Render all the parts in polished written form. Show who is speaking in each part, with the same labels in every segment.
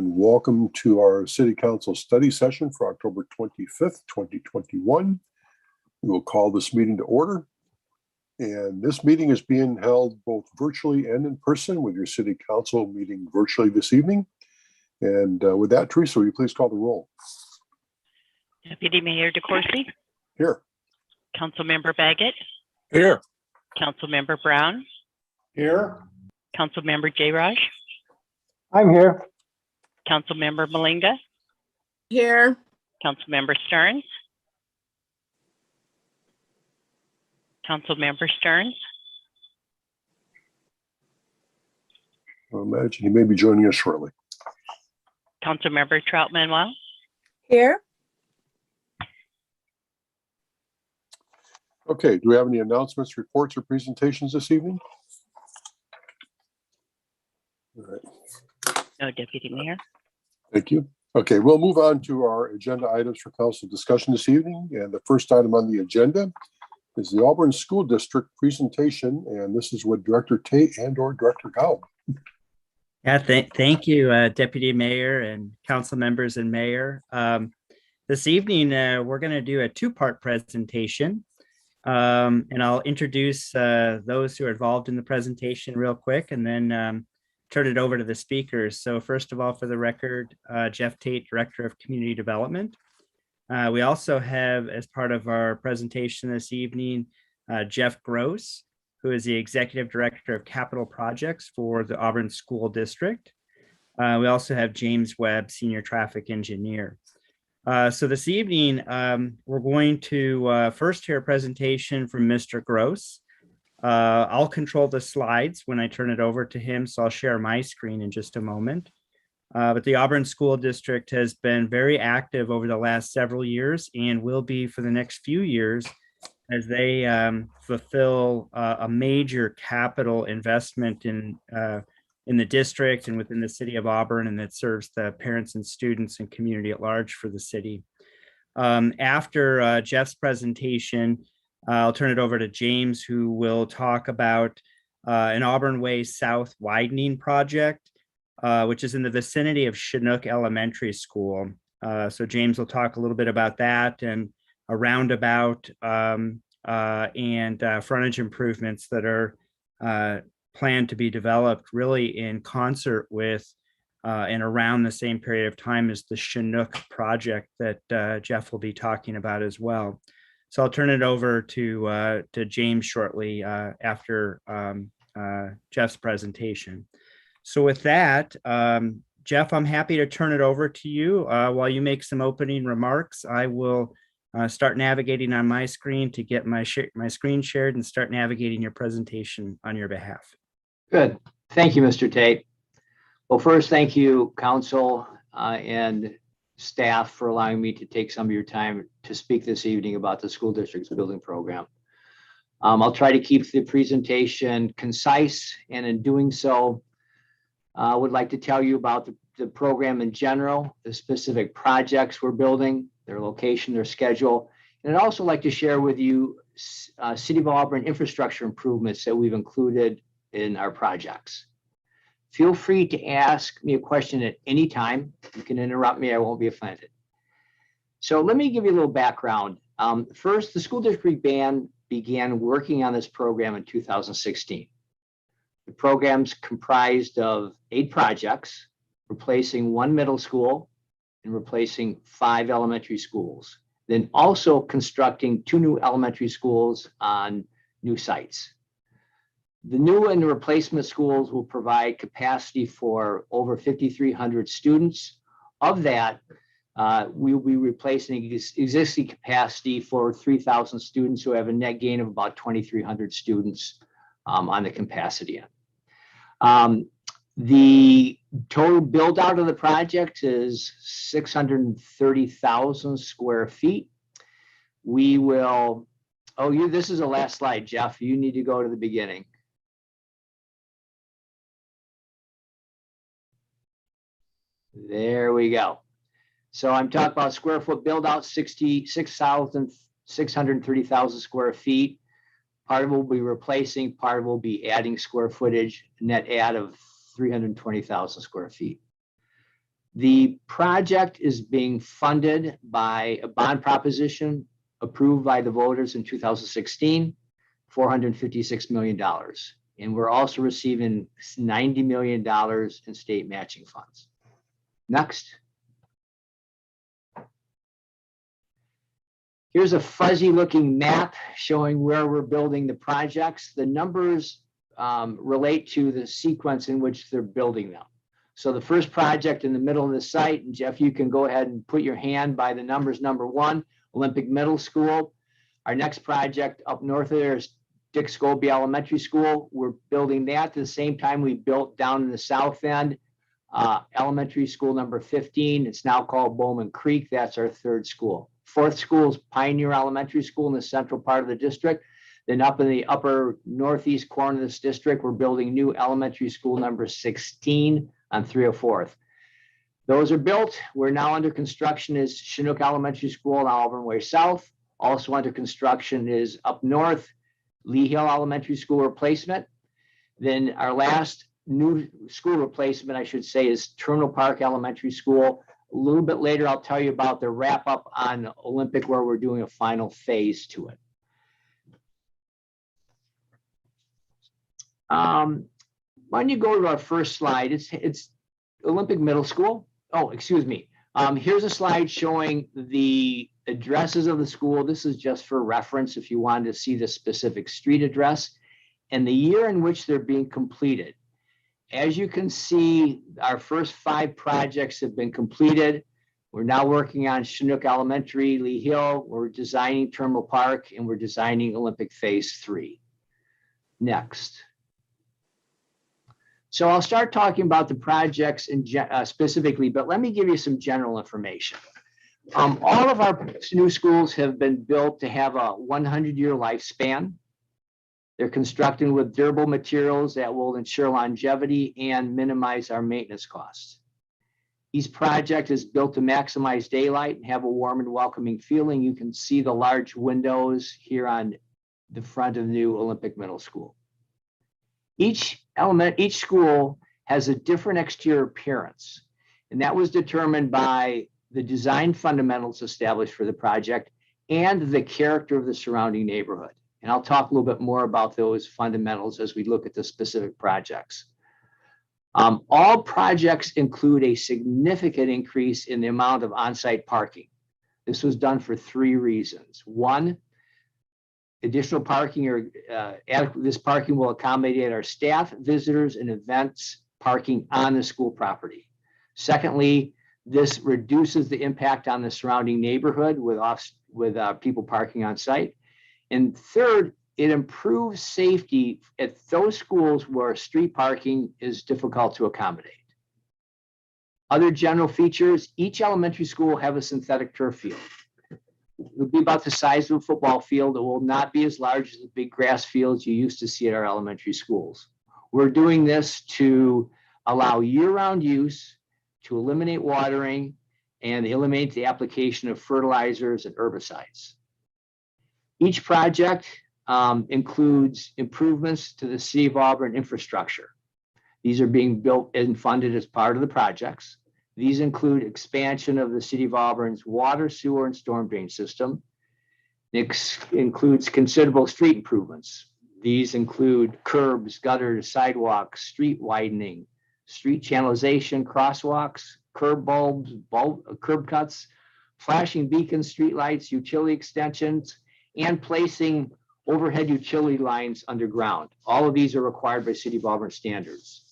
Speaker 1: and welcome to our City Council study session for October 25th, 2021. We will call this meeting to order. And this meeting is being held both virtually and in person, with your City Council meeting virtually this evening. And with that, Teresa, will you please call the roll?
Speaker 2: Deputy Mayor DeCoursey.
Speaker 1: Here.
Speaker 2: Councilmember Baggett.
Speaker 1: Here.
Speaker 2: Councilmember Brown.
Speaker 1: Here.
Speaker 2: Councilmember Jayraj.
Speaker 3: I'm here.
Speaker 2: Councilmember Malinga.
Speaker 4: Here.
Speaker 2: Councilmember Stearns. Councilmember Stearns.
Speaker 1: I imagine he may be joining us shortly.
Speaker 2: Councilmember Trout Manuel.
Speaker 4: Here.
Speaker 1: Okay, do we have any announcements, reports, or presentations this evening? All right.
Speaker 2: No, Deputy Mayor.
Speaker 1: Thank you. Okay, we'll move on to our agenda items for council discussion this evening. And the first item on the agenda is the Auburn School District presentation. And this is with Director Tate and/or Director Gao.
Speaker 3: Yeah, thank you, Deputy Mayor and council members and Mayor. This evening, we're going to do a two-part presentation. And I'll introduce those who are involved in the presentation real quick, and then turn it over to the speakers. So first of all, for the record, Jeff Tate, Director of Community Development. We also have, as part of our presentation this evening, Jeff Gross, who is the Executive Director of Capital Projects for the Auburn School District. We also have James Webb, Senior Traffic Engineer. So this evening, we're going to first hear a presentation from Mr. Gross. I'll control the slides when I turn it over to him, so I'll share my screen in just a moment. But the Auburn School District has been very active over the last several years and will be for the next few years as they fulfill a major capital investment in the district and within the city of Auburn, and that serves the parents and students and community at large for the city. After Jeff's presentation, I'll turn it over to James, who will talk about an Auburn Way South widening project, which is in the vicinity of Chinook Elementary School. So James will talk a little bit about that and a roundabout and frontage improvements that are planned to be developed really in concert with and around the same period of time as the Chinook project that Jeff will be talking about as well. So I'll turn it over to James shortly after Jeff's presentation. So with that, Jeff, I'm happy to turn it over to you. While you make some opening remarks, I will start navigating on my screen to get my screen shared and start navigating your presentation on your behalf.
Speaker 5: Good. Thank you, Mr. Tate. Well, first, thank you, council and staff, for allowing me to take some of your time to speak this evening about the school district's building program. I'll try to keep the presentation concise, and in doing so, I would like to tell you about the program in general, the specific projects we're building, their location, their schedule, and I'd also like to share with you City of Auburn infrastructure improvements that we've included in our projects. Feel free to ask me a question at any time. You can interrupt me, I won't be offended. So let me give you a little background. First, the school district began working on this program in 2016. The program's comprised of 8 projects, replacing 1 middle school and replacing 5 elementary schools, then also constructing 2 new elementary schools on new sites. The new and the replacement schools will provide capacity for over 5,300 students. Of that, we will be replacing existing capacity for 3,000 students, who have a net gain of about 2,300 students on the capacity end. The total build out of the project is 630,000 square feet. We will, this is the last slide, Jeff. You need to go to the beginning. There we go. So I'm talking about square foot build out, 630,000 square feet. Part of it will be replacing, part of it will be adding square footage, net add of 320,000 square feet. The project is being funded by a bond proposition approved by the voters in 2016, $456 million. And we're also receiving $90 million in state matching funds. Next. Here's a fuzzy looking map showing where we're building the projects. The numbers relate to the sequence in which they're building them. So the first project in the middle of the site, and Jeff, you can go ahead and put your hand by the numbers. Number 1, Olympic Middle School. Our next project up north of there is Dick Scobie Elementary School. We're building that at the same time we built down in the south end, elementary school number 15. It's now called Bowman Creek. That's our 3rd school. 4th school is Pioneer Elementary School in the central part of the district. Then up in the upper northeast corner of this district, we're building new elementary school number 16 on 304th. Those are built. We're now under construction is Chinook Elementary School in Auburn Way South. Also under construction is up north, Lee Hill Elementary School replacement. Then our last new school replacement, I should say, is Terminal Park Elementary School. A little bit later, I'll tell you about the wrap up on Olympic where we're doing a final phase to it. Why don't you go to our first slide? It's Olympic Middle School. Oh, excuse me. Here's a slide showing the addresses of the school. This is just for reference if you wanted to see the specific street address and the year in which they're being completed. As you can see, our first 5 projects have been completed. We're now working on Chinook Elementary, Lee Hill. We're designing Terminal Park, and we're designing Olympic Phase 3. Next. So I'll start talking about the projects specifically, but let me give you some general information. All of our new schools have been built to have a 100-year lifespan. They're constructed with durable materials that will ensure longevity and minimize our maintenance costs. Each project is built to maximize daylight and have a warm and welcoming feeling. You can see the large windows here on the front of the new Olympic Middle School. Each school has a different exterior appearance, and that was determined by the design fundamentals established for the project and the character of the surrounding neighborhood. And I'll talk a little bit more about those fundamentals as we look at the specific projects. All projects include a significant increase in the amount of on-site parking. This was done for 3 reasons. 1, additional parking or this parking will accommodate our staff, visitors, and events parking on the school property. Secondly, this reduces the impact on the surrounding neighborhood with people parking on site. And third, it improves safety at those schools where street parking is difficult to accommodate. Other general features, each elementary school will have a synthetic turf field. It will be about the size of a football field. It will not be as large as the big grass fields you used to see at our elementary schools. We're doing this to allow year-round use, to eliminate watering, and eliminate the application of fertilizers and herbicides. Each project includes improvements to the City of Auburn infrastructure. These are being built and funded as part of the projects. These include expansion of the City of Auburn's water, sewer, and storm drain system. It includes considerable street improvements. These include curbs, gutters, sidewalks, street widening, street channelization, crosswalks, curb bulbs, curb cuts, flashing beacons, street lights, utility extensions, and placing overhead utility lines underground. All of these are required by City of Auburn standards.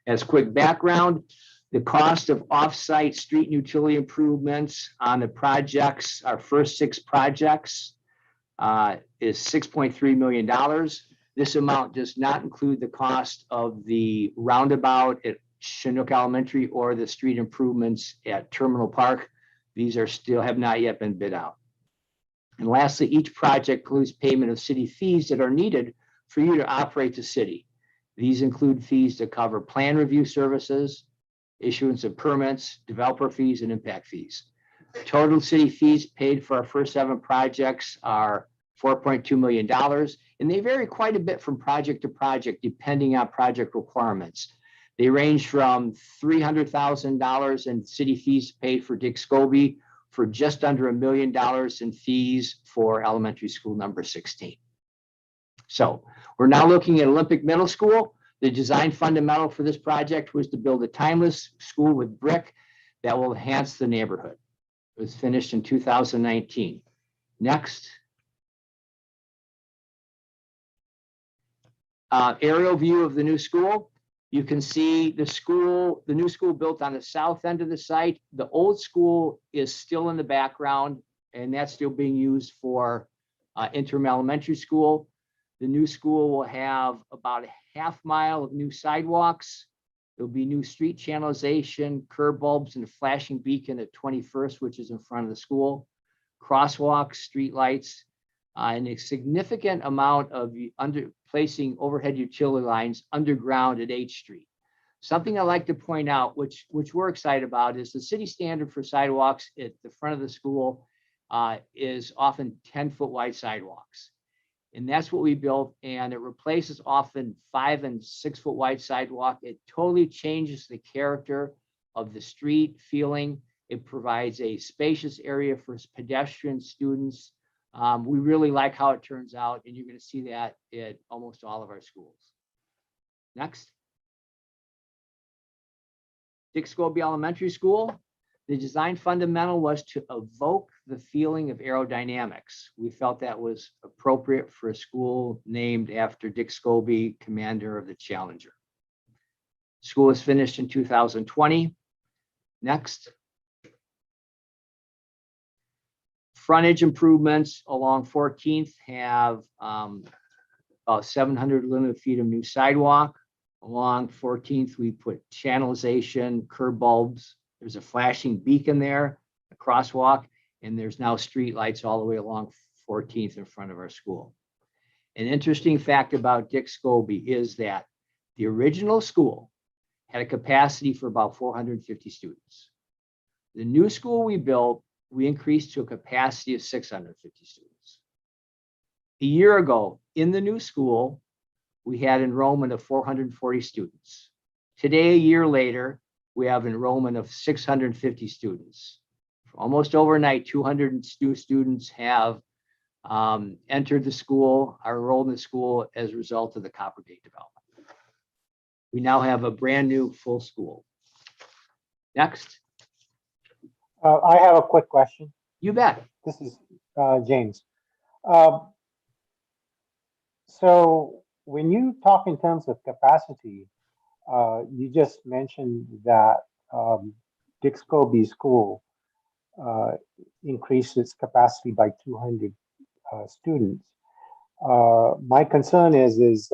Speaker 5: As quick background, the cost of off-site street and utility improvements on the projects, our first 6 projects, is $6.3 million. This amount does not include the cost of the roundabout at Chinook Elementary or the street improvements at Terminal Park. These are still have not yet been bid out. And lastly, each project includes payment of city fees that are needed for you to operate the city. These include fees to cover plan review services, issuance of permits, developer fees, and impact fees. Total city fees paid for our first 7 projects are $4.2 million, and they vary quite a bit from project to project depending on project requirements. They range from $300,000 in city fees paid for Dick Scobie for just under $1 million in fees for elementary school number 16. So we're now looking at Olympic Middle School. The design fundamental for this project was to build a timeless school with brick that will enhance the neighborhood. It was finished in 2019. Next. Aerial view of the new school. You can see the new school built on the south end of the site. The old school is still in the background, and that's still being used for interim elementary school. The new school will have about a half mile of new sidewalks. There'll be new street channelization, curb bulbs, and a flashing beacon at 21st, which is in front of the school. Crosswalks, street lights, and a significant amount of placing overhead utility lines underground at H Street. Something I like to point out, which we're excited about, is the city standard for sidewalks at the front of the school is often 10-foot wide sidewalks. And that's what we built, and it replaces often 5 and 6 foot wide sidewalk. It totally changes the character of the street feeling. It provides a spacious area for pedestrians, students. We really like how it turns out, and you're going to see that at almost all of our schools. Next. Dick Scobie Elementary School. The design fundamental was to evoke the feeling of aerodynamics. We felt that was appropriate for a school named after Dick Scobie, commander of the Challenger. School was finished in 2020. Next. Frontage improvements along 14th have about 700 linear feet of new sidewalk. Along 14th, we put channelization, curb bulbs. There's a flashing beacon there, a crosswalk, and there's now street lights all the way along 14th in front of our school. An interesting fact about Dick Scobie is that the original school had a capacity for about 450 students. The new school we built, we increased to a capacity of 650 students. A year ago, in the new school, we had enrollment of 440 students. Today, a year later, we have enrollment of 650 students. Almost overnight, 200 students have entered the school, are enrolled in the school as a result of the Coppergate development. We now have a brand new full school. Next.
Speaker 6: I have a quick question.
Speaker 5: You bet.
Speaker 6: This is James. So when you talk in terms of capacity, you just mentioned that Dick Scobie School increased its capacity by 200 students. My concern is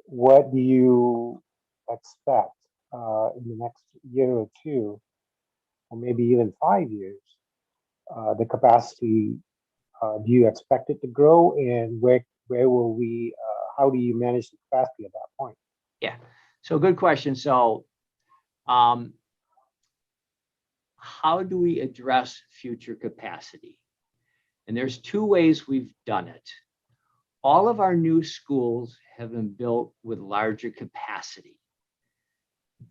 Speaker 6: what do you expect in the next year or two, or maybe even 5 years? The capacity, do you expect it to grow, and where will we? How do you manage the capacity at that point?
Speaker 5: Yeah, so good question. So how do we address future capacity? And there's 2 ways we've done it. All of our new schools have been built with larger capacity.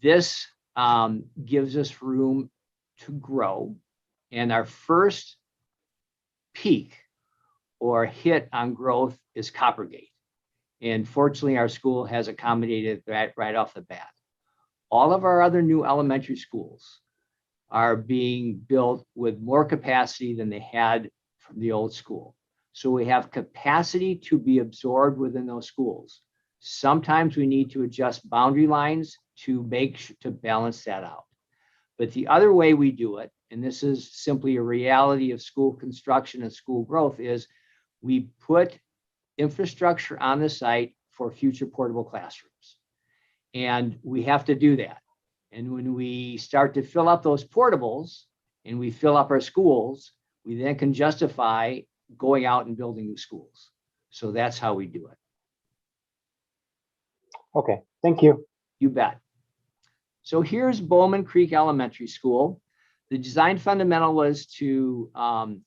Speaker 5: This gives us room to grow. And our first peak or hit on growth is Coppergate. And fortunately, our school has accommodated that right off the bat. All of our other new elementary schools are being built with more capacity than they had from the old school. So we have capacity to be absorbed within those schools. Sometimes we need to adjust boundary lines to balance that out. But the other way we do it, and this is simply a reality of school construction and school growth, is we put infrastructure on the site for future portable classrooms. And we have to do that. And when we start to fill up those portables and we fill up our schools, we then can justify going out and building new schools. So that's how we do it.
Speaker 6: Okay, thank you.
Speaker 5: You bet. So here's Bowman Creek Elementary School. The design fundamental was to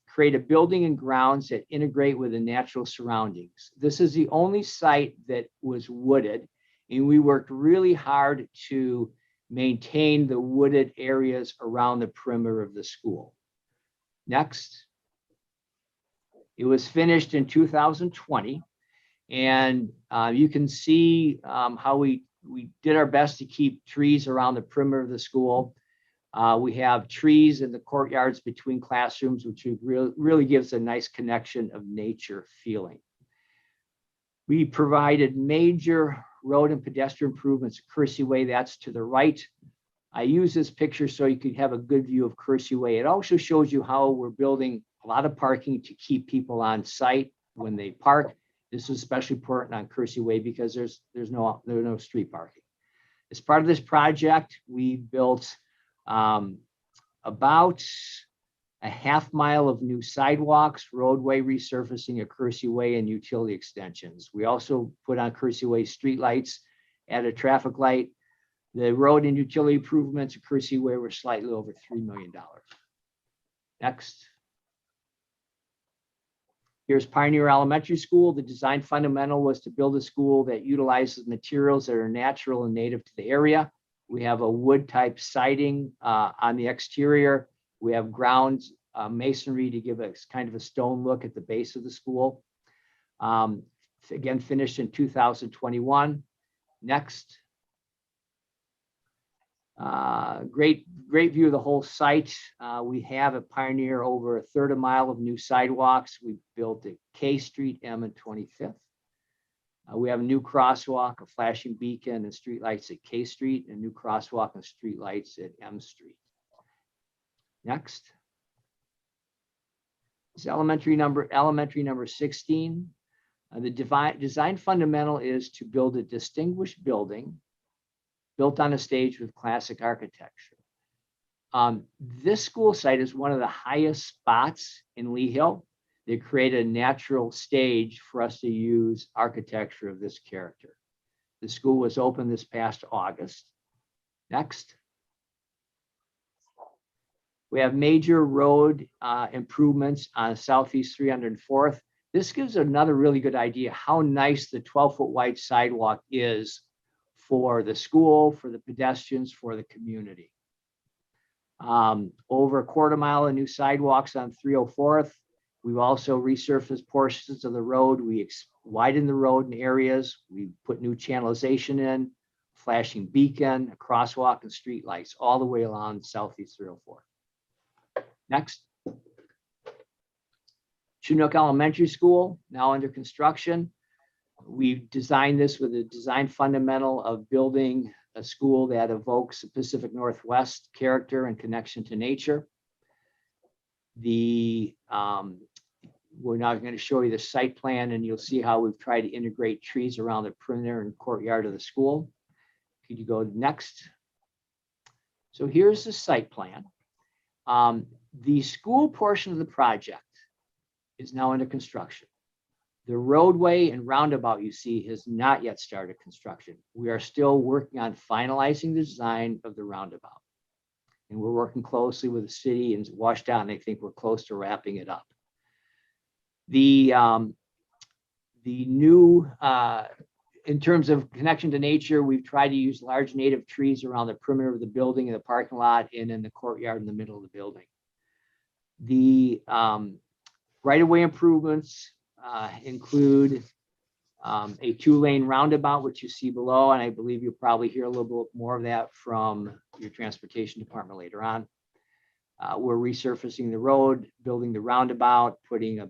Speaker 5: create a building and grounds that integrate with the natural surroundings. This is the only site that was wooded, And we worked really hard to maintain the wooded areas around the perimeter of the school. Next. It was finished in 2020. And you can see how we did our best to keep trees around the perimeter of the school. We have trees in the courtyards between classrooms, which really gives a nice connection of nature feeling. We provided major road and pedestrian improvements at Kersey Way. That's to the right. I use this picture so you could have a good view of Kersey Way. It also shows you how we're building a lot of parking to keep people on site when they park. This is especially important on Kersey Way because there's no street parking. As part of this project, we built about a half mile of new sidewalks, roadway resurfacing at Kersey Way, and utility extensions. We also put on Kersey Way streetlights, added a traffic light. The road and utility improvements at Kersey Way were slightly over $3 million. Next. Here's Pioneer Elementary School. The design fundamental was to build a school that utilizes materials that are natural and native to the area. We have a wood type siding on the exterior. We have ground masonry to give us kind of a stone look at the base of the school. Again, finished in 2021. Next. Great view of the whole site. We have at Pioneer over a third of a mile of new sidewalks. We built at K Street, M and 25th. We have a new crosswalk, a flashing beacon, and street lights at K Street, and new crosswalk and street lights at M Street. Next. It's elementary number 16. The design fundamental is to build a distinguished building built on a stage with classic architecture. This school site is one of the highest spots in Lee Hill. They created a natural stage for us to use architecture of this character. The school was open this past August. Next. We have major road improvements on Southeast 304th. This gives another really good idea how nice the 12-foot wide sidewalk is for the school, for the pedestrians, for the community. Over a quarter mile of new sidewalks on 304th. We've also resurfaced portions of the road. We widened the road in areas. We put new channelization in, flashing beacon, a crosswalk, and street lights all the way along Southeast 304. Next. Chinook Elementary School, now under construction. We've designed this with a design fundamental of building a school that evokes a Pacific Northwest character and connection to nature. We're now going to show you the site plan, and you'll see how we've tried to integrate trees around the perimeter and courtyard of the school. Could you go next? So here's the site plan. The school portion of the project is now under construction. The roadway and roundabout you see has not yet started construction. We are still working on finalizing the design of the roundabout. And we're working closely with the city and WashDOT, and I think we're close to wrapping it up. The new, in terms of connection to nature, we've tried to use large native trees around the perimeter of the building, in the parking lot, and in the courtyard in the middle of the building. The right-of-way improvements include a 2-lane roundabout, which you see below, and I believe you'll probably hear a little bit more of that from your transportation department later on. We're resurfacing the road, building the roundabout, putting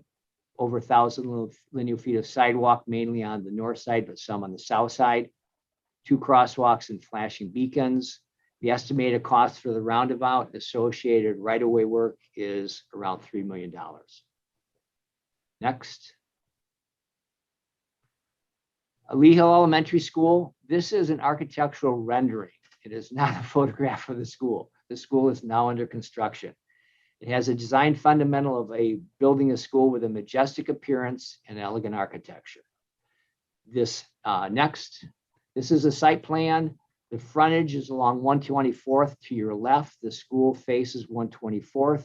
Speaker 5: over 1,000 linear feet of sidewalk, mainly on the north side, but some on the south side, 2 crosswalks and flashing beacons. The estimated cost for the roundabout associated right-of-way work is around $3 million. Next. Lee Hill Elementary School. This is an architectural rendering. It is not a photograph of the school. The school is now under construction. It has a design fundamental of building a school with a majestic appearance and elegant architecture. This next. This is a site plan. The frontage is along 124th to your left. The school faces 124th.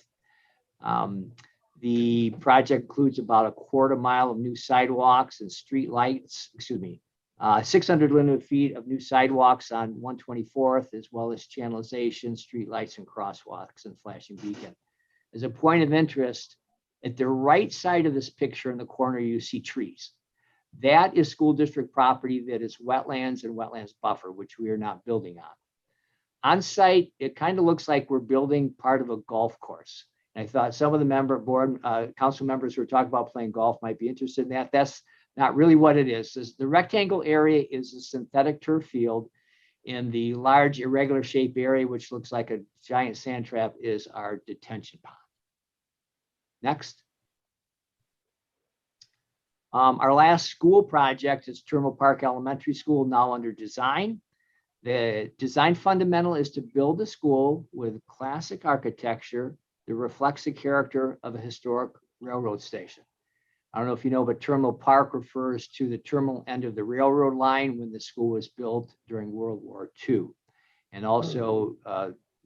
Speaker 5: The project includes about a quarter mile of new sidewalks and street lights, 600 linear feet of new sidewalks on 124th, as well as channelization, streetlights, and crosswalks and flashing beacon. As a point of interest, at the right side of this picture in the corner, you see trees. That is school district property that is wetlands and wetlands buffer, which we are not building on. On site, it kind of looks like we're building part of a golf course. And I thought some of the council members who are talking about playing golf might be interested in that. That's not really what it is. The rectangle area is a synthetic turf field, and the large irregular shaped area, which looks like a giant sand trap, is our detention pond. Next. Our last school project is Terminal Park Elementary School, now under design. The design fundamental is to build a school with classic architecture that reflects the character of a historic railroad station. I don't know if you know, but Terminal Park refers to the terminal end of the railroad line when the school was built during World War II, and also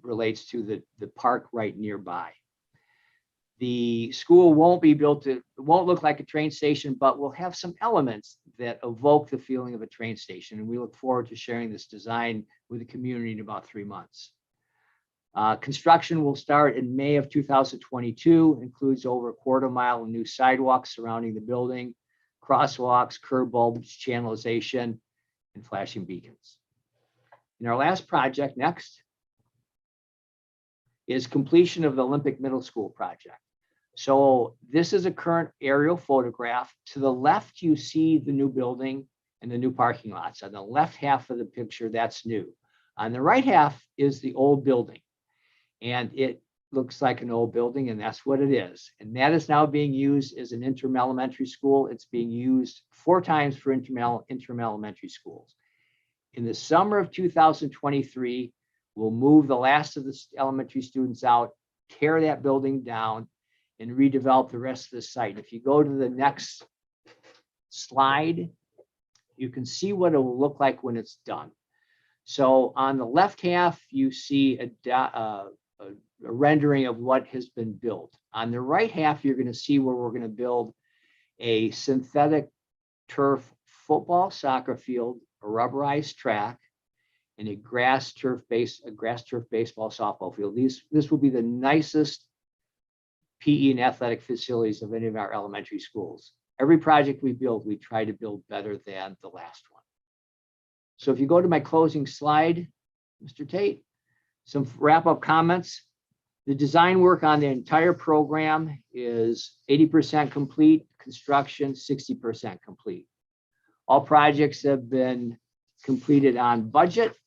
Speaker 5: relates to the park right nearby. The school won't be built it won't look like a train station, but will have some elements that evoke the feeling of a train station. And we look forward to sharing this design with the community in about 3 months. Construction will start in May of 2022, includes over 1/4 mile of new sidewalks surrounding the building, crosswalks, curb bulbs, channelization, and flashing beacons. And our last project next is completion of the Olympic Middle School project. So this is a current aerial photograph. To the left, you see the new building and the new parking lots. On the left half of the picture, that's new. On the right half is the old building. And it looks like an old building, and that's what it is. And that is now being used as an interim elementary school. It's being used 4 times for interim elementary schools. In the summer of 2023, we'll move the last of the elementary students out, tear that building down, and redevelop the rest of the site. If you go to the next slide, you can see what it will look like when it's done. So on the left half, you see a rendering of what has been built. On the right half, you're going to see where we're going to build a synthetic turf football soccer field, a rubberized track, and a grass turf baseball softball field. This will be the nicest PE and athletic facilities of any of our elementary schools. Every project we build, we try to build better than the last one. So if you go to my closing slide, Mr. Tate, some wrap-up comments. The design work on the entire program is 80% complete, construction 60% complete. All projects have been completed on budget,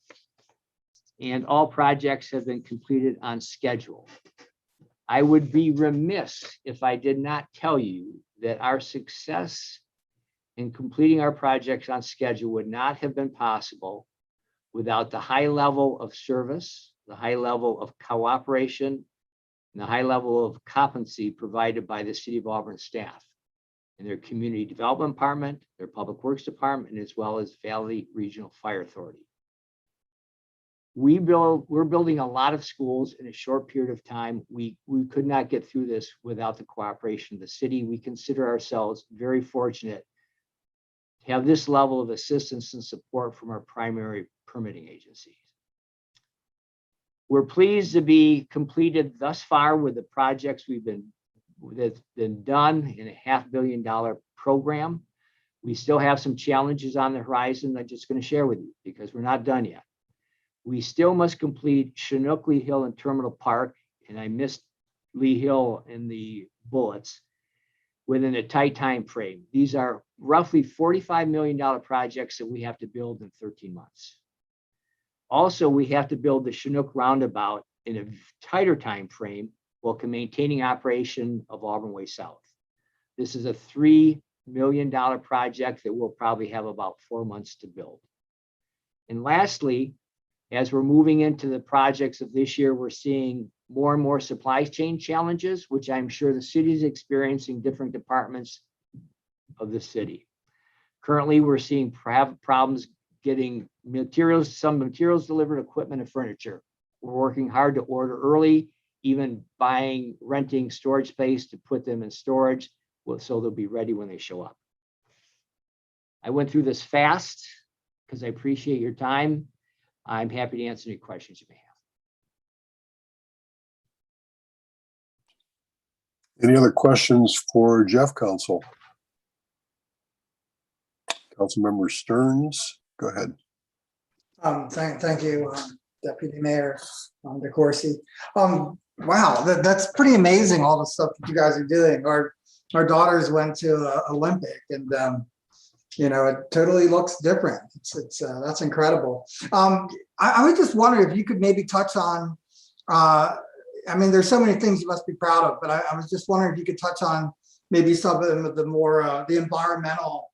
Speaker 5: and all projects have been completed on schedule. I would be remiss if I did not tell you that our success in completing our projects on schedule would not have been possible without the high level of service, the high level of cooperation, and the high level of competency provided by the City of Auburn staff and their Community Development Department, their Public Works Department, as well as Valley Regional Fire Authority. We're building a lot of schools in a short period of time. We could not get through this without the cooperation of the city. We consider ourselves very fortunate to have this level of assistance and support from our primary permitting agencies. We're pleased to be completed thus far with the projects that's been done in a $500 million program. We still have some challenges on the horizon I'm just going to share with you because we're not done yet. We still must complete Chinook, Lee Hill, and Terminal Park, and I missed Lee Hill in the bullets, within a tight time frame. These are roughly $45 million projects that we have to build in 13 months. Also, we have to build the Chinook roundabout in a tighter time frame while maintaining operation of Auburn Way South. This is a $3 million project that will probably have about 4 months to build. And lastly, as we're moving into the projects of this year, we're seeing more and more supply chain challenges, which I'm sure the city is experiencing, different departments of the city. Currently, we're seeing problems getting materials, some materials delivered, equipment, and furniture. We're working hard to order early, even renting storage space to put them in storage so they'll be ready when they show up. I went through this fast because I appreciate your time. I'm happy to answer any questions you may have.
Speaker 1: Any other questions for Jeff, Council? Councilmember Stearns, go ahead.
Speaker 7: Thank you, Deputy Mayor DeCoursey. Wow, that's pretty amazing, all the stuff that you guys are doing. Our daughters went to Olympic, and it totally looks different. It's that's incredible. I was just wondering if you could maybe touch on. I mean, there's so many things you must be proud of, but I was just wondering if you could touch on maybe some of the more the environmental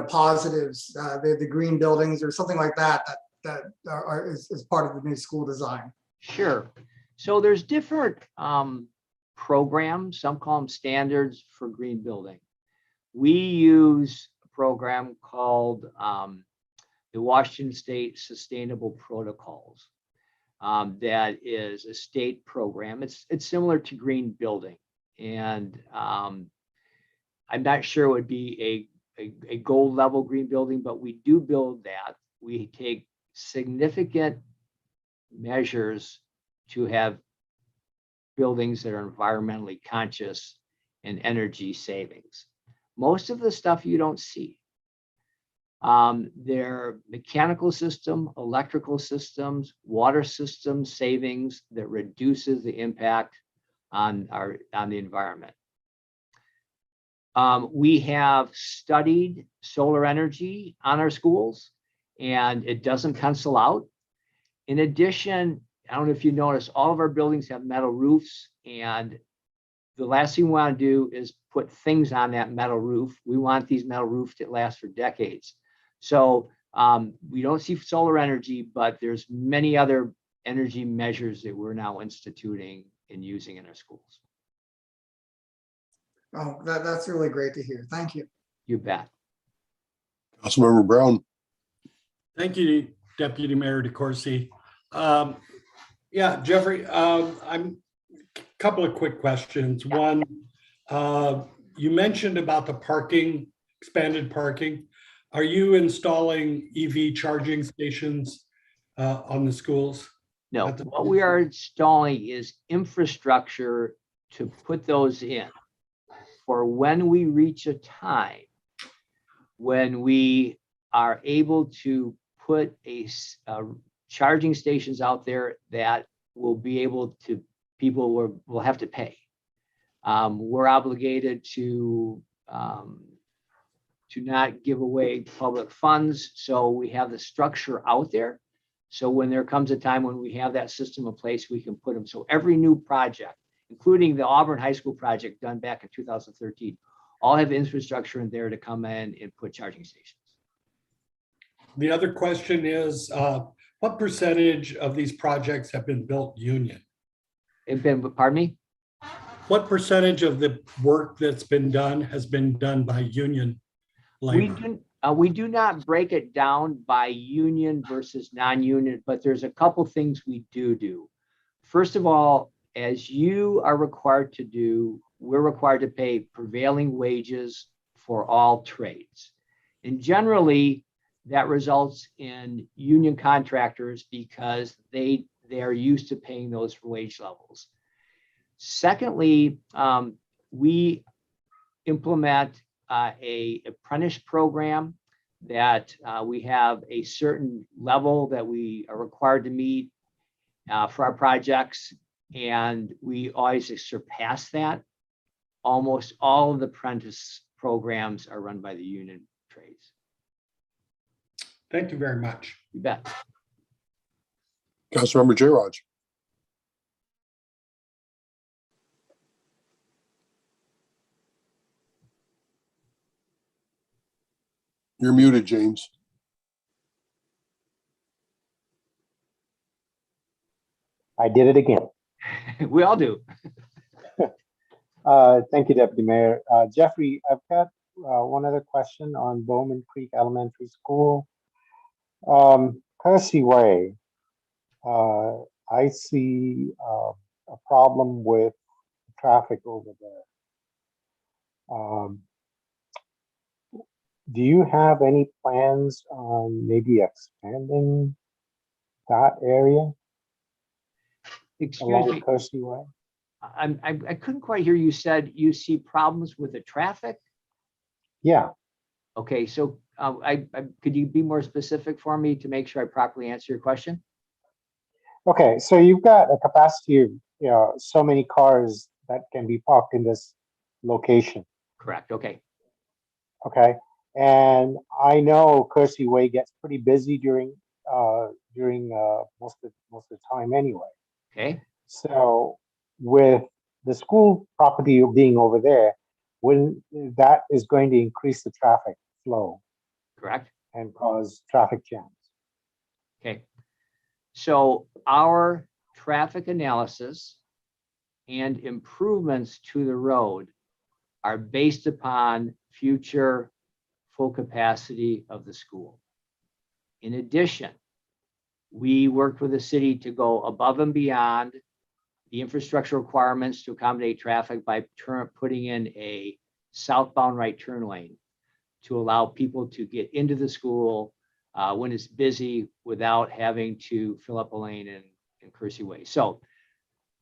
Speaker 7: positives, the green buildings or something like that is part of the new school design.
Speaker 5: Sure. So there's different programs, some call them standards for green building. We use a program called the Washington State Sustainable Protocols. That is a state program. It's similar to green building. And I'm not sure it would be a gold level green building, but we do build that. We take significant measures to have buildings that are environmentally conscious and energy savings. Most of the stuff you don't see. Their mechanical system, electrical systems, water system savings that reduces the impact on the environment. We have studied solar energy on our schools, and it doesn't cancel out. In addition, I don't know if you notice, all of our buildings have metal roofs, and the last thing we want to do is put things on that metal roof. We want these metal roofs to last for decades. So we don't see solar energy, but there's many other energy measures that we're now instituting and using in our schools.
Speaker 7: Oh, that's really great to hear. Thank you.
Speaker 5: You bet.
Speaker 1: Councilmember Brown.
Speaker 8: Thank you, Deputy Mayor DeCoursey. Yeah, Jeffrey, I'm a couple of quick questions. One, you mentioned about the parking, expanded parking. Are you installing EV charging stations on the schools?
Speaker 5: No, what we are installing is infrastructure to put those in for when we reach a time when we are able to put charging stations out there that will be able to, people will have to pay. We're obligated to not give away public funds. So we have the structure out there. So when there comes a time when we have that system in place, we can put them. So every new project, including the Auburn High School project done back in 2013, all have infrastructure in there to come in and put charging stations.
Speaker 8: The other question is, what percentage of these projects have been built union?
Speaker 5: Pardon me?
Speaker 8: What percentage of the work that's been done has been done by union labor?
Speaker 5: We do not break it down by union versus non-union, but there's a couple things we do. First of all, as you are required to do, we're required to pay prevailing wages for all trades. And generally, that results in union contractors because they are used to paying those wage levels. Secondly, we implement a apprentice program that we have a certain level that we are required to meet for our projects, and we always surpass that. Almost all of the apprentice programs are run by the union trades.
Speaker 8: Thank you very much.
Speaker 5: You bet.
Speaker 1: Councilmember J-Raj. You're muted, James.
Speaker 6: I did it again.
Speaker 5: We all do.
Speaker 6: Thank you, Deputy Mayor. Jeffrey, I've got one other question on Bowman Creek Elementary School. Courtesy Way, I see a problem with traffic over there. do you have any plans on maybe expanding that area
Speaker 5: Excuse
Speaker 6: along
Speaker 5: me,
Speaker 6: Kersey Way?
Speaker 5: I couldn't quite hear. You said you see problems with the traffic?
Speaker 6: Yeah,
Speaker 5: Okay, so could you be more specific for me to make sure I properly answer your question?
Speaker 6: okay, so you've got a capacity of, so many cars that can be parked in this location,
Speaker 5: Correct, okay,
Speaker 6: okay? And I know Kersey Way gets pretty busy during most of the time anyway.
Speaker 5: okay,
Speaker 6: So with the school property being over there, when that is going to increase the traffic flow
Speaker 5: correct,
Speaker 6: and cause traffic jams.
Speaker 5: okay. So our traffic analysis and improvements to the road are based upon future full capacity of the school. In addition, we worked with the city to go above and beyond the infrastructure requirements to accommodate traffic by putting in a southbound right turn lane to allow people to get into the school when it's busy without having to fill up a lane in Kersey Way. So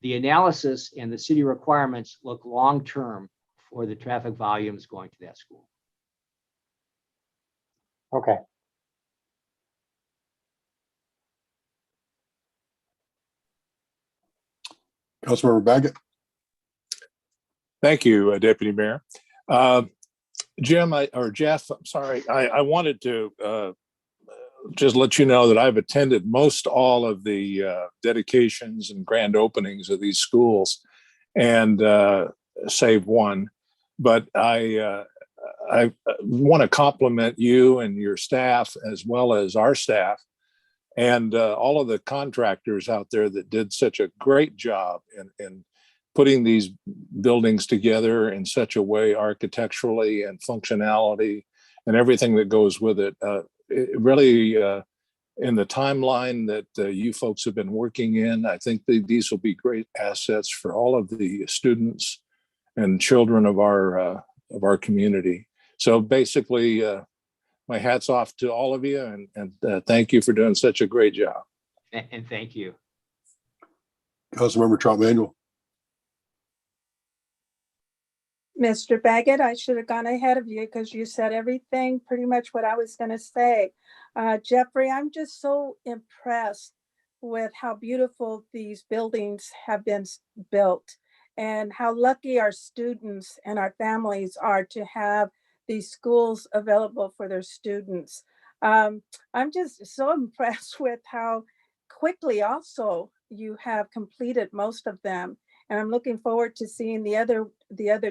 Speaker 5: the analysis and the city requirements look long-term for the traffic volumes going to that school.
Speaker 6: Okay,
Speaker 1: Councilmember Baggett.
Speaker 9: Thank you, Deputy Mayor. Jim, or Jeff, I'm sorry, I wanted to just let you know that I've attended most all of the dedications and grand openings of these schools, and save one. But I want to compliment you and your staff, as well as our staff, and all of the contractors out there that did such a great job in putting these buildings together in such a way, architecturally and functionality and everything that goes with it. It really, in the timeline that you folks have been working in, I think these will be great assets for all of the students and children of our community. So basically, my hat's off to all of you, and thank you for doing such a great job.
Speaker 5: And thank you.
Speaker 1: Councilmember Trout Manuel.
Speaker 4: Mr. Baggett, I should have gone ahead of you because you said everything, pretty much what I was going to say. Jeffrey, I'm just so impressed with how beautiful these buildings have been built and how lucky our students and our families are to have these schools available for their students. I'm just so impressed with how quickly also you have completed most of them. And I'm looking forward to seeing the other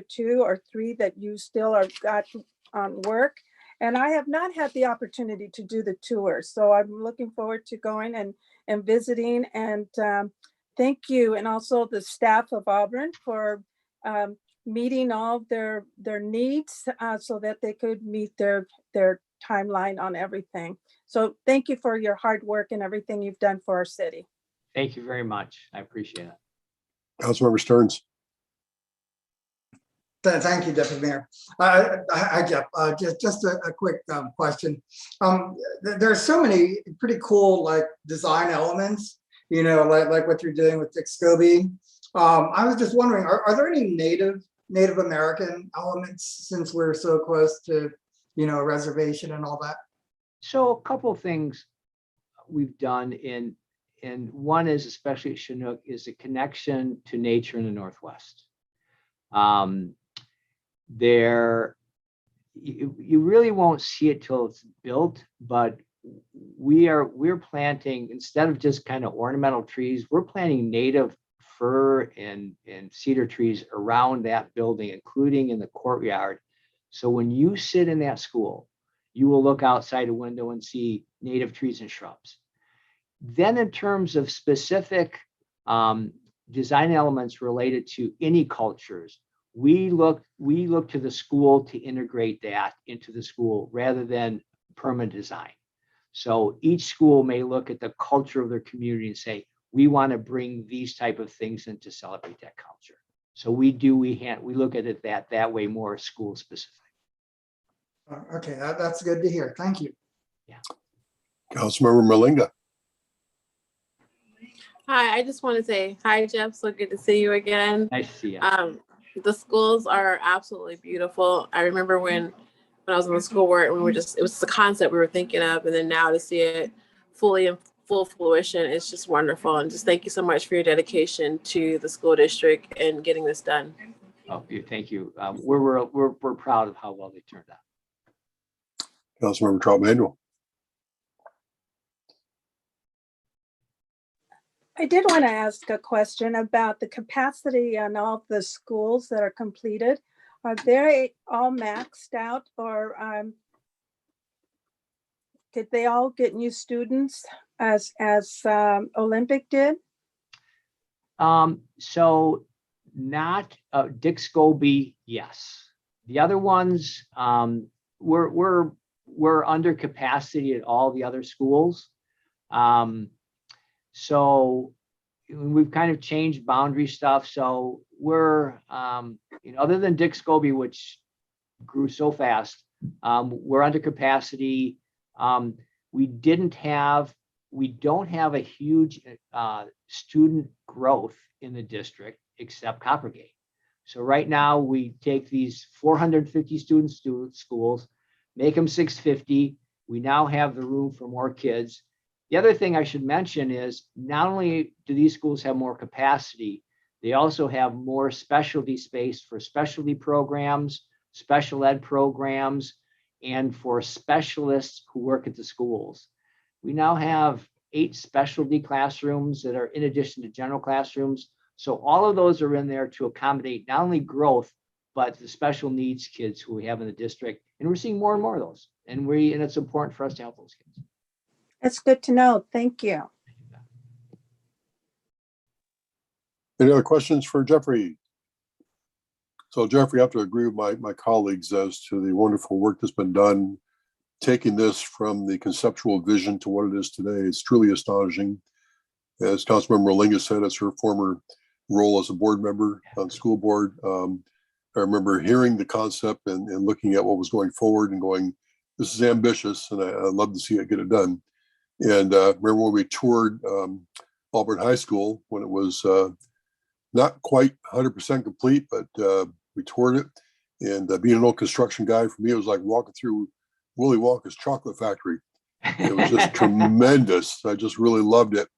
Speaker 4: 2 or 3 that you still are got on work. And I have not had the opportunity to do the tour. So I'm looking forward to going and visiting. And thank you. And also the staff of Auburn for meeting all their needs so that they could meet their timeline on everything. So thank you for your hard work and everything you've done for our city.
Speaker 5: Thank you very much. I appreciate it.
Speaker 1: Councilmember Stearns.
Speaker 7: Thank you, Deputy Mayor. Jeff, just a quick question. There are so many pretty cool design elements, like what you're doing with Dick Scobie. I was just wondering, are there any Native American elements, since we're so close to, reservation and all that?
Speaker 5: So a couple of things we've done and one is, especially at Chinook, is a connection to nature in the Northwest. You really won't see it till it's built, but we're planting, instead of just kind of ornamental trees, we're planting native fir and cedar trees around that building, including in the courtyard. So when you sit in that school, you will look outside a window and see native trees and shrubs. Then in terms of specific design elements related to any cultures, we look to the school to integrate that into the school rather than permanent design. So each school may look at the culture of their community and say, we want to bring these type of things in to celebrate that culture. So we look at it that way, more school specific.
Speaker 7: Okay, that's good to hear. Thank you.
Speaker 1: Councilmember Malinga.
Speaker 10: Hi, I just want to say hi, Jeff. So good to see you again.
Speaker 5: Nice to see you.
Speaker 10: The schools are absolutely beautiful. I remember when I was on the school board, it was the concept we were thinking of, and then now to see it fully in full fruition, it's just wonderful. And just thank you so much for your dedication to the school district and getting this done.
Speaker 5: Oh, thank you. We're proud of how well they turned out.
Speaker 1: Councilmember Trout Manuel.
Speaker 4: I did want to ask a question about the capacity on all the schools that are completed. Are they all maxed out, or did they all get new students as Olympic did?
Speaker 5: So not Dick Scobie, yes. The other ones, we're under capacity at all the other schools. So we've kind of changed boundary stuff. So we're, other than Dick Scobie, which grew so fast, we're under capacity. We don't have a huge student growth in the district except Coppergate. So right now we take these 450 student schools, make them 650. We now have the room for more kids. The other thing I should mention is not only do these schools have more capacity, they also have more specialty space for specialty programs, special ed programs, and for specialists who work at the schools. We now have 8 specialty classrooms that are in addition to general classrooms. So all of those are in there to accommodate not only growth, but the special needs kids who we have in the district. And we're seeing more and more of those. And it's important for us to help those kids.
Speaker 4: That's good to know. Thank you.
Speaker 1: Any other questions for Jeffrey? So Jeffrey, I have to agree with my colleagues as to the wonderful work that's been done, taking this from the conceptual vision to what it is today. It's truly astonishing. As Councilmember Malinga said, it's her former role as a board member on the school board. I remember hearing the concept and looking at what was going forward and going, this is ambitious, and I'd love to see it get it done. And remember when we toured Auburn High School, when it was not quite 100% complete, but we toured it. And being an old construction guy, for me, it was like walking through Willy Wonka's chocolate factory. It was just tremendous. I just really loved it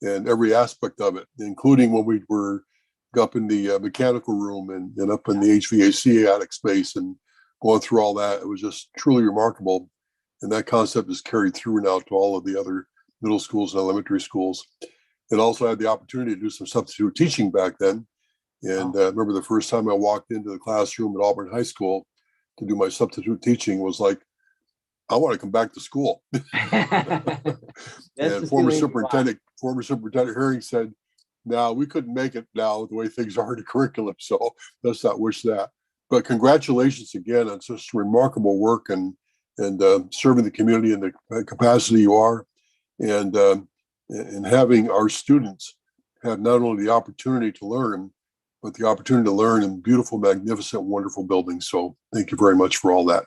Speaker 1: and every aspect of it, including when we were up in the mechanical room and up in the HVAC attic space and going through all that. It was just truly remarkable. And that concept is carried through now to all of the other middle schools and elementary schools. And also had the opportunity to do some substitute teaching back then. And I remember the first time I walked into the classroom at Auburn High School to do my substitute teaching was like, I want to come back to school. And former superintendent Herring said, no, we couldn't make it now the way things are in the curriculum. So let's not wish that. But congratulations again on such remarkable work and serving the community in the capacity you are, and having our students have not only the opportunity to learn, but the opportunity to learn in beautiful, magnificent, wonderful buildings. So thank you very much for all that.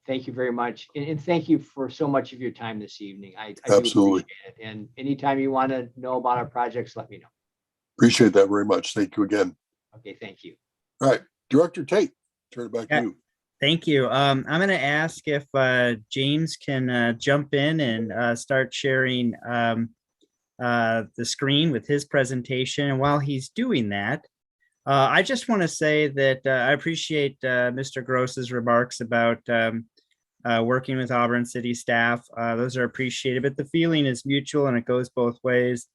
Speaker 5: Thank you very much. And thank you for so much of your time this evening. I
Speaker 1: Absolutely
Speaker 5: do appreciate it. And anytime you want to know about our projects, let me know.
Speaker 1: Appreciate that very much. Thank you again.
Speaker 5: Okay, thank you.
Speaker 1: All right, Director Tate, turn it back to you.
Speaker 3: Thank you. I'm going to ask if James can jump in and start sharing the screen with his presentation. And while he's doing that, I just want to say that I appreciate Mr. Gross's remarks about working with Auburn City staff. Those are appreciated, but the feeling is mutual and it goes both ways.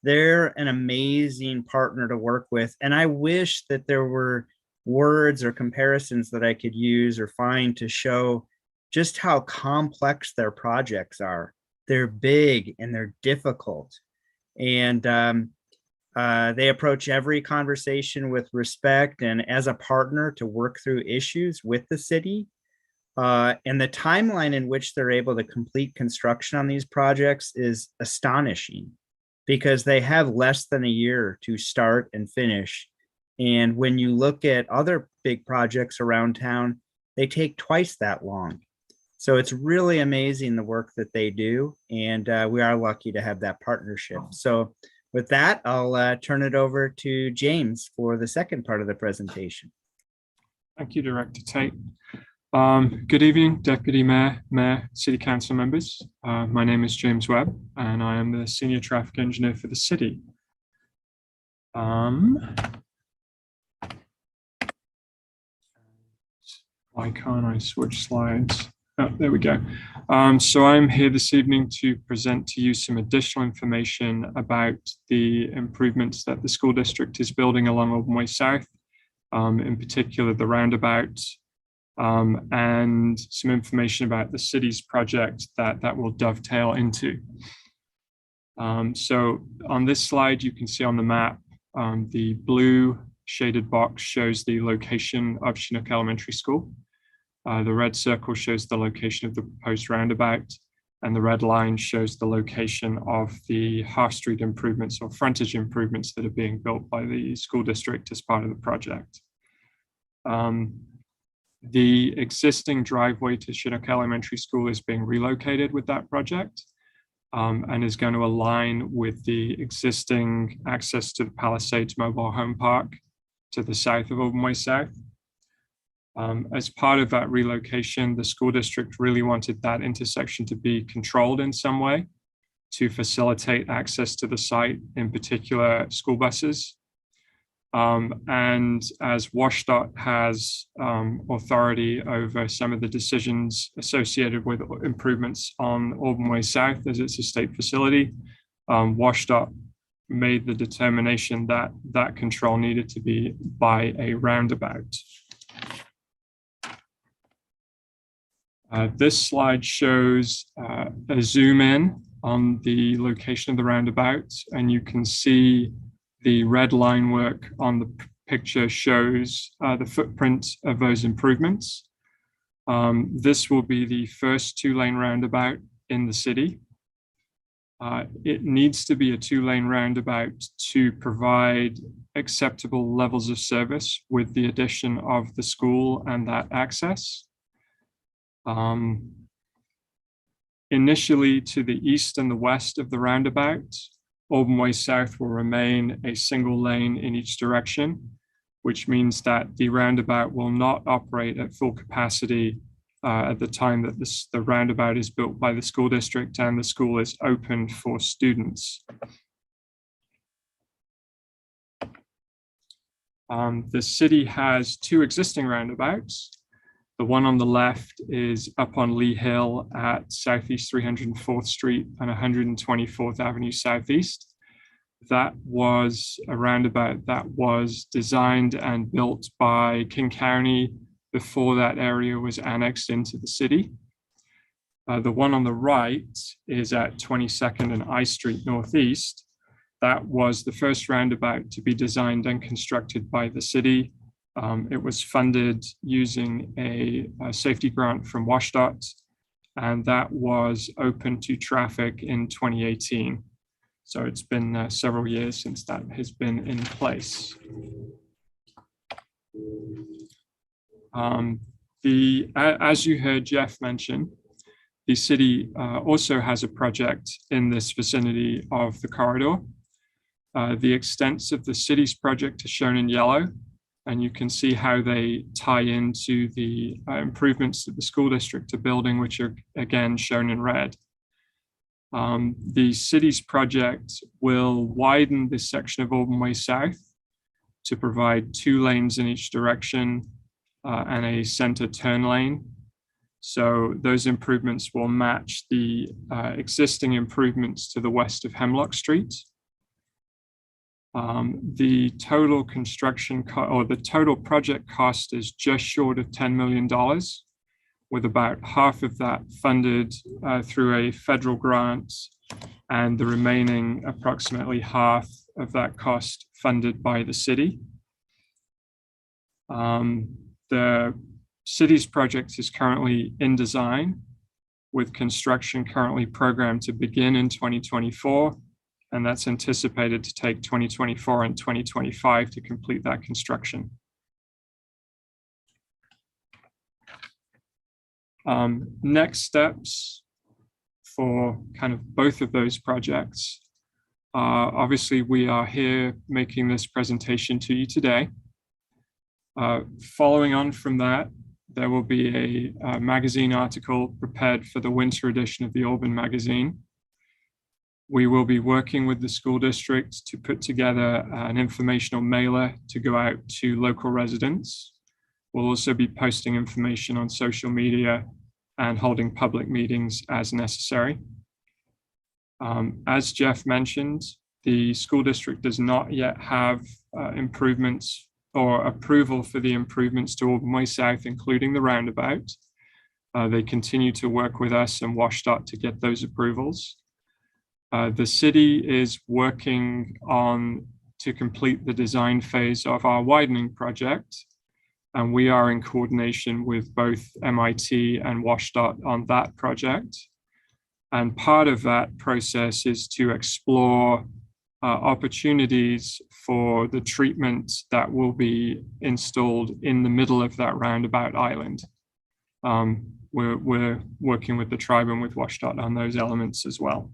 Speaker 3: They're an amazing partner to work with. And I wish that there were words or comparisons that I could use or find to show just how complex their projects are. They're big and they're difficult. And they approach every conversation with respect and as a partner to work through issues with the city. And the timeline in which they're able to complete construction on these projects is astonishing because they have less than a year to start and finish. And when you look at other big projects around town, they take twice that long. So it's really amazing the work that they do, and we are lucky to have that partnership. So with that, I'll turn it over to James for the second part of the presentation.
Speaker 11: Thank you, Director Tate. Good evening, Deputy Mayor, City Council members. My name is James Webb, and I am the Senior Traffic Engineer for the city. Why can't I switch slides? Oh, there we go. So I'm here this evening to present to you some additional information about the improvements that the school district is building along Auburn Way South, in particular the roundabout, and some information about the city's project that will dovetail into. So on this slide, you can see on the map, the blue shaded box shows the location of Chinook Elementary School. The red circle shows the location of the proposed roundabout, and the red line shows the location of the Half Street improvements or frontage improvements that are being built by the school district as part of the project. The existing driveway to Chinook Elementary School is being relocated with that project, and is going to align with the existing access to the Palisades Mobile Home Park to the south of Auburn Way South. As part of that relocation, the school district really wanted that intersection to be controlled in some way to facilitate access to the site, in particular school buses. And as WashDOT has authority over some of the decisions associated with improvements on Auburn Way South, as it's a state facility, WashDOT made the determination that that control needed to be by a roundabout. This slide shows a zoom in on the location of the roundabout, and you can see the red line work on the picture shows the footprint of those improvements. This will be the first 2-lane roundabout in the city. It needs to be a 2-lane roundabout to provide acceptable levels of service with the addition of the school and that access. Initially, to the east and the west of the roundabout, Auburn Way South will remain a single lane in each direction, which means that the roundabout will not operate at full capacity at the time that the roundabout is built by the school district and the school is open for students. The city has 2 existing roundabouts. The one on the left is up on Lee Hill at Southeast 304th Street and 124th Avenue Southeast. That was a roundabout that was designed and built by King County before that area was annexed into the city. The one on the right is at 22nd and I Street Northeast. That was the first roundabout to be designed and constructed by the city. It was funded using a safety grant from WashDOT, and that was open to traffic in 2018. So it's been several years since that has been in place. As you heard Jeff mention, the city also has a project in this vicinity of the corridor. The extents of the city's project are shown in yellow, and you can see how they tie into the improvements that the school district are building, which are again shown in red. The city's project will widen this section of Auburn Way South to provide 2 lanes in each direction and a center turn lane. So those improvements will match the existing improvements to the west of Hemlock Street. The total construction or the total project cost is just short of $10 million, with about half of that funded through a federal grant and the remaining approximately half of that cost funded by the city. The city's project is currently in design, with construction currently programmed to begin in 2024. And that's anticipated to take 2024 and 2025 to complete that construction. Next steps for kind of both of those projects. Obviously, we are here making this presentation to you today. Following on from that, there will be a magazine article prepared for the winter edition of the Auburn magazine. We will be working with the school district to put together an informational mailer to go out to local residents. We'll also be posting information on social media and holding public meetings as necessary. As Jeff mentioned, the school district does not yet have improvements or approval for the improvements to Auburn Way South, including the roundabout. They continue to work with us and WashDOT to get those approvals. The city is working on to complete the design phase of our widening project, and we are in coordination with both MIT and WashDOT on that project. And part of that process is to explore opportunities for the treatment that will be installed in the middle of that roundabout island. We're working with the tribe and with WashDOT on those elements as well.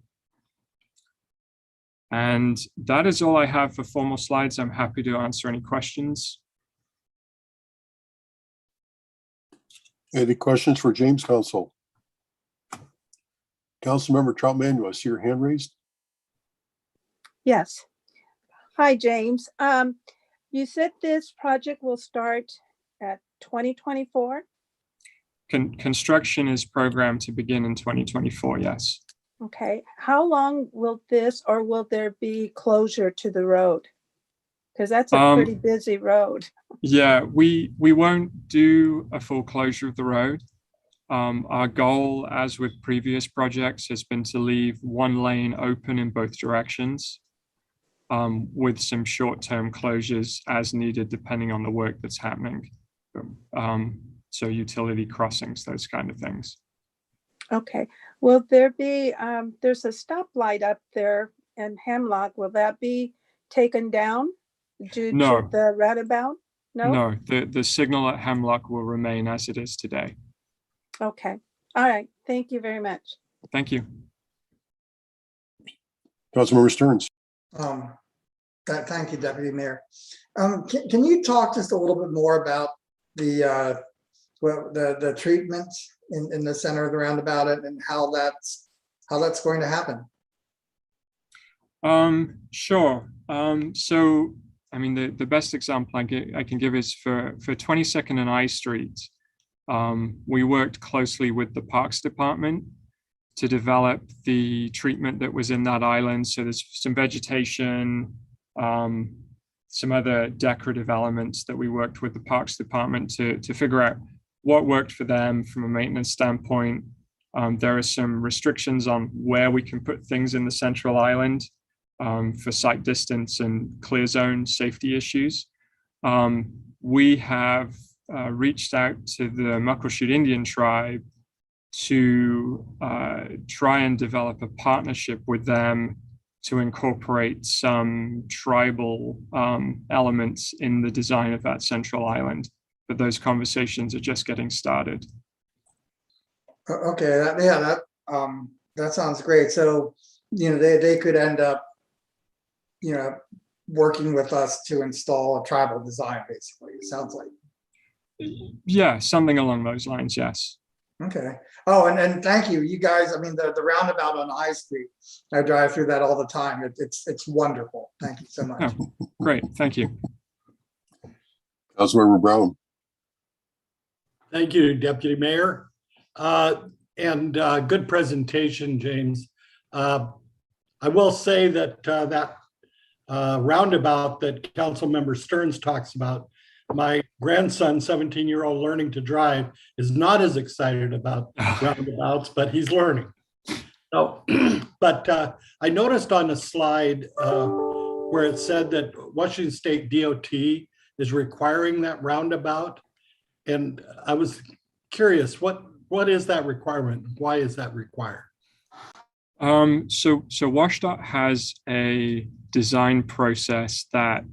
Speaker 11: And that is all I have for formal slides. I'm happy to answer any questions.
Speaker 1: Any questions for James, Council? Councilmember Troutman, do I see your hand raised?
Speaker 4: Yes. Hi, James. You said this project will start at 2024?
Speaker 11: Construction is programmed to begin in 2024, yes.
Speaker 4: Okay. How long will this, or will there be closure to the road? Because that's a pretty busy road.
Speaker 11: Yeah, we won't do a full closure of the road. Our goal, as with previous projects, has been to leave one lane open in both directions, with some short-term closures as needed, depending on the work that's happening. So utility crossings, those kind of things.
Speaker 4: Okay. Will there be, there's a stoplight up there in Hemlock. Will that be taken down due to the roundabout? No?
Speaker 11: No, the signal at Hemlock will remain as it is today.
Speaker 4: Okay. All right. Thank you very much.
Speaker 11: Thank you.
Speaker 1: Councilmember Stearns.
Speaker 7: Thank you, Deputy Mayor. Can you talk just a little bit more about the treatment in the center of the roundabout and how that's going to happen?
Speaker 11: Sure. So, I mean, the best example I can give is for 22nd and I Street. We worked closely with the Parks Department to develop the treatment that was in that island. So there's some vegetation, some other decorative elements that we worked with the Parks Department to figure out what worked for them from a maintenance standpoint. There are some restrictions on where we can put things in the central island for sight distance and clear zone safety issues. We have reached out to the Muckleshoot Indian tribe to try and develop a partnership with them to incorporate some tribal elements in the design of that central island. But those conversations are just getting started.
Speaker 7: Okay, that sounds great. So, they could end up, working with us to install a tribal design, basically, it sounds like.
Speaker 11: Yeah, something along those lines, yes.
Speaker 7: Okay. Oh, and thank you. You guys, I mean, the roundabout on I Street, I drive through that all the time. It's wonderful. Thank you so much.
Speaker 11: Oh, great, thank you.
Speaker 1: Councilmember Brown.
Speaker 8: Thank you, Deputy Mayor. And good presentation, James. I will say that that roundabout that Councilmember Stearns talks about, my grandson, 17-year-old learning to drive, is not as excited about roundabouts, but he's learning. So, but I noticed on a slide where it said that Washington State DOT is requiring that roundabout. And I was curious, what is that requirement? Why is that required?
Speaker 11: So WashDOT has a design process that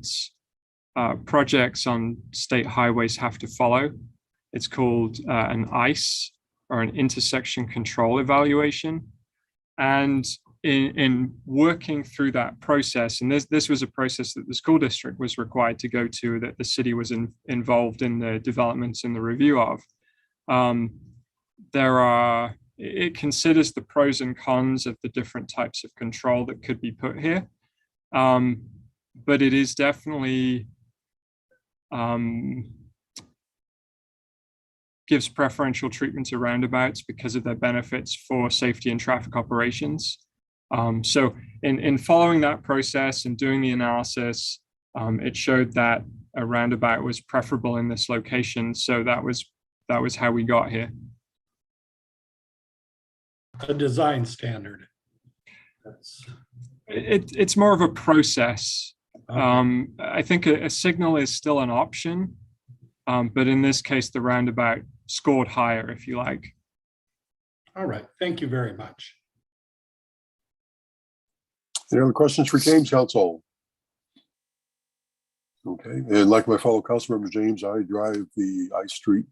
Speaker 11: projects on state highways have to follow. It's called an ICE, or an intersection control evaluation. And in working through that process, and this was a process that the school district was required to go to, that the city was involved in the developments and the review of, it considers the pros and cons of the different types of control that could be put here. But it is definitely gives preferential treatment to roundabouts because of their benefits for safety and traffic operations. So in following that process and doing the analysis, it showed that a roundabout was preferable in this location. So that was how we got here.
Speaker 8: A design standard.
Speaker 11: It's more of a process. I think a signal is still an option, but in this case, the roundabout scored higher, if you like.
Speaker 8: All right, thank you very much.
Speaker 1: Any other questions for James, council? Okay, and like my fellow council member James, I drive the I Street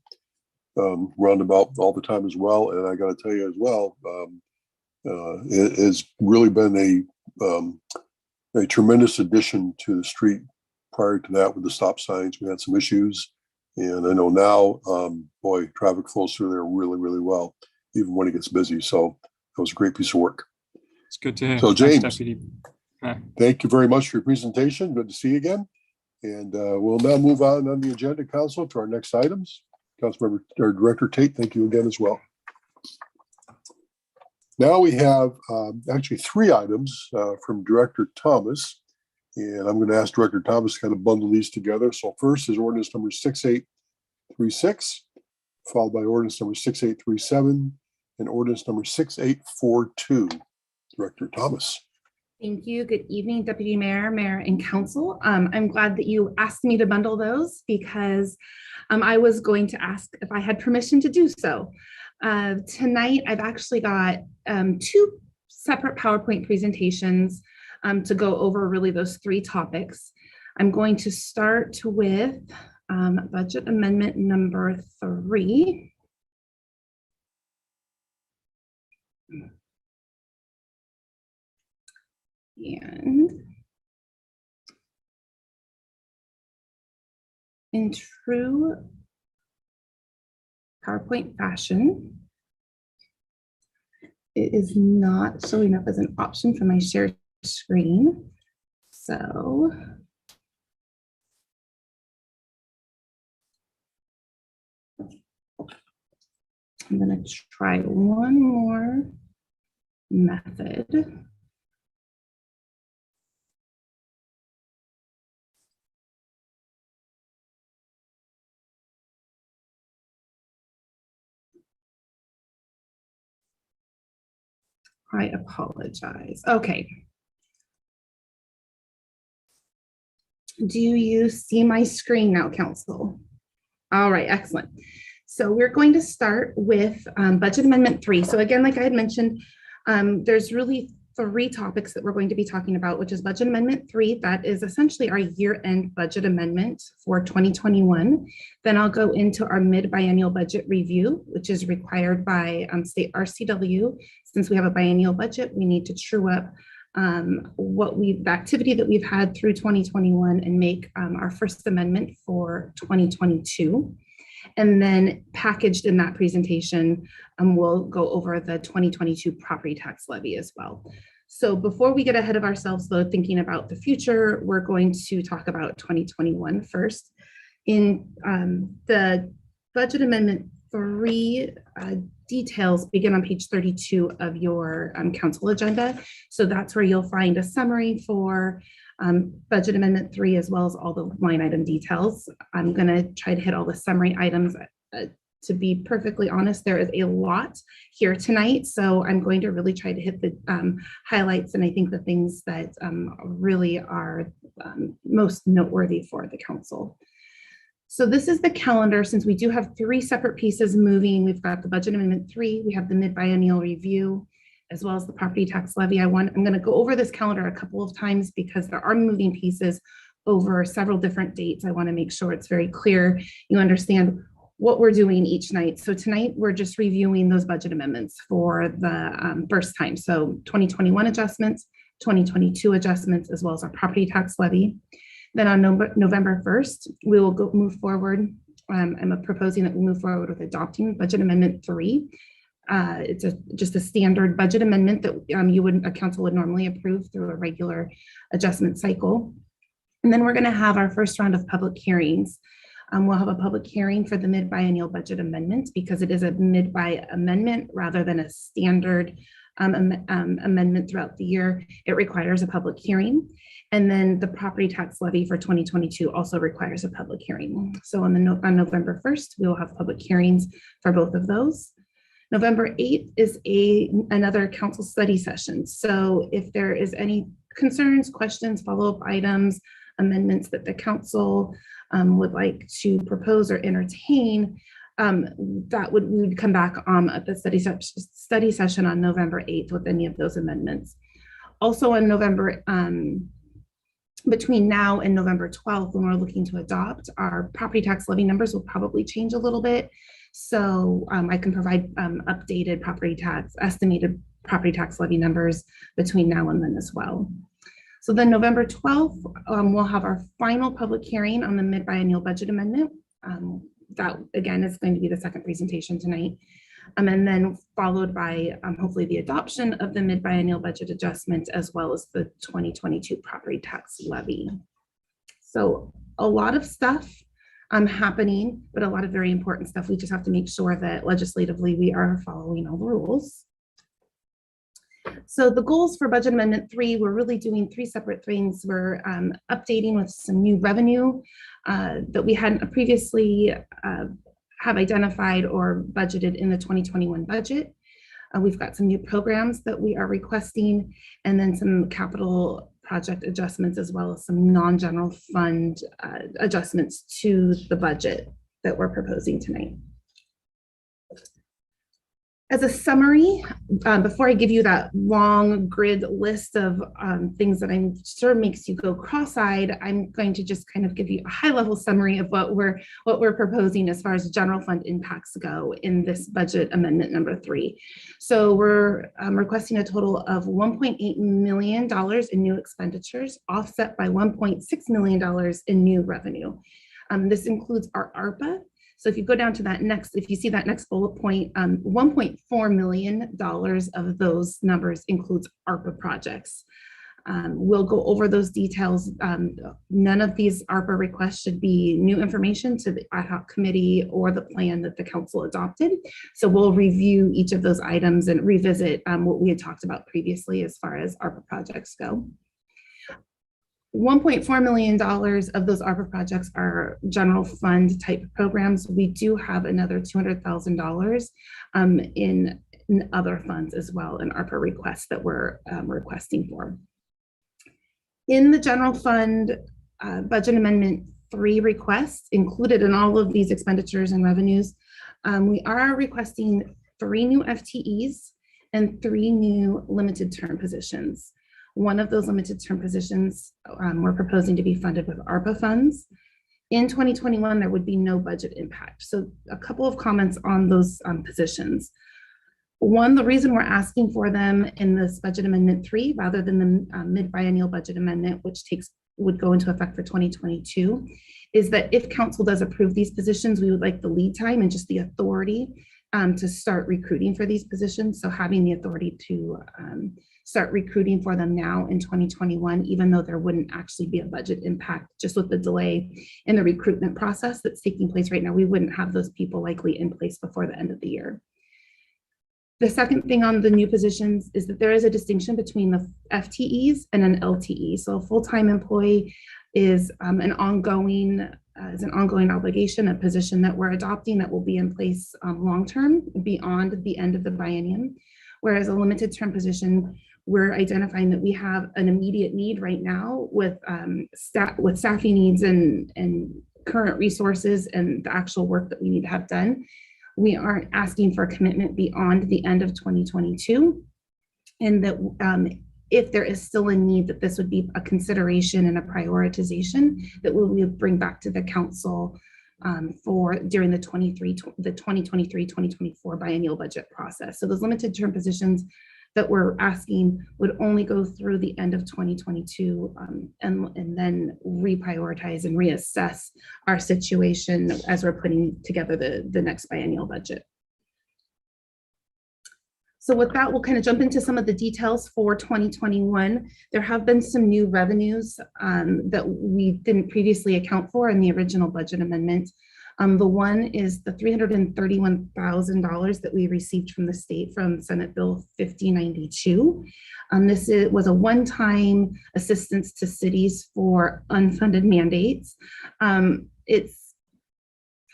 Speaker 1: roundabout all the time as well, and I got to tell you as well, it has really been a tremendous addition to the street. Prior to that, with the stop signs, we had some issues, and I know now, boy, traffic flows through there really, really well, even when it gets busy. So that was a great piece of work.
Speaker 11: It's good to hear.
Speaker 1: So James,
Speaker 11: thanks, Deputy.
Speaker 1: Thank you very much for your presentation. Good to see you again. And we'll now move on the agenda, council, to our next items. Councilmember or Director Tate, thank you again as well. Now we have actually 3 items from Director Thomas, and I'm going to ask Director Thomas to kind of bundle these together. So first is ordinance number 6836, followed by ordinance number 6837, and ordinance number 6842. Director Thomas.
Speaker 12: Thank you. Good evening, Deputy Mayor, Mayor, and Council. I'm glad that you asked me to bundle those because I was going to ask if I had permission to do so. Tonight, I've actually got 2 separate PowerPoint presentations to go over really those 3 topics. I'm going to start with budget amendment number 3. And in true PowerPoint fashion, it is not showing up as an option for my share screen. So I'm going to try one more method. I apologize. Okay. Do you see my screen now, Council? All right, excellent. So we're going to start with budget amendment 3. So again, like I had mentioned, there's really 3 topics that we're going to be talking about, which is budget amendment 3. That is essentially our year-end budget amendment for 2021. Then I'll go into our mid-biennial budget review, which is required by state RCW. Since we have a biennial budget, we need to true up the activity that we've had through 2021 and make our first amendment for 2022. And then packaged in that presentation, we'll go over the 2022 property tax levy as well. So before we get ahead of ourselves, though, thinking about the future, we're going to talk about 2021 first. In the budget amendment 3 details begin on page 32 of your council agenda. So that's where you'll find a summary for budget amendment 3, as well as all the line item details. I'm going to try to hit all the summary items. To be perfectly honest, there is a lot here tonight, so I'm going to really try to hit the highlights and I think the things that really are most noteworthy for the council. So this is the calendar. Since we do have 3 separate pieces moving, we've got the budget amendment 3, we have the mid-biennial review, as well as the property tax levy. I'm going to go over this calendar a couple of times because there are moving pieces over several different dates. I want to make sure it's very clear you understand what we're doing each night. So tonight we're just reviewing those budget amendments for the first time. So 2021 adjustments, 2022 adjustments, as well as our property tax levy. Then on November 1st, we will move forward. I'm proposing that we move forward with adopting budget amendment 3. It's just a standard budget amendment that a council would normally approve through a regular adjustment cycle. And then we're going to have our first round of public hearings. We'll have a public hearing for the mid-biennial budget amendment because it is a mid-bi amendment rather than a standard amendment throughout the year. It requires a public hearing. And then the property tax levy for 2022 also requires a public hearing. So on November 1st, we will have public hearings for both of those. November 8th is another council study session. So if there is any concerns, questions, follow-up items, amendments that the council would like to propose or entertain, we would come back at the study session on November 8th with any of those amendments. Also on between now and November 12th, when we're looking to adopt, our property tax levy numbers will probably change a little bit. So I can provide estimated property tax levy numbers between now and then as well. So then November 12th, we'll have our final public hearing on the mid-biennial budget amendment. That again is going to be the second presentation tonight. And then followed by hopefully the adoption of the mid-biennial budget adjustment as well as the 2022 property tax levy. So a lot of stuff happening, but a lot of very important stuff. We just have to make sure that legislatively we are following all the rules. So the goals for budget amendment 3, we're really doing 3 separate things. We're updating with some new revenue that we hadn't previously have identified or budgeted in the 2021 budget. We've got some new programs that we are requesting, and then some capital project adjustments, as well as some non-general fund adjustments to the budget that we're proposing tonight. As a summary, before I give you that long grid list of things that I'm sure makes you go cross-eyed, I'm going to just kind of give you a high-level summary of what we're proposing as far as general fund impacts go in this budget amendment number 3. So we're requesting a total of $1.8 million in new expenditures, offset by $1.6 million in new revenue. This includes our ARPA. So if you go down to that if you see that next bullet point, $1.4 million of those numbers includes ARPA projects. We'll go over those details. None of these ARPA requests should be new information to the ad hoc committee or the plan that the council adopted. So we'll review each of those items and revisit what we had talked about previously as far as ARPA projects go. $1.4 million of those ARPA projects are general fund type programs. We do have another $200,000 in other funds as well in ARPA requests that we're requesting for. In the general fund budget amendment 3 requests included in all of these expenditures and revenues, we are requesting 3 new FTEs and 3 new limited term positions. One of those limited term positions we're proposing to be funded with ARPA funds. In 2021, there would be no budget impact. So a couple of comments on those positions. One, the reason we're asking for them in this budget amendment 3 rather than the mid-biennial budget amendment, which would go into effect for 2022, is that if council does approve these positions, we would like the lead time and just the authority to start recruiting for these positions. So having the authority to start recruiting for them now in 2021, even though there wouldn't actually be a budget impact, just with the delay in the recruitment process that's taking place right now, we wouldn't have those people likely in place before the end of the year. The second thing on the new positions is that there is a distinction between the FTEs and an LTE. So a full-time employee is an ongoing obligation, a position that we're adopting that will be in place long-term beyond the end of the biennium. Whereas a limited term position, we're identifying that we have an immediate need right now with staffing needs and current resources and the actual work that we need to have done. We aren't asking for a commitment beyond the end of 2022, and that if there is still a need, that this would be a consideration and a prioritization that we will bring back to the council for during the 2023-2024 biennial budget process. So those limited term positions that we're asking would only go through the end of 2022 and then reprioritize and reassess our situation as we're putting together the next biennial budget. So with that, we'll kind of jump into some of the details for 2021. There have been some new revenues that we didn't previously account for in the original budget amendment. The one is the $331,000 that we received from the state from Senate Bill 5092. This was a one-time assistance to cities for unfunded mandates. It's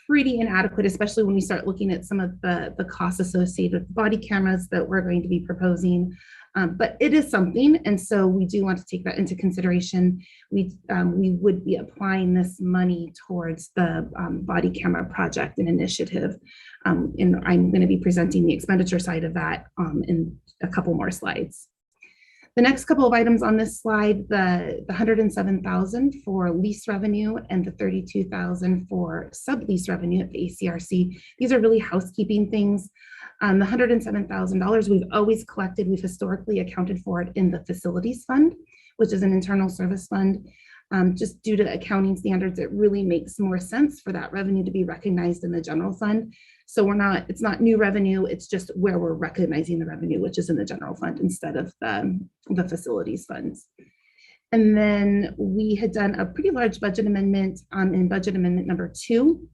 Speaker 12: pretty inadequate, especially when we start looking at some of the costs associated with body cameras that we're going to be proposing. But it is something, and so we do want to take that into consideration. We would be applying this money towards the body camera project and initiative, and I'm going to be presenting the expenditure side of that in a couple more slides. The next couple of items on this slide, the $107,000 for lease revenue and the $32,000 for sublease revenue at the ACRC. These are really housekeeping things. The $107,000 we've always collected, we've historically accounted for it in the facilities fund, which is an internal service fund. Just due to accounting standards, it really makes more sense for that revenue to be recognized in the general fund. So it's not new revenue, it's just where we're recognizing the revenue, which is in the general fund instead of the facilities funds. And then we had done a pretty large budget amendment in budget amendment number 2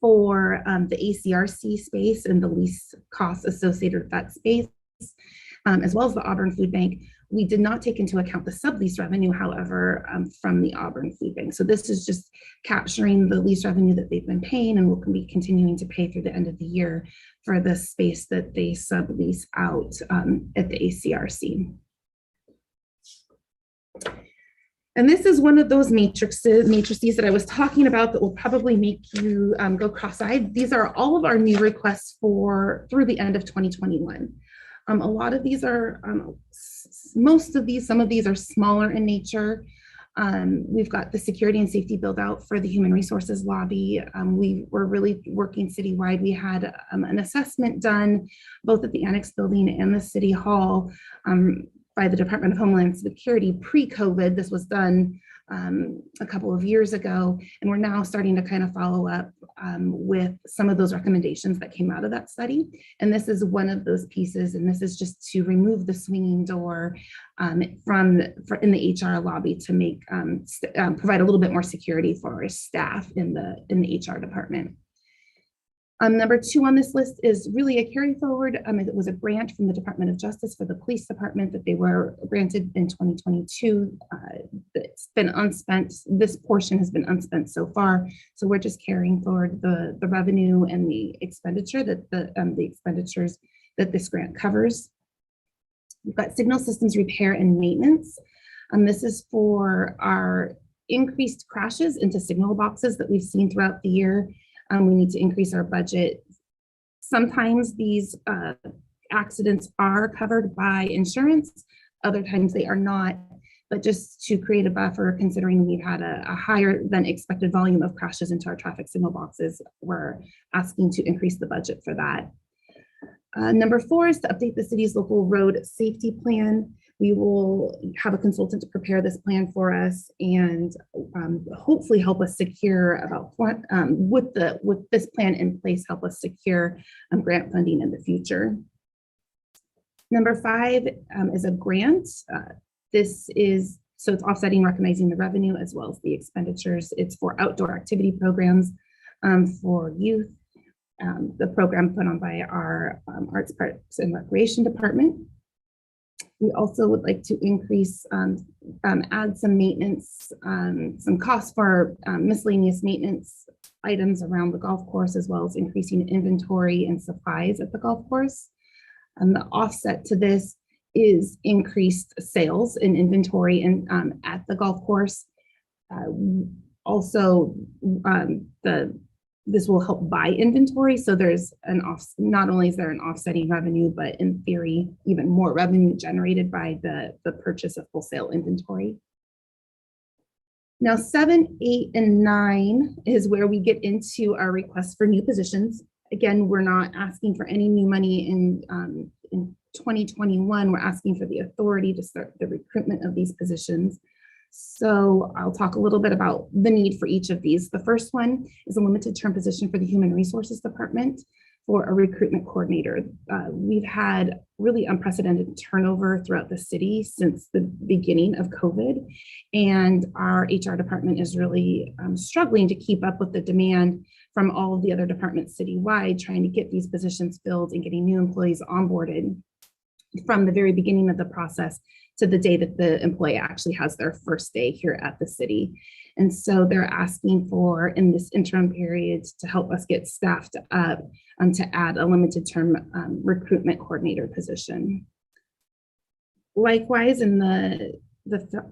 Speaker 12: for the ACRC space and the lease costs associated with that space, as well as the Auburn Food Bank. We did not take into account the sublease revenue, however, from the Auburn Food Bank. So this is just capturing the lease revenue that they've been paying and will be continuing to pay through the end of the year for the space that they sublease out at the ACRC. And this is one of those matrices that I was talking about that will probably make you go cross-eyed. These are all of our new requests through the end of 2021. A lot of these are, some of these are smaller in nature. We've got the security and safety build out for the human resources lobby. We were really working citywide. We had an assessment done both at the Annex building and the City Hall by the Department of Homeland Security pre-COVID. This was done a couple of years ago, and we're now starting to kind of follow up with some of those recommendations that came out of that study. And this is one of those pieces, and this is just to remove the swinging door in the HR lobby to make provide a little bit more security for our staff in the HR department. Number 2 on this list is really a carry forward. It was a grant from the Department of Justice for the police department that they were granted in 2022. It's been unspent. This portion has been unspent so far. So we're just carrying forward the revenue and the expenditure that the expenditures that this grant covers. We've got signal systems repair and maintenance. This is for our increased crashes into signal boxes that we've seen throughout the year. We need to increase our budget. Sometimes these accidents are covered by insurance, other times they are not, but just to create a buffer, considering we've had a higher than expected volume of crashes into our traffic signal boxes, we're asking to increase the budget for that. Number 4 is to update the city's local road safety plan. We will have a consultant to prepare this plan for us and hopefully help us secure with this plan in place, help us secure grant funding in the future. Number 5 is a grant. This is, so it's offsetting, recognizing the revenue as well as the expenditures. It's for outdoor activity programs for youth. The program put on by our Arts, Parks and Recreation Department. We also would like to increase, add some maintenance, some costs for miscellaneous maintenance items around the golf course, as well as increasing inventory and supplies at the golf course. And the offset to this is increased sales and inventory at the golf course. Also, this will help buy inventory. So there's not only is there an offsetting revenue, but in theory, even more revenue generated by the purchase of wholesale inventory. Now, 7, 8, and 9 is where we get into our request for new positions. Again, we're not asking for any new money in 2021. We're asking for the authority to start the recruitment of these positions. So I'll talk a little bit about the need for each of these. The first one is a limited term position for the Human Resources Department for a recruitment coordinator. We've had really unprecedented turnover throughout the city since the beginning of COVID, and our HR department is really struggling to keep up with the demand from all of the other departments citywide, trying to get these positions filled and getting new employees onboarded from the very beginning of the process to the day that the employee actually has their first day here at the city. And so they're asking for, in this interim period, to help us get staffed up to add a limited term recruitment coordinator position. Likewise, in the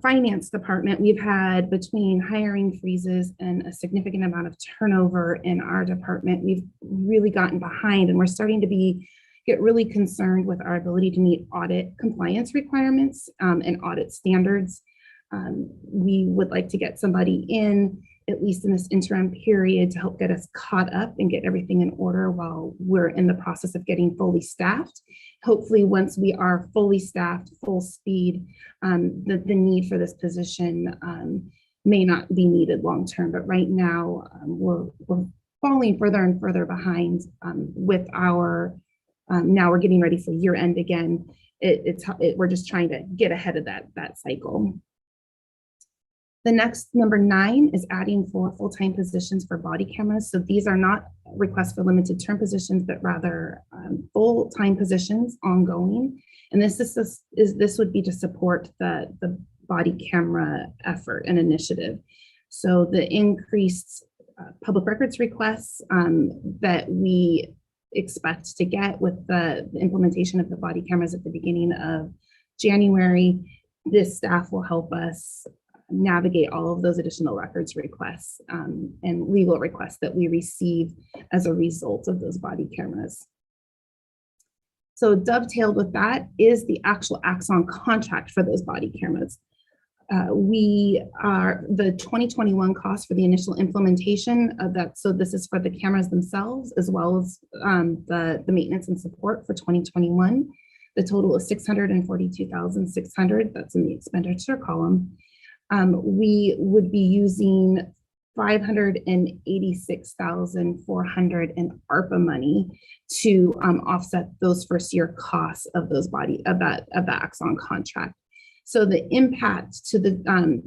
Speaker 12: finance department, we've had, between hiring freezes and a significant amount of turnover in our department, we've really gotten behind, and we're starting to get really concerned with our ability to meet audit compliance requirements and audit standards. We would like to get somebody in, at least in this interim period, to help get us caught up and get everything in order while we're in the process of getting fully staffed. Hopefully, once we are fully staffed, full speed, the need for this position may not be needed long term, but right now we're falling further and further behind with our, now we're getting ready for year end again. We're just trying to get ahead of that cycle. The next, number 9, is adding 4 full-time positions for body cameras. So these are not requests for limited term positions, but rather full-time positions ongoing. And this would be to support the body camera effort and initiative. So the increased public records requests that we expect to get with the implementation of the body cameras at the beginning of January, this staff will help us navigate all of those additional records requests and legal requests that we receive as a result of those body cameras. So dovetailed with that is the actual Axon contract for those body cameras. The 2021 cost for the initial implementation of that, so this is for the cameras themselves, as well as the maintenance and support for 2021. The total is $642,600. That's in the expenditure column. We would be using $586,400 in ARPA money to offset those first year costs of those of the Axon contract. So the impact to the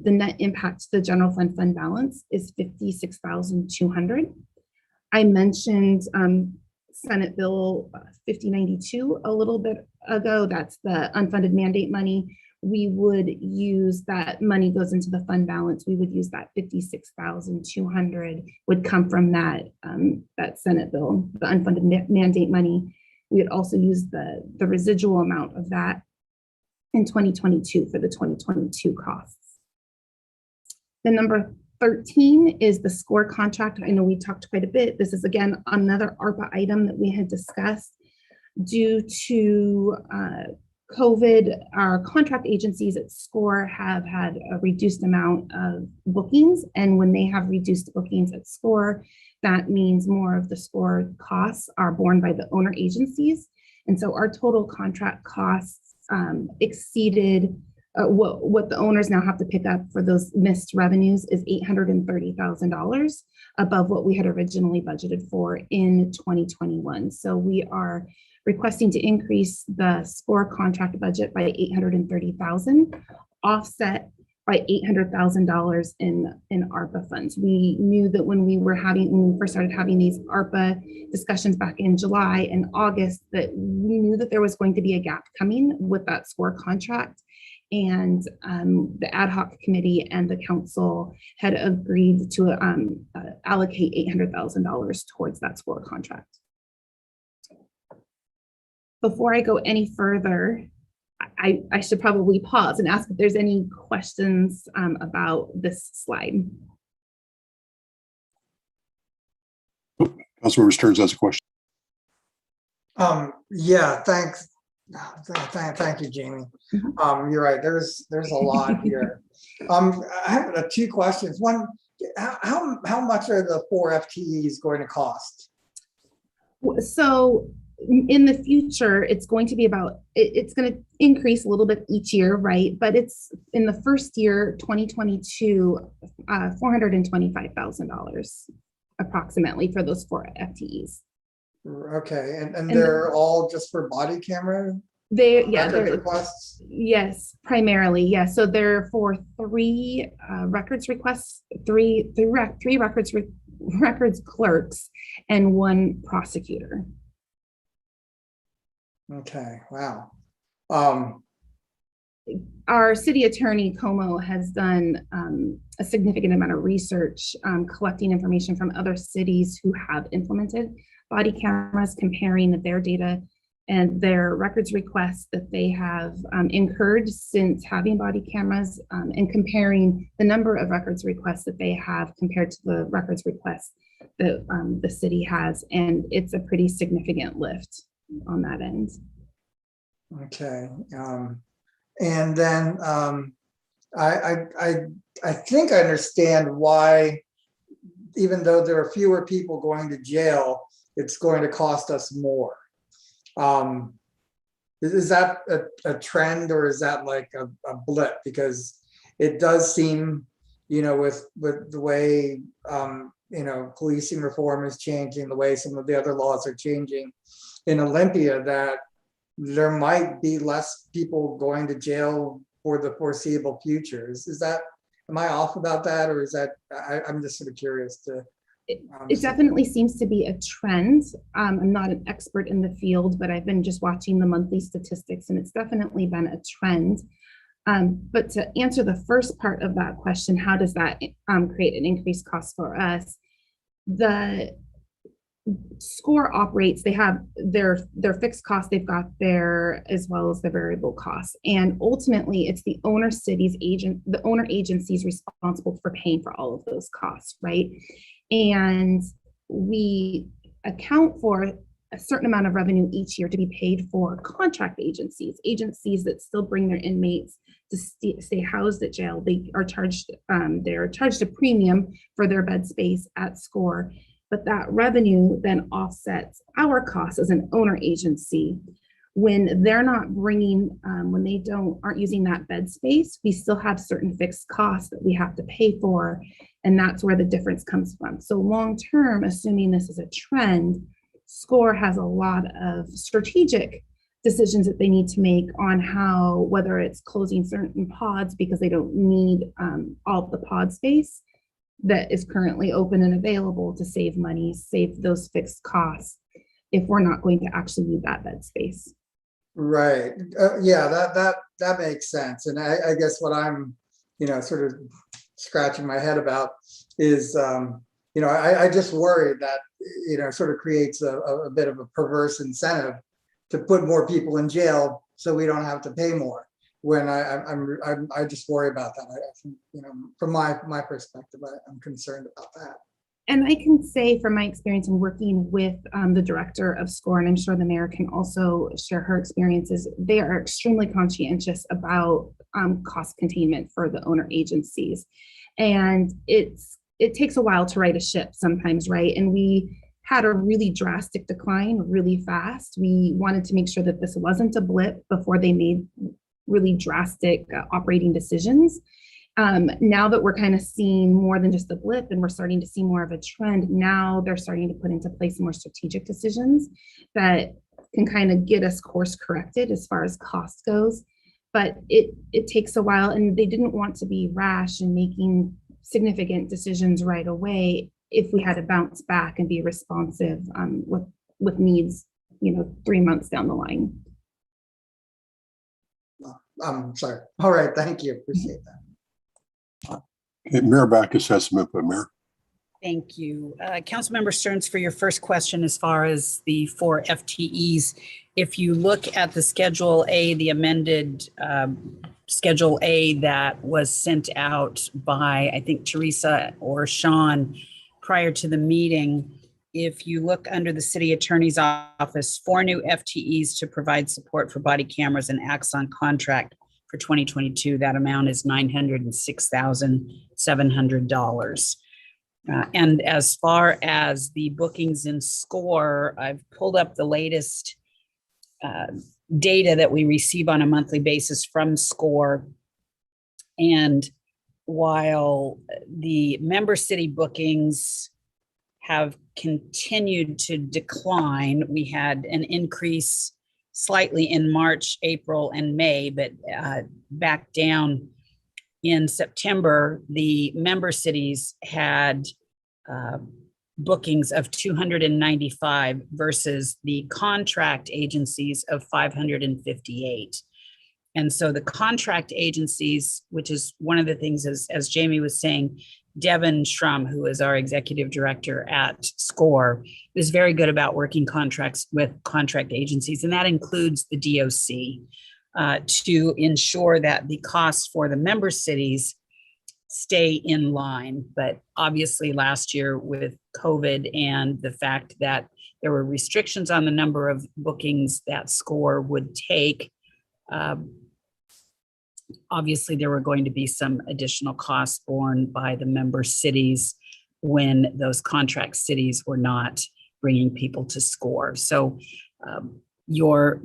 Speaker 12: net impact to the general fund balance is $56,200. I mentioned Senate Bill 5092 a little bit ago. That's the unfunded mandate money. We would use that money goes into the fund balance. We would use that $56,200 would come from that Senate bill, the unfunded mandate money. We would also use the residual amount of that in 2022 for the 2022 costs. The number 13 is the SCORE contract. I know we talked quite a bit. This is again another ARPA item that we had discussed. Due to COVID, our contract agencies at SCORE have had a reduced amount of bookings, and when they have reduced bookings at SCORE, that means more of the SCORE costs are borne by the owner agencies. And so our total contract costs exceeded what the owners now have to pick up for those missed revenues is $830,000 above what we had originally budgeted for in 2021. So we are requesting to increase the SCORE contract budget by $830,000, offset by $800,000 in ARPA funds. We knew that when we first started having these ARPA discussions back in July and August, that we knew that there was going to be a gap coming with that SCORE contract. And the ad hoc committee and the council had agreed to allocate $800,000 towards that SCORE contract. Before I go any further, I should probably pause and ask if there's any questions about this slide.
Speaker 1: Councilmember Stearns has a question.
Speaker 7: Yeah, thanks. Thank you, Jamie. You're right. There's a lot here. I have two questions. One, how much are the 4 FTEs going to cost?
Speaker 12: So in the future, it's going to be it's going to increase a little bit each year, right? But it's in the first year, 2022, $425,000 approximately for those 4 FTEs.
Speaker 7: Okay, and they're all just for body camera?
Speaker 12: They're
Speaker 7: requests?
Speaker 12: Yes, primarily, yes. So they're for 3 records requests, three records clerks, and 1 prosecutor.
Speaker 7: Okay, wow.
Speaker 12: Our city attorney, Como, has done a significant amount of research collecting information from other cities who have implemented body cameras, comparing their data and their records requests that they have incurred since having body cameras, and comparing the number of records requests that they have compared to the records requests that the city has. And it's a pretty significant lift on that end.
Speaker 7: Okay. And then I think I understand why, even though there are fewer people going to jail, it's going to cost us more. Is that a trend, or is that like a blip? Because it does seem, with the way, policing reform is changing, the way some of the other laws are changing in Olympia, that there might be less people going to jail for the foreseeable future. Is that, am I off about that? Or is that, I'm just sort of curious to.
Speaker 12: It definitely seems to be a trend. I'm not an expert in the field, but I've been just watching the monthly statistics, and it's definitely been a trend. But to answer the first part of that question, how does that create an increased cost for us? The SCORE operates, they have their fixed costs, they've got there, as well as the variable costs. And ultimately, it's the owner agencies responsible for paying for all of those costs, right? And we account for a certain amount of revenue each year to be paid for contract agencies that still bring their inmates to stay housed at jail. They are charged a premium for their bed space at SCORE, but that revenue then offsets our costs as an owner agency. When they're not bringing, when they aren't using that bed space, we still have certain fixed costs that we have to pay for, and that's where the difference comes from. So long term, assuming this is a trend, SCORE has a lot of strategic decisions that they need to make on how, whether it's closing certain pods because they don't need all of the pod space that is currently open and available, to save money, save those fixed costs if we're not going to actually need that bed space.
Speaker 7: Right. Yeah, that makes sense. And I guess what I'm, sort of scratching my head about is, I just worry that, sort of creates a bit of a perverse incentive to put more people in jail so we don't have to pay more. When I just worry about that. I think, from my perspective, I'm concerned about that.
Speaker 12: And I can say from my experience in working with the director of SCORE, and I'm sure the mayor can also share her experiences, they are extremely conscientious about cost containment for the owner agencies. And it takes a while to right a ship sometimes, right? And we had a really drastic decline really fast. We wanted to make sure that this wasn't a blip before they made really drastic operating decisions. Now that we're kind of seeing more than just a blip and we're starting to see more of a trend, now they're starting to put into place more strategic decisions that can kind of get us course corrected as far as cost goes. But it takes a while, and they didn't want to be rash in making significant decisions right away if we had to bounce back and be responsive with needs, 3 months down the line.
Speaker 7: I'm sorry. All right, thank you. Appreciate that.
Speaker 1: Okay, Mayor Backus has some input, Mayor.
Speaker 13: Thank you. Councilmember Stearns, for your first question, as far as the 4 FTEs, if you look at the Schedule A, the amended Schedule A that was sent out by, I think, Teresa or Sean prior to the meeting, if you look under the city attorney's office, 4 new FTEs to provide support for body cameras and Axon contract for 2022. That amount is $906,700. And as far as the bookings in SCORE, I've pulled up the latest data that we receive on a monthly basis from SCORE. And while the member city bookings have continued to decline, we had an increase slightly in March, April, and May, but back down in September. The member cities had bookings of 295 versus the contract agencies of 558. And so the contract agencies, which is one of the things, as Jamie was saying, Devin Schrum, who is our executive director at SCORE, is very good about working contracts with contract agencies, and that includes the DOC, to ensure that the costs for the member cities stay in line. But obviously last year with COVID and the fact that there were restrictions on the number of bookings that SCORE would take, obviously there were going to be some additional costs borne by the member cities when those contract cities were not bringing people to SCORE. So your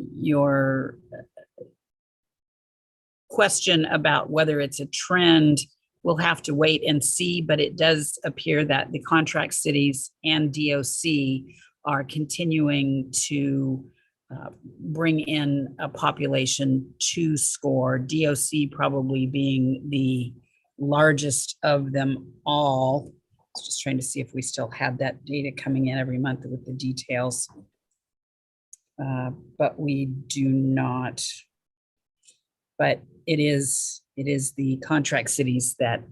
Speaker 13: question about whether it's a trend, we'll have to wait and see, but it does appear that the contract cities and DOC are continuing to bring in a population to SCORE, DOC probably being the largest of them all. I was just trying to see if we still had that data coming in every month with the details. But we do not. But it is the contract cities that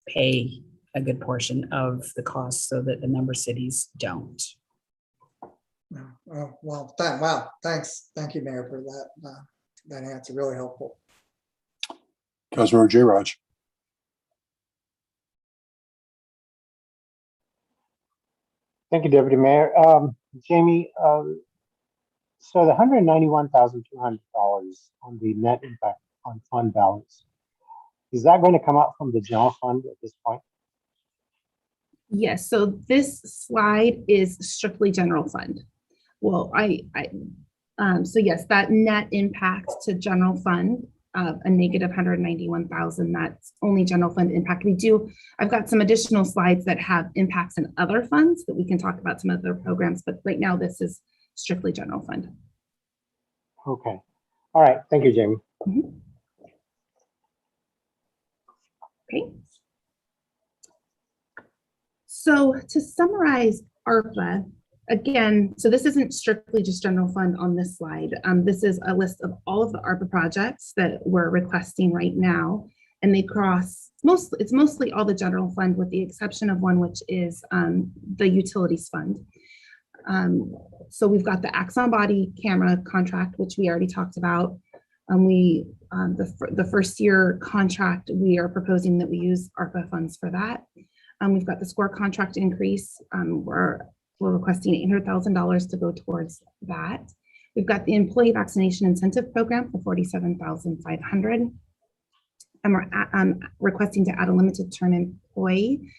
Speaker 13: pay a good portion of the cost so that the member cities don't.
Speaker 7: Oh, well, wow, thanks. Thank you, Mayor, for that answer. Really helpful.
Speaker 1: Councilmember J. Raj.
Speaker 6: Thank you, Deputy Mayor. Jamie, so the $191,200 on the net impact on fund balance, is that going to come out from the general fund at this point?
Speaker 12: Yes, so this slide is strictly general fund. Well, so yes, that net impact to general fund of a negative 191,000, that's only general fund impact. I've got some additional slides that have impacts in other funds that we can talk about some other programs, but right now this is strictly general fund.
Speaker 6: Okay. All right. Thank you, Jamie.
Speaker 12: Mm-hmm. Okay. So to summarize ARPA, again, so this isn't strictly just general fund on this slide. This is a list of all of the ARPA projects that we're requesting right now, and they cross it's mostly all the general fund with the exception of one, which is the utilities fund. So we've got the Axon body camera contract, which we already talked about. The first year contract, we are proposing that we use ARPA funds for that. We've got the SCORE contract increase. We're requesting $800,000 to go towards that. We've got the employee vaccination incentive program for $47,500. And we're requesting to add a limited term employee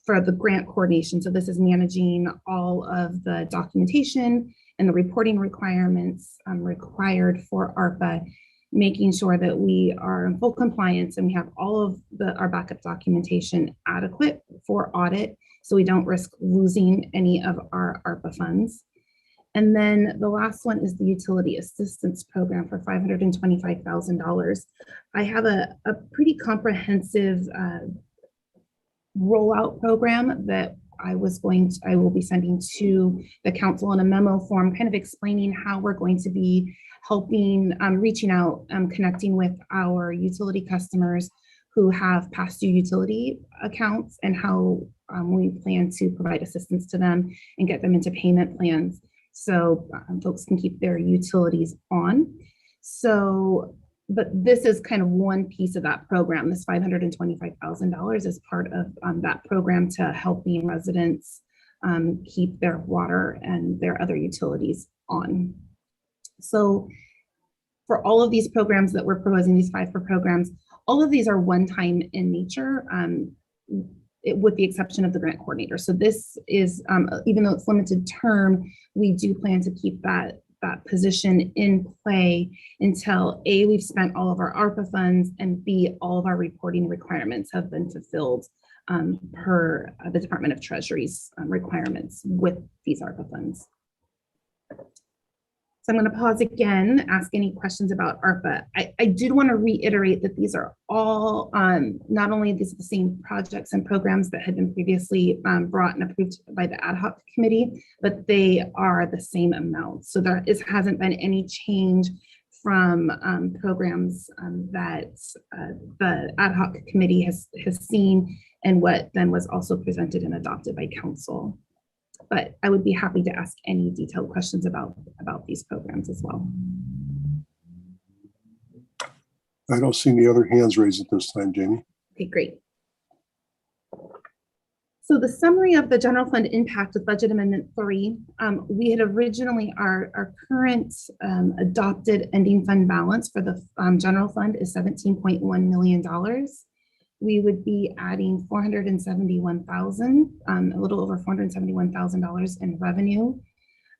Speaker 12: for the grant coordination. So this is managing all of the documentation and the reporting requirements required for ARPA, making sure that we are in full compliance and we have all of our backup documentation adequate for audit, so we don't risk losing any of our ARPA funds. And then the last one is the utility assistance program for $525,000. I have a pretty comprehensive rollout program that I will be sending to the council in a memo form, kind of explaining how we're going to be helping, reaching out, connecting with our utility customers who have past due utility accounts, and how we plan to provide assistance to them and get them into payment plans so folks can keep their utilities on. So, but this is kind of one piece of that program. This $525,000 is part of that program to helping residents keep their water and their other utilities on. So for all of these programs that we're proposing, these 5 programs, all of these are one-time in nature, with the exception of the grant coordinator. So this is, even though it's limited term, we do plan to keep that position in play until A, we've spent all of our ARPA funds, and B, all of our reporting requirements have been fulfilled per the Department of Treasury's requirements with these ARPA funds. So I'm going to pause again, ask any questions about ARPA. I did want to reiterate that these are all, not only these are the same projects and programs that had been previously brought and approved by the ad hoc committee, but they are the same amount. So there hasn't been any change from programs that the ad hoc committee has seen and what then was also presented and adopted by council. But I would be happy to ask any detailed questions about these programs as well.
Speaker 1: I don't see any other hands raised at this time, Jamie.
Speaker 12: Okay, great. So the summary of the general fund impact of budget amendment 3, we had originally, our current adopted ending fund balance for the general fund is $17.1 million. We would be adding $471,000, a little over $471,000 in revenue.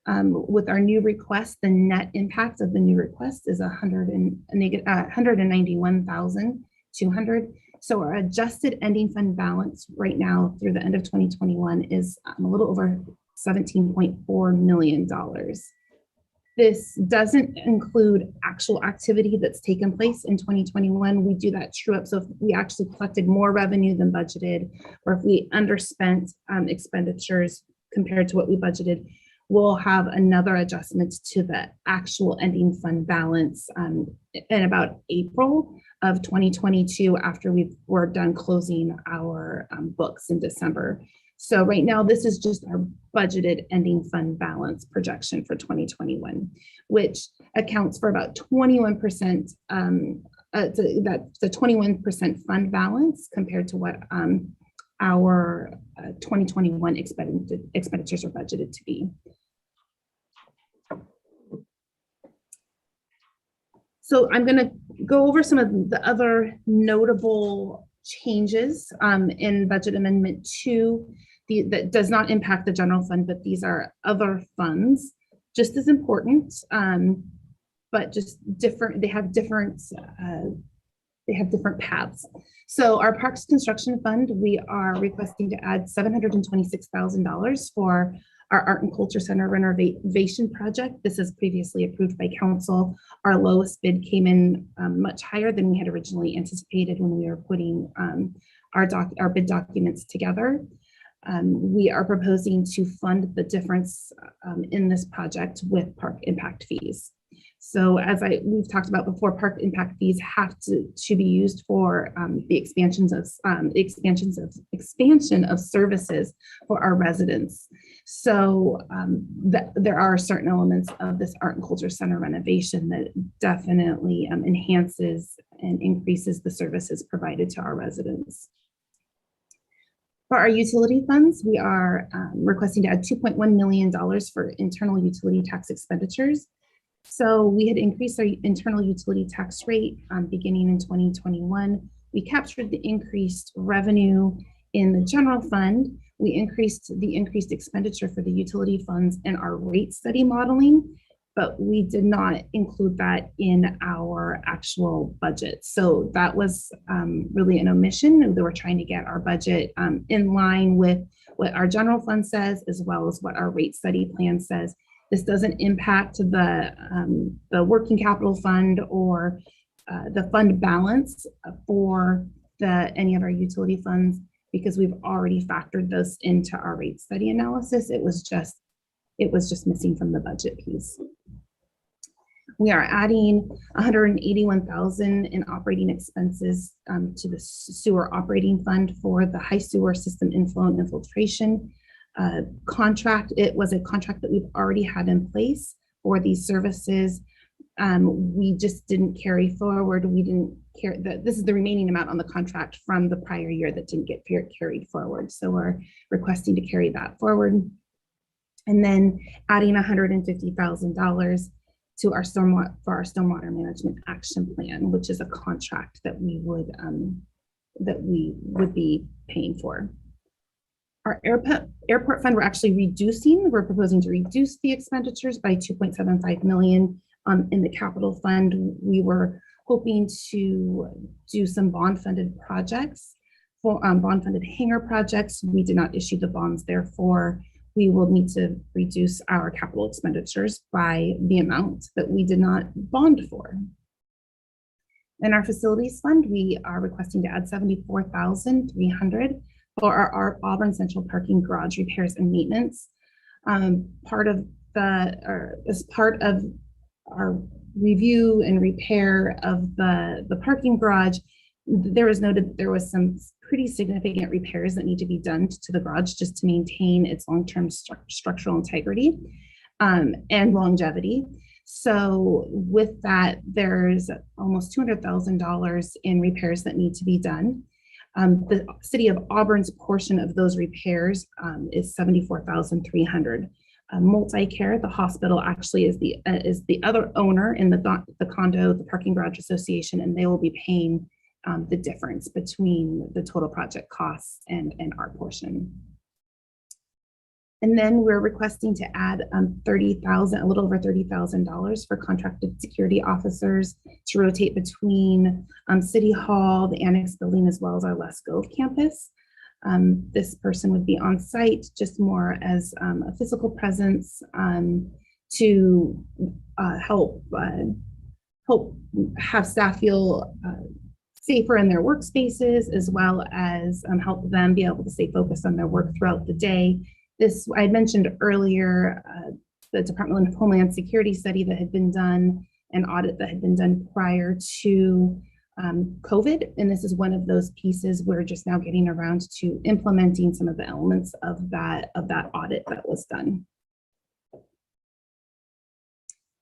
Speaker 12: With our new request, the net impact of the new request is $191,200. So our adjusted ending fund balance right now through the end of 2021 is a little over $17.4 million. This doesn't include actual activity that's taken place in 2021. We do that true up. So if we actually collected more revenue than budgeted, or if we underspent expenditures compared to what we budgeted, we'll have another adjustment to the actual ending fund balance in about April of 2022 after we're done closing our books in December. So right now, this is just our budgeted ending fund balance projection for 2021, which accounts for about 21%, that's the 21% fund balance compared to what our 2021 expenditures are budgeted to be. So I'm going to go over some of the other notable changes in budget amendment 2 that does not impact the general fund, but these are other funds, just as important, but just different. They have different paths. So our Parks Construction Fund, we are requesting to add $726,000 for our Art and Culture Center renovation project. This is previously approved by council. Our lowest bid came in much higher than we had originally anticipated when we were putting our bid documents together. We are proposing to fund the difference in this project with park impact fees. So as we've talked about before, park impact fees have to be used for the expansion of services for our residents. So there are certain elements of this Art and Culture Center renovation that definitely enhances and increases the services provided to our residents. For our utility funds, we are requesting to add $2.1 million for internal utility tax expenditures. So we had increased our internal utility tax rate beginning in 2021. We captured the increased revenue in the general fund. We increased the increased expenditure for the utility funds in our rate study modeling, but we did not include that in our actual budget. So that was really an omission. We were trying to get our budget in line with what our general fund says, as well as what our rate study plan says. This doesn't impact the working capital fund or the fund balance for any of our utility funds, because we've already factored those into our rate study analysis. It was just missing from the budget piece. We are adding $181,000 in operating expenses to the sewer operating fund for the high sewer system inflow and infiltration contract. It was a contract that we've already had in place for these services We just didn't carry forward. We didn't care that this is the remaining amount on the contract from the prior year that didn't get carried forward. So we're requesting to carry that forward. And then adding $150,000 to our stormwater management action plan, which is a contract that we would be paying for. Our airport fund, we're actually reducing. We're proposing to reduce the expenditures by 2.75 million. In the capital fund, we were hoping to do some bond-funded projects, for bond-funded hangar projects. We did not issue the bonds, therefore, we will need to reduce our capital expenditures by the amount that we did not bond for. In our facilities fund, we are requesting to add $74,300 for our Auburn Central Parking Garage repairs and maintenance. As part of our review and repair of the parking garage, there was noted that there was some pretty significant repairs that need to be done to the garage just to maintain its long-term structural integrity and longevity. So with that, there's almost $200,000 in repairs that need to be done. The city of Auburn's portion of those repairs is $74,300. Multi-Care, the hospital, actually is the other owner in the condo, the Parking Garage Association, and they will be paying the difference between the total project costs and our portion. And then we're requesting to add a little over $30,000 for contracted security officers to rotate between City Hall, the Annex building, as well as our Les Gove campus. This person would be on site just more as a physical presence to help have staff feel safer in their workspaces, as well as help them be able to stay focused on their work throughout the day. This, I had mentioned earlier, the Department of Homeland Security study that had been done, an audit that had been done prior to COVID, and this is one of those pieces we're just now getting around to implementing some of the elements of that audit that was done.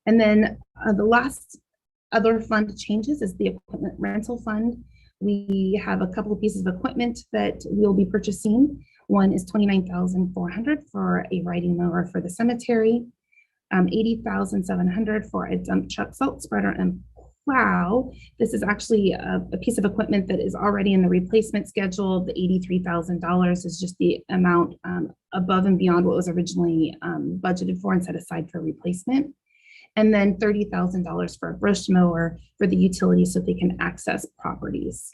Speaker 12: And then the last other fund changes is the equipment rental fund. We have a couple of pieces of equipment that we'll be purchasing. One is $29,400 for a riding mower for the cemetery, $80,700 for a dump truck salt spreader and plow. This is actually a piece of equipment that is already in the replacement schedule. The $83,000 is just the amount above and beyond what was originally budgeted for and set aside for replacement. And then $30,000 for a brush mower for the utilities so they can access properties.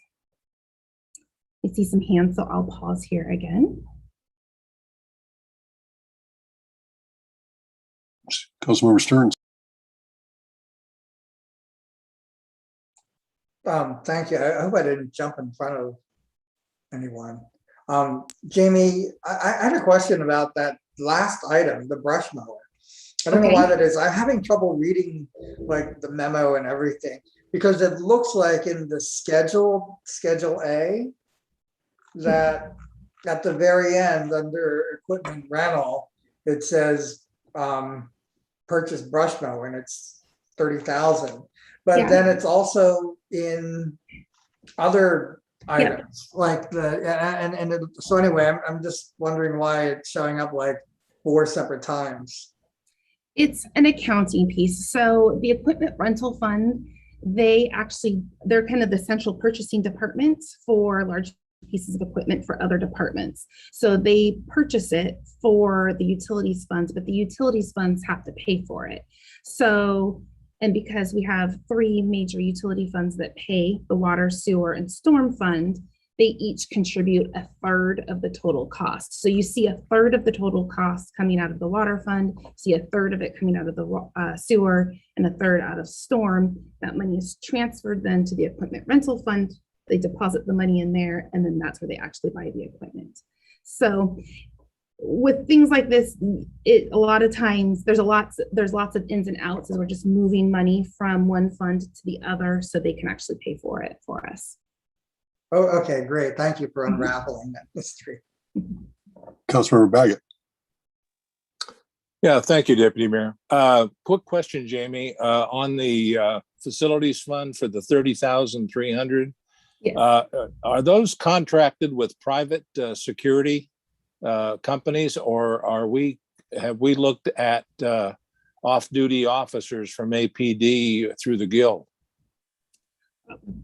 Speaker 12: I see some hands, so I'll pause here again.
Speaker 1: Councilmember Stearns.
Speaker 7: Thank you. I hope I didn't jump in front of anyone. Jamie, I had a question about that last item, the brush mower. I don't know why that is. I'm having trouble reading like the memo and everything, because it looks like in the schedule A, that at the very end under equipment rental, it says purchase brush mower and it's 30,000. But then it's also in other items like so anyway, I'm just wondering why it's showing up like 4 separate times.
Speaker 12: It's an accounting piece. So the equipment rental fund, they're kind of the central purchasing department for large pieces of equipment for other departments. So they purchase it for the utilities funds, but the utilities funds have to pay for it. So, and because we have 3 major utility funds that pay, the water, sewer, and storm fund, they each contribute 1/3 of the total cost. So you see 1/3 of the total cost coming out of the water fund, see 1/3 of it coming out of the sewer, and 1/3 out of storm. That money is transferred then to the equipment rental fund. They deposit the money in there, and then that's where they actually buy the equipment. So with things like this, a lot of times there's lots of ins and outs as we're just moving money from one fund to the other so they can actually pay for it for us.
Speaker 7: Oh, okay, great. Thank you for unraveling that mystery.
Speaker 1: Councilmember Baggett.
Speaker 9: Yeah, thank you, Deputy Mayor. Quick question, Jamie, on the facilities fund for the 30,300.
Speaker 12: Yes.
Speaker 9: Are those contracted with private security companies, or have we looked at off-duty officers from APD through the Guild?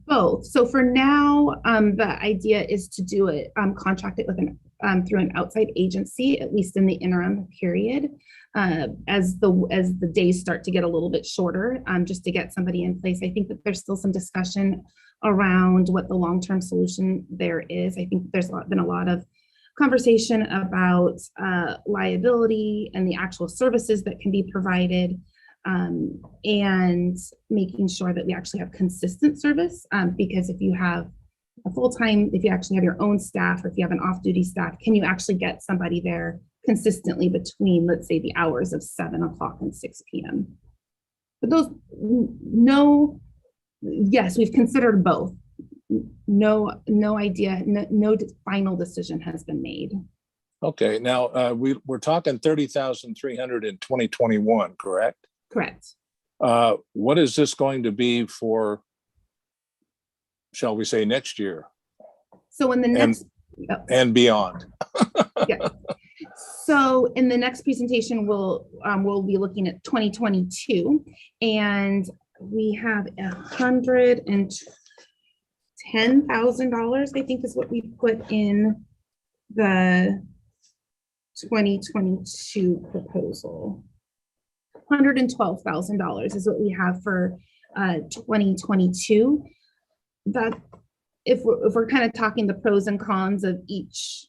Speaker 12: Both. So for now, the idea is to do it, contract it with through an outside agency, at least in the interim period, as the days start to get a little bit shorter, just to get somebody in place. I think that there's still some discussion around what the long-term solution there is. I think there's been a lot of conversation about liability and the actual services that can be provided, and making sure that we actually have consistent service, because if you have a full-time, if you actually have your own staff, or if you have an off-duty staff, can you actually get somebody there consistently between, let's say, the hours of 7 o'clock and 6 p.m. But those, no, yes, we've considered both. No idea, no final decision has been made.
Speaker 9: Okay, now we're talking 30,300 in 2021, correct?
Speaker 12: Correct.
Speaker 9: What is this going to be for, shall we say, next year?
Speaker 12: So in the next
Speaker 9: and beyond.
Speaker 12: Yeah. So in the next presentation, we'll be looking at 2022, and we have $110,000, I think, is what we put in the 2022 proposal. $112,000 is what we have for 2022. That if we're kind of talking the pros and cons of each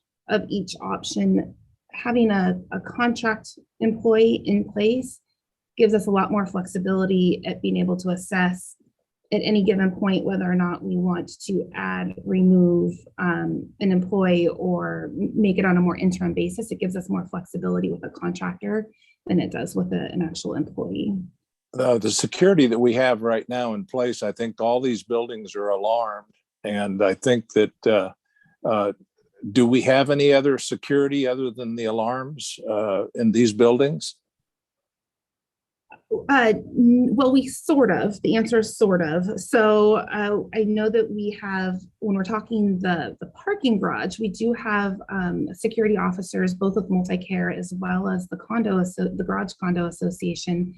Speaker 12: option, having a contract employee in place gives us a lot more flexibility at being able to assess at any given point whether or not we want to add, remove an employee, or make it on a more interim basis. It gives us more flexibility with a contractor than it does with an actual employee.
Speaker 9: The security that we have right now in place, I think all these buildings are alarmed. And I think that, do we have any other security other than the alarms in these buildings?
Speaker 12: Well, we sort of, the answer is sort of. So I know that we have, when we're talking the parking garage, we do have security officers, both with multi-care as well as the Garage Condo Association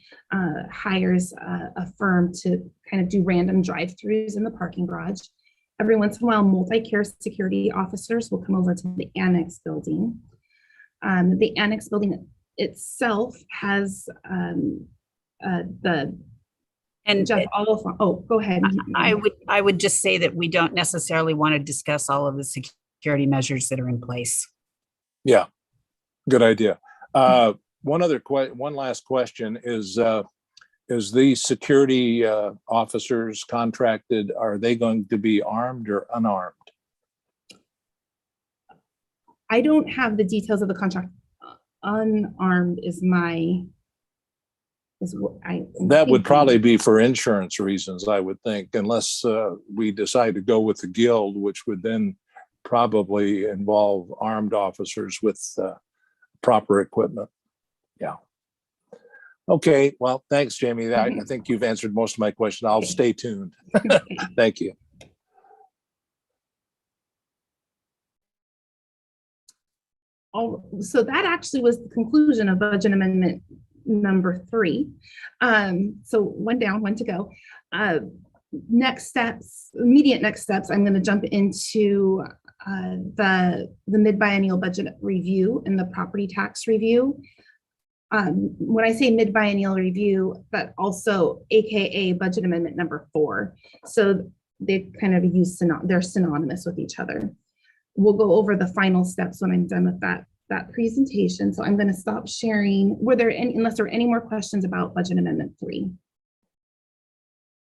Speaker 12: hires a firm to kind of do random drive-throughs in the parking garage. Every once in a while, multi-care security officers will come over to the annex building. The annex building itself has Jeff, go ahead.
Speaker 13: I would just say that we don't necessarily want to discuss all of the security measures that are in place.
Speaker 9: Yeah, good idea. One last question is these security officers contracted, are they going to be armed or unarmed?
Speaker 12: I don't have the details of the contract. Unarmed is what that
Speaker 9: would probably be for insurance reasons, I would think, unless we decide to go with the Guild, which would then probably involve armed officers with proper equipment. Yeah. Okay, well, thanks, Jamie. I think you've answered most of my question. I'll stay tuned. Thank you.
Speaker 12: So that actually was the conclusion of budget amendment number 3. So one down, one to go. Next steps, immediate next steps, I'm going to jump into the mid-biennial budget review and the property tax review. When I say mid-biennial review, but also AKA budget amendment number 4. So they kind of they're synonymous with each other. We'll go over the final steps when I'm done with that presentation. So I'm going to stop sharing. Unless there are any more questions about budget amendment 3.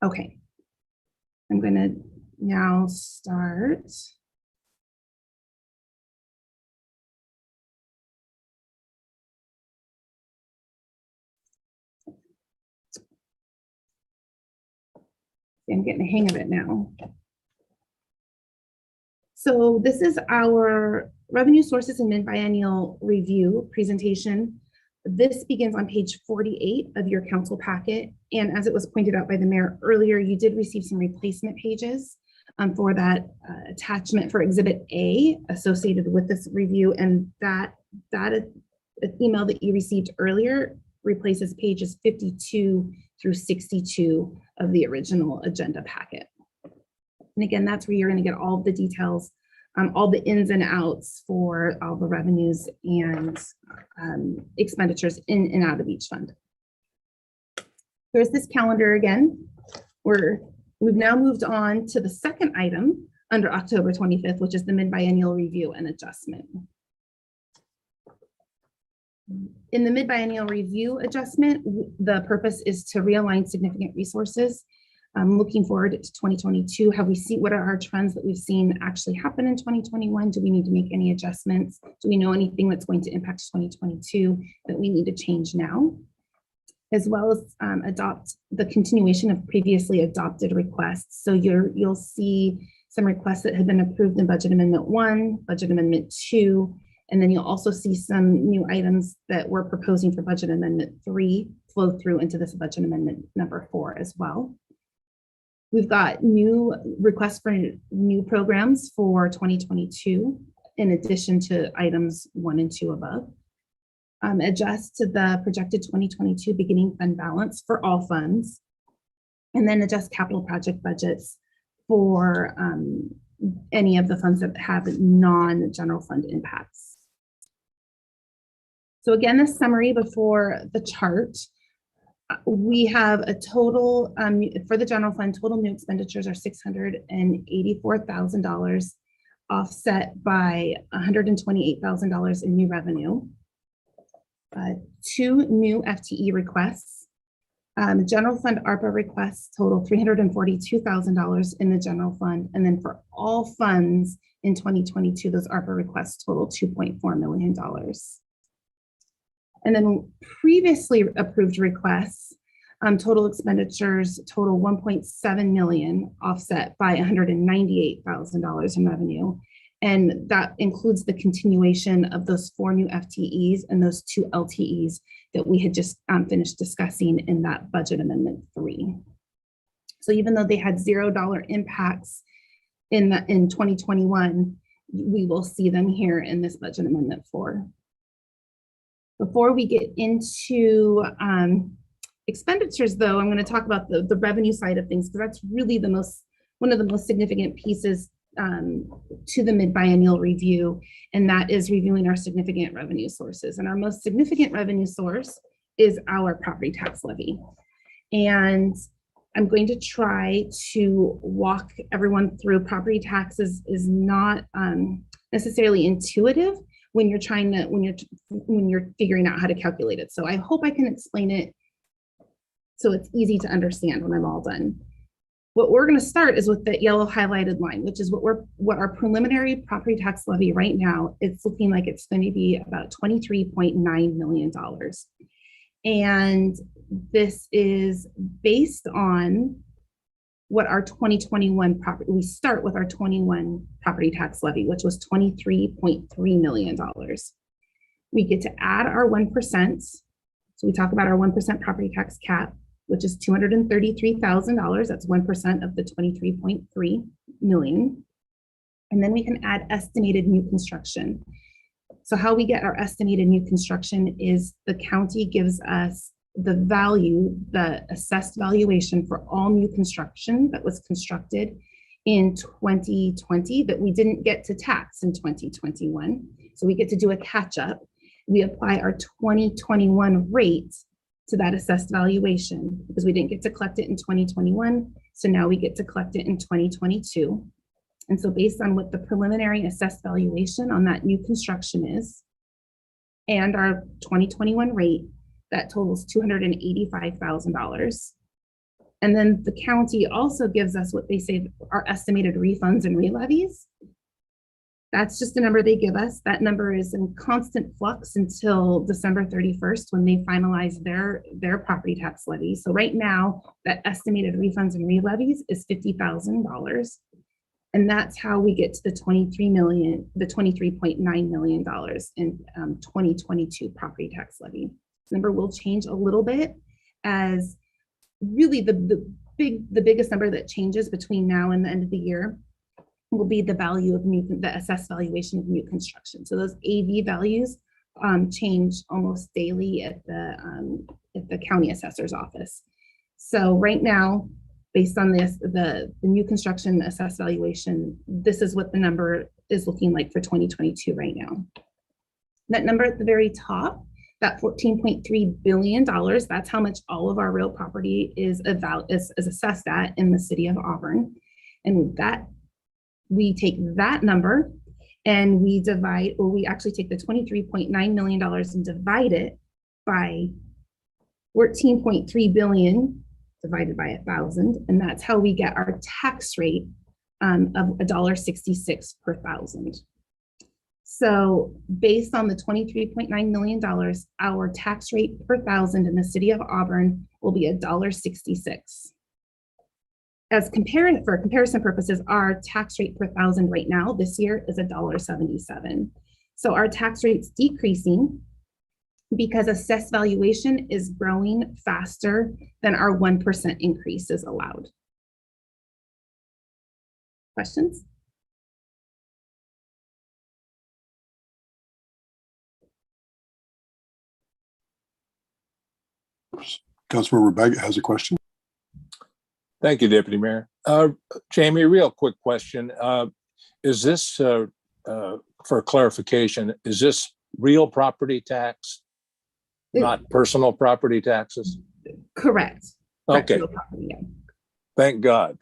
Speaker 12: Okay. I'm going to now start. I'm getting the hang of it now. So this is our revenue sources and mid-biennial review presentation. This begins on page 48 of your council packet. And as it was pointed out by the mayor earlier, you did receive some replacement pages for that attachment for Exhibit A associated with this review. And that email that you received earlier replaces pages 52 through 62 of the original agenda packet. And again, that's where you're going to get all the details, all the ins and outs for all the revenues and expenditures in and out of each fund. Here's this calendar again. We've now moved on to the second item under October 25th, which is the mid-biennial review and adjustment. In the mid-biennial review adjustment, the purpose is to realign significant resources. Looking forward to 2022, what are our trends that we've seen actually happen in 2021? Do we need to make any adjustments? Do we know anything that's going to impact 2022 that we need to change now? As well as adopt the continuation of previously adopted requests. So you'll see some requests that have been approved in Budget Amendment 1, Budget Amendment 2, and then you'll also see some new items that we're proposing for Budget Amendment 3 flow through into this Budget Amendment number 4 as well. We've got new requests for new programs for 2022, in addition to items 1 and 2 above. Adjust to the projected 2022 beginning fund balance for all funds, and then adjust capital project budgets for any of the funds that have non-general fund impacts. So again, the summary before the chart, we have a total, for the general fund, total new expenditures are $684,000, offset by $128,000 in new revenue. 2 new FTE requests. General fund ARPA requests total $342,000 in the general fund. And then for all funds in 2022, those ARPA requests total $2.4 million. And then previously approved requests, total expenditures total $1.7 million, offset by $198,000 in revenue. And that includes the continuation of those 4 new FTEs and those 2 LTEs that we had just finished discussing in that Budget Amendment 3. So even though they had $0 impacts in 2021, we will see them here in this Budget Amendment 4. Before we get into expenditures, though, I'm going to talk about the revenue side of things, because that's really one of the most significant pieces to the mid-biennial review, and that is reviewing our significant revenue sources. And our most significant revenue source is our property tax levy. And I'm going to try to walk everyone through. Property taxes is not necessarily intuitive when you're figuring out how to calculate it. So I hope I can explain it so it's easy to understand when I'm all done. What we're going to start is with the yellow highlighted line, which is what our preliminary property tax levy right now. It's looking like it's going to be about $23.9 million. And this is based on what our 2021 property, we start with our 21 property tax levy, which was $23.3 million. We get to add our 1%. So we talk about our 1% property tax cap, which is $233,000. That's 1% of the 23.3 million. And then we can add estimated new construction. So how we get our estimated new construction is the county gives us the value, the assessed valuation for all new construction that was constructed in 2020 that we didn't get to tax in 2021. So we get to do a catch up. We apply our 2021 rate to that assessed valuation because we didn't get to collect it in 2021. So now we get to collect it in 2022. And so based on what the preliminary assessed valuation on that new construction is and our 2021 rate, that totals $285,000. And then the county also gives us what they say are estimated refunds and re-levies. That's just a number they give us. That number is in constant flux until December 31st when they finalize their property tax levy. So right now, that estimated refunds and re-levies is $50,000. And that's how we get to the $23.9 million in 2022 property tax levy. number will change a little bit, as really the biggest number that changes between now and the end of the year will be the value of the assessed valuation of new construction. So those AV values change almost daily at the county assessor's office. So right now, based on this, the new construction assessed valuation, this is what the number is looking like for 2022 right now. That number at the very top, that $14.3 billion, that's how much all of our real property is assessed at in the city of Auburn. And that, we take that number and we divide, or we actually take the $23.9 million and divide it by 14.3 billion divided by 1,000. And that's how we get our tax rate of $1.66 per thousand. So based on the $23.9 million, our tax rate per thousand in the city of Auburn will be $1.66. As for comparison purposes, our tax rate per thousand right now this year is $1.77. So our tax rate's decreasing because assessed valuation is growing faster than our 1% increase is allowed. Questions?
Speaker 1: Councilmember Baggett has a question.
Speaker 9: Thank you, Deputy Mayor. Jamie, real quick question. Is this, for clarification, is this real property tax, not personal property taxes?
Speaker 12: Correct.
Speaker 9: Okay.
Speaker 12: Real property, yeah.
Speaker 9: Thank God.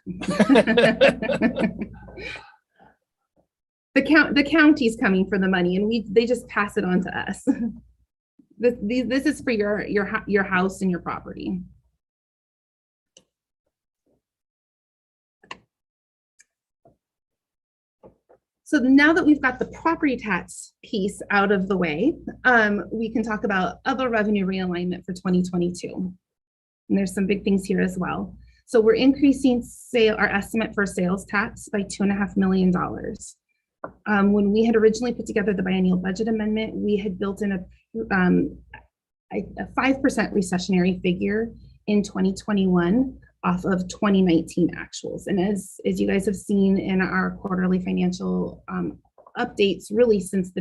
Speaker 12: The county's coming for the money, and they just pass it on to us. This is for your house and your property. So now that we've got the property tax piece out of the way, we can talk about other revenue realignment for 2022. And there's some big things here as well. So we're increasing our estimate for sales tax by $2.5 million. When we had originally put together the biennial budget amendment, we had built in a 5% recessionary figure in 2021 off of 2019 actuals. And as you guys have seen in our quarterly financial updates, really since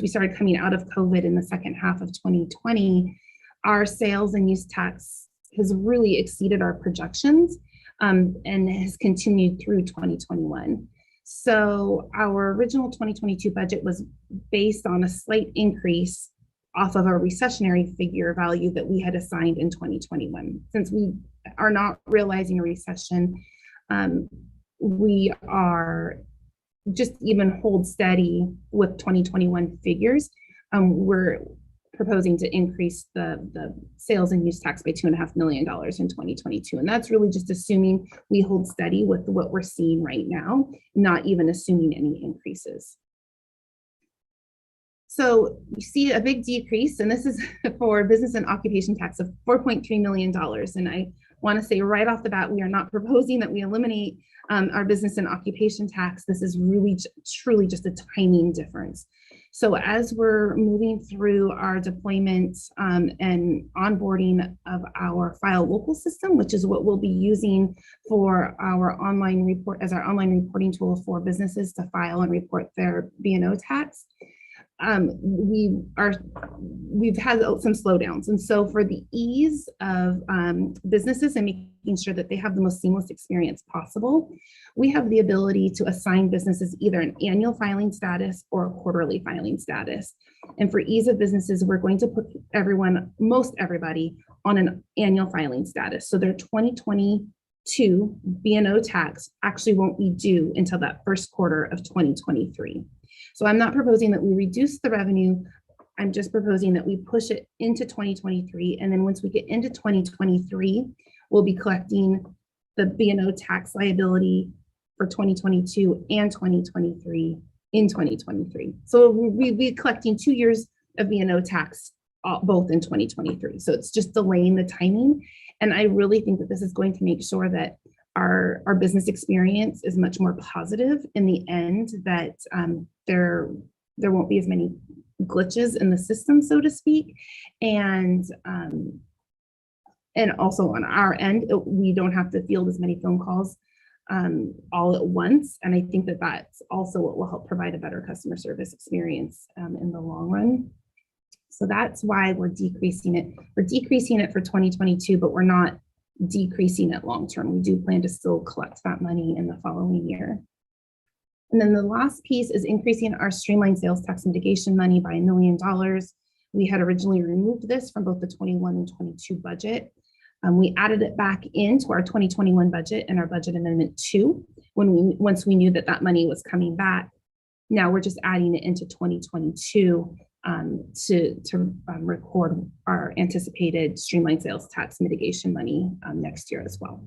Speaker 12: we started coming out of COVID in the second half of 2020, our sales and use tax has really exceeded our projections and has continued through 2021. So our original 2022 budget was based on a slight increase off of our recessionary figure value that we had assigned in 2021. Since we are not realizing a recession, we are just even hold steady with 2021 figures. We're proposing to increase the sales and use tax by $2.5 million in 2022. And that's really just assuming we hold steady with what we're seeing right now, not even assuming any increases. So you see a big decrease, and this is for business and occupation tax of $4.3 million. And I want to say right off the bat, we are not proposing that we eliminate our business and occupation tax. This is really truly just a timing difference. So as we're moving through our deployment and onboarding of our file local system, which is what we'll be using for our online report as our online reporting tool for businesses to file and report their B&O tax, we've had some slowdowns. And so for the ease of businesses and making sure that they have the most seamless experience possible, we have the ability to assign businesses either an annual filing status or a quarterly filing status. And for ease of businesses, we're going to put most everybody on an annual filing status. So their 2022 B&O tax actually won't be due until that first quarter of 2023. So I'm not proposing that we reduce the revenue. I'm just proposing that we push it into 2023. And then once we get into 2023, we'll be collecting the B&O tax liability for 2022 and 2023 in 2023. So we'll be collecting 2 years of B&O tax both in 2023. So it's just delaying the timing. And I really think that this is going to make sure that our business experience is much more positive in the end, that there won't be as many glitches in the system, so to speak. And also on our end, we don't have to field as many phone calls all at once. And I think that that's also what will help provide a better customer service experience in the long run. So that's why we're decreasing it. We're decreasing it for 2022, but we're not decreasing it long-term. We do plan to still collect that money in the following year. And then the last piece is increasing our streamlined sales tax mitigation money by $1 million. We had originally removed this from both the 21 and 22 budget. We added it back into our 2021 budget and our budget amendment 2 once we knew that that money was coming back. Now we're just adding it into 2022 to record our anticipated streamlined sales tax mitigation money next year as well.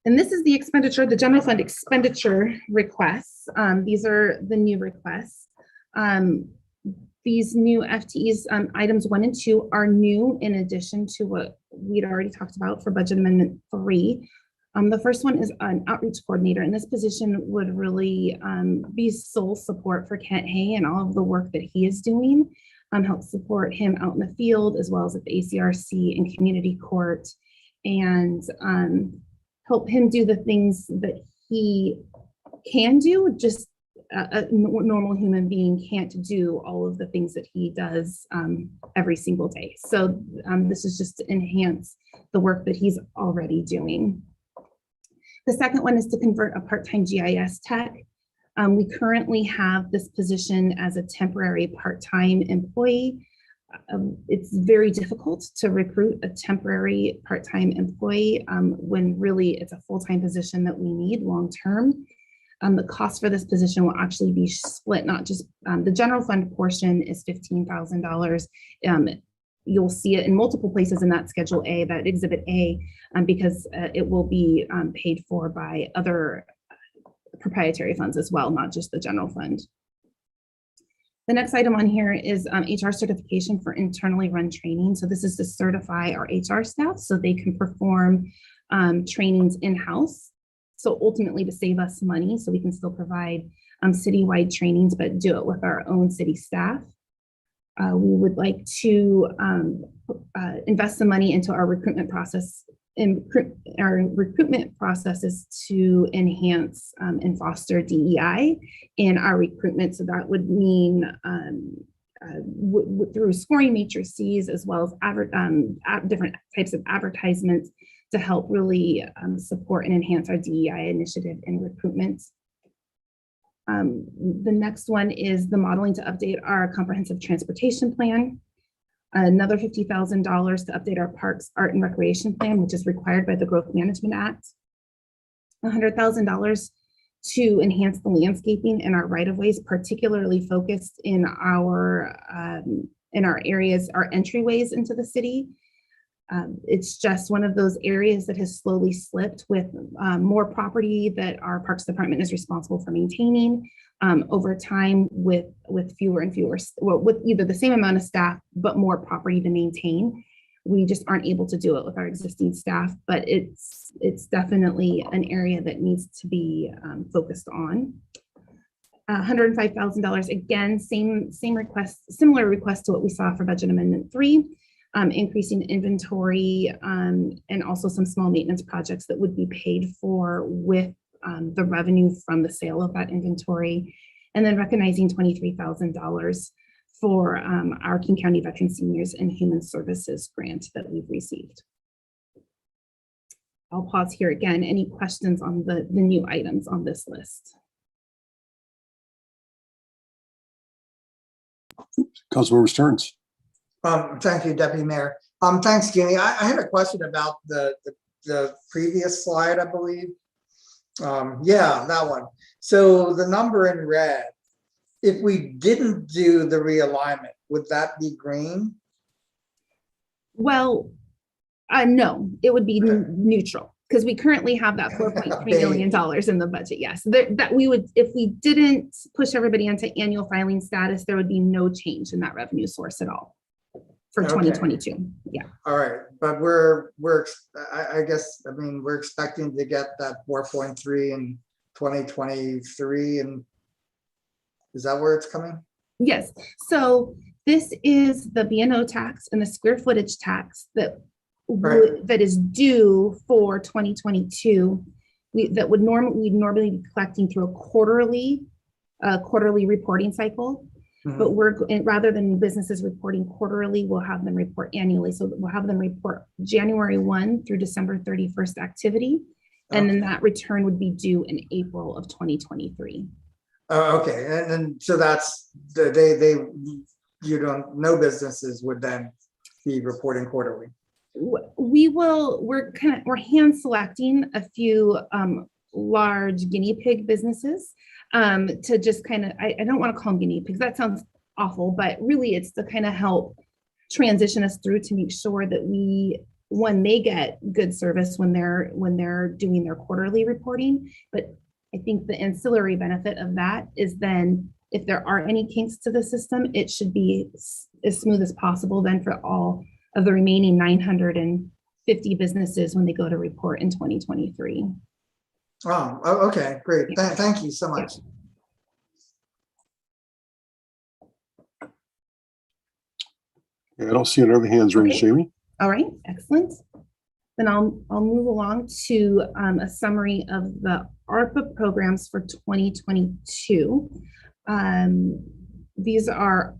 Speaker 12: And this is the expenditure, the general fund expenditure requests. These are the new requests. These new FTEs, items 1 and 2 are new in addition to what we'd already talked about for budget amendment 3. The first one is an outreach coordinator, and this position would really be sole support for Kent Hay and all of the work that he is doing, help support him out in the field as well as at the ACRC and community court, and help him do the things that he can do. Just a normal human being can't do all of the things that he does every single day. So this is just to enhance the work that he's already doing. The second one is to convert a part-time GIS tech. We currently have this position as a temporary part-time employee. It's very difficult to recruit a temporary part-time employee when really it's a full-time position that we need long-term. The cost for this position will actually be split, not just the general fund portion is $15,000. You'll see it in multiple places in that Schedule A, that Exhibit A, because it will be paid for by other proprietary funds as well, not just the general fund. The next item on here is HR certification for internally run training. So this is to certify our HR staff so they can perform trainings in-house. So ultimately to save us money, so we can still provide citywide trainings, but do it with our own city staff. We would like to invest some money into our recruitment process, our recruitment processes to enhance and foster DEI in our recruitment. So that would mean through scoring matrices as well as different types of advertisements to help really support and enhance our DEI initiative in recruitment. The next one is the modeling to update our comprehensive transportation plan. Another $50,000 to update our parks, art and recreation plan, which is required by the Growth Management Act. $100,000 to enhance the landscaping in our right-of-ways, particularly focused in our areas, our entryways into the city. It's just one of those areas that has slowly slipped with more property that our Parks Department is responsible for maintaining over time with fewer and fewer, well, with either the same amount of staff, but more property to maintain. We just aren't able to do it with our existing staff, but it's definitely an area that needs to be focused on. $105,000, again, same request, similar request to what we saw for Budget Amendment 3. Increasing inventory and also some small maintenance projects that would be paid for with the revenue from the sale of that inventory. And then recognizing $23,000 for our King County Veteran Seniors and Human Services grant that we've received. I'll pause here again. Any questions on the new items on this list?
Speaker 1: Councilmember Stearns.
Speaker 7: Thank you, Deputy Mayor. Thanks, Jeannie. I had a question about the previous slide, I believe. Yeah, that one. So the number in red, if we didn't do the realignment, would that be green?
Speaker 12: Well, no, it would be neutral because we currently have that $4.3 million in the budget. Yes, that we would, if we didn't push everybody into annual filing status, there would be no change in that revenue source at all. For 2022, yeah.
Speaker 7: All right, but I guess, I mean, we're expecting to get that 4.3 in 2023, and Is that where it's coming?
Speaker 12: Yes, so this is the B&O tax and the square footage tax that that is due for 2022. We'd normally be collecting through a quarterly reporting cycle. But rather than businesses reporting quarterly, we'll have them report annually. So we'll have them report January 1 through December 31st activity. And then that return would be due in April of 2023.
Speaker 7: Okay, and so that's no businesses would then be reporting quarterly.
Speaker 12: We're hand selecting a few large guinea pig businesses to just kind of, I don't want to call them guinea pigs, that sounds awful, but really it's to kind of help transition us through to make sure that they get good service when they're doing their quarterly reporting. But I think the ancillary benefit of that is then if there are any kinks to the system, it should be as smooth as possible then for all of the remaining 950 businesses when they go to report in 2023.
Speaker 7: Oh, okay, great. Thank you so much.
Speaker 1: I don't see any other hands raised, Jamie.
Speaker 12: All right, excellent. Then I'll move along to a summary of the ARPA programs for 2022. These are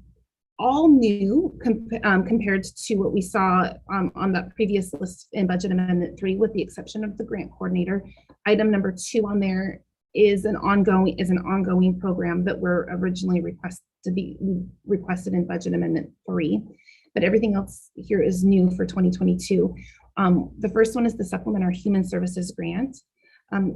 Speaker 12: all new compared to what we saw on the previous list in Budget Amendment 3, with the exception of the grant coordinator. Item number 2 on there is an ongoing program that were originally requested in Budget Amendment 3, but everything else here is new for 2022. The first one is the Supplemental Human Services Grant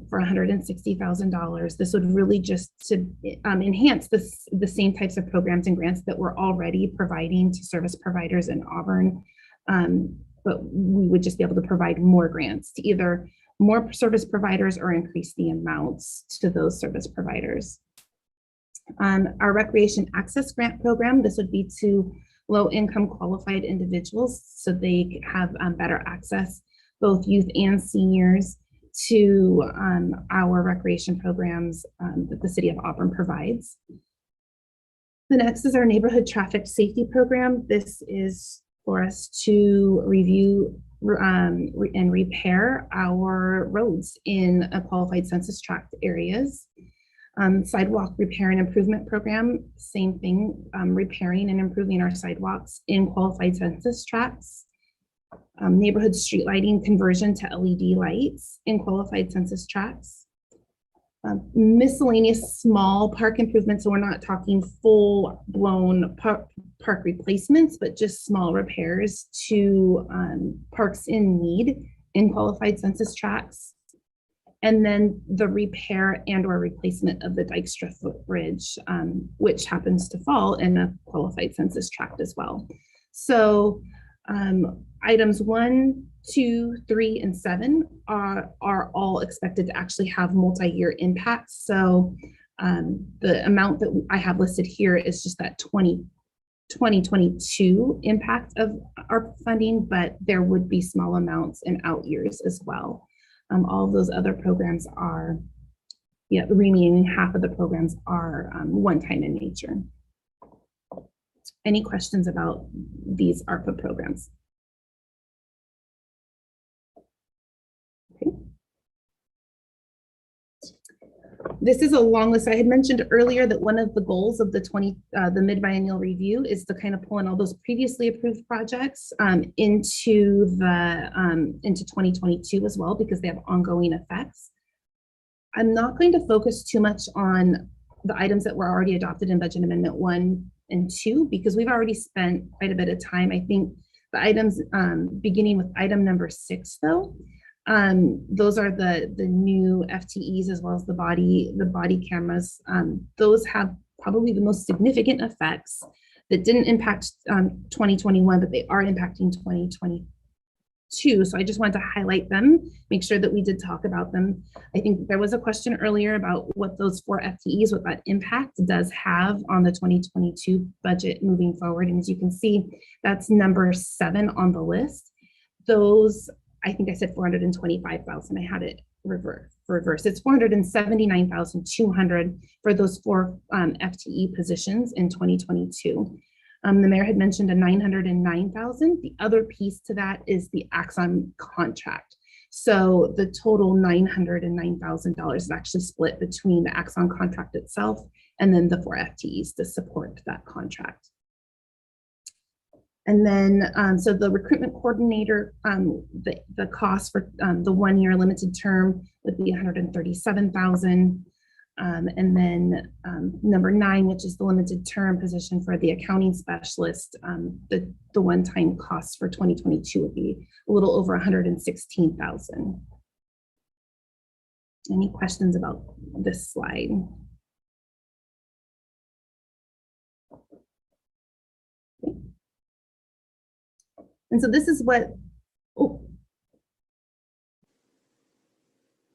Speaker 12: for $160,000. This would really just to enhance the same types of programs and grants that we're already providing to service providers in Auburn, but we would just be able to provide more grants to either more service providers or increase the amounts to those service providers. Our Recreation Access Grant Program, this would be to low-income qualified individuals so they have better access, both youth and seniors, to our recreation programs that the City of Auburn provides. The next is our Neighborhood Traffic Safety Program. This is for us to review and repair our roads in qualified census tract areas. Sidewalk Repair and Improvement Program, same thing, repairing and improving our sidewalks in qualified census tracts. Neighborhood street lighting conversion to LED lights in qualified census tracts. Miscellaneous small park improvements, so we're not talking full-blown park replacements, but just small repairs to parks in need in qualified census tracts. And then the repair and or replacement of the Dykstra footbridge, which happens to fall in a qualified census tract as well. So items 1, 2, 3, and 7 are all expected to actually have multi-year impacts. So the amount that I have listed here is just that 2022 impact of our funding, but there would be small amounts in out years as well. All of those other programs are, the remaining half of the programs are one-time in nature. Any questions about these ARPA programs? Okay. This is a long list. I had mentioned earlier that one of the goals of the mid-biennial review is to kind of pull in all those previously approved projects into 2022 as well, because they have ongoing effects. I'm not going to focus too much on the items that were already adopted in Budget Amendment 1 and 2, because we've already spent quite a bit of time. I think the items beginning with item number 6, though, those are the new FTEs as well as the body cameras. Those have probably the most significant effects that didn't impact 2021, but they are impacting 2022. So I just wanted to highlight them, make sure that we did talk about them. I think there was a question earlier about what those 4 FTEs, what that impact does have on the 2022 budget moving forward. And as you can see, that's number 7 on the list. Those, I think I said 425,000. I had it reverse. It's 479,200 for those 4 FTE positions in 2022. The mayor had mentioned a 909,000. The other piece to that is the Axon contract. So the total $909,000 is actually split between the Axon contract itself and then the 4 FTEs to support that contract. And then, so the recruitment coordinator, the cost for the 1-year limited term would be 137,000. And then number 9, which is the limited term position for the accounting specialist, the one-time cost for 2022 would be a little over 116,000. Any questions about this slide? Okay. And so this is what,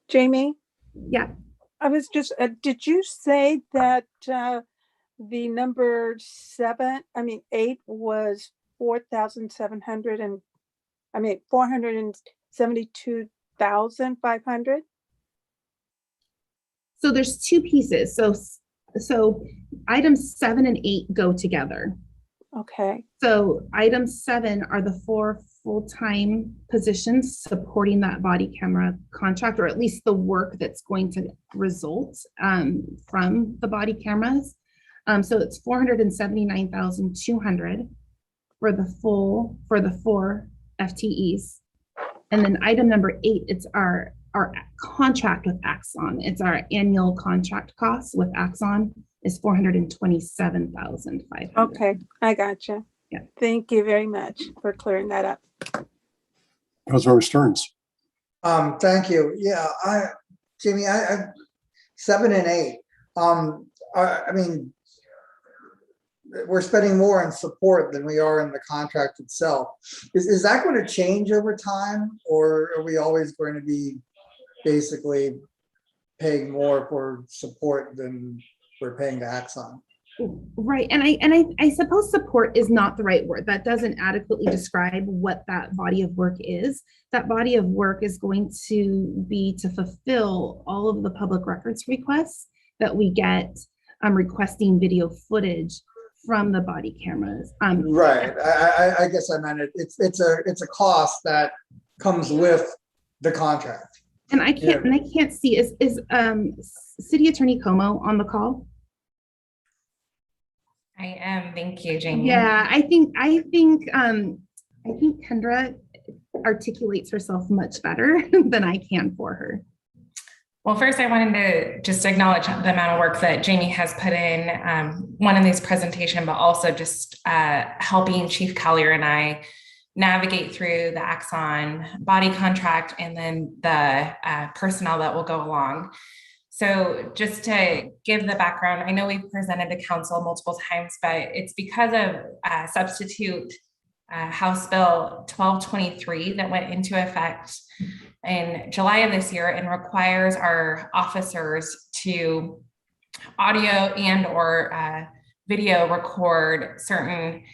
Speaker 4: Jamie,
Speaker 12: yeah.
Speaker 4: I was just, did you say that the number 8 was 4,700 and, 472,500?
Speaker 12: So there's 2 pieces. So items 7 and 8 go together.
Speaker 4: Okay.
Speaker 12: So item 7 are the 4 full-time positions supporting that body camera contract, or at least the work that's going to result from the body cameras. So it's 479,200 for the 4 FTEs. And then item number 8, it's our contract with Axon. It's our annual contract cost with Axon is 427,500.
Speaker 4: Okay, I gotcha.
Speaker 12: Yeah.
Speaker 4: Thank you very much for clearing that up.
Speaker 1: Councilmember Stearns.
Speaker 7: Thank you. Yeah, Jamie, I 7 and 8. We're spending more on support than we are in the contract itself. Is that going to change over time, or are we always going to be basically paying more for support than we're paying to Axon?
Speaker 12: Right, and I suppose support is not the right word. That doesn't adequately describe what that body of work is. That body of work is going to be to fulfill all of the public records requests that we get requesting video footage from the body cameras.
Speaker 7: Right. I guess I meant it. It's a cost that comes with the contract.
Speaker 12: And I can't see, is City Attorney Como on the call?
Speaker 14: I am. Thank you, Jamie.
Speaker 12: Yeah, I think Kendra articulates herself much better than I can for her.
Speaker 14: Well, first, I wanted to just acknowledge the amount of work that Jamie has put in, one in this presentation, but also just helping Chief Collier and I navigate through the Axon body contract and then the personnel that will go along. So just to give the background, I know we've presented to council multiple times, but it's because of substitute House Bill 1223 that went into effect in July of this year and requires our officers to audio and or video record certain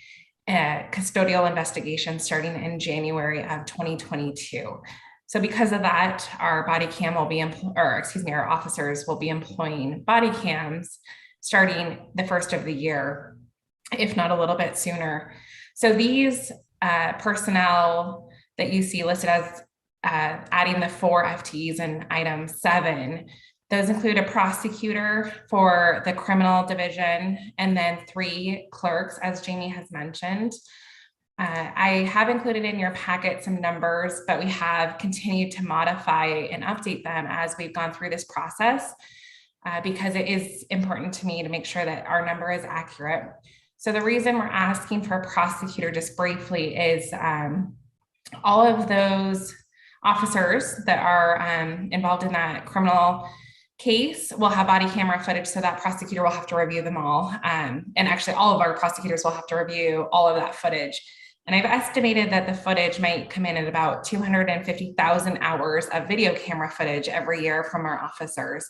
Speaker 14: custodial investigations starting in January of 2022. So because of that, our body cam will be, our officers will be employing body cams starting the first of the year, if not a little bit sooner. So these personnel that you see listed as adding the 4 FTEs in item 7, those include a prosecutor for the criminal division and then 3 clerks, as Jamie has mentioned. I have included in your packet some numbers, but we have continued to modify and update them as we've gone through this process because it is important to me to make sure that our number is accurate. So the reason we're asking for a prosecutor just briefly is all of those officers that are involved in that criminal case will have body camera footage, so that prosecutor will have to review them all. And actually all of our prosecutors will have to review all of that footage. And I've estimated that the footage might come in at about 250,000 hours of video camera footage every year from our officers.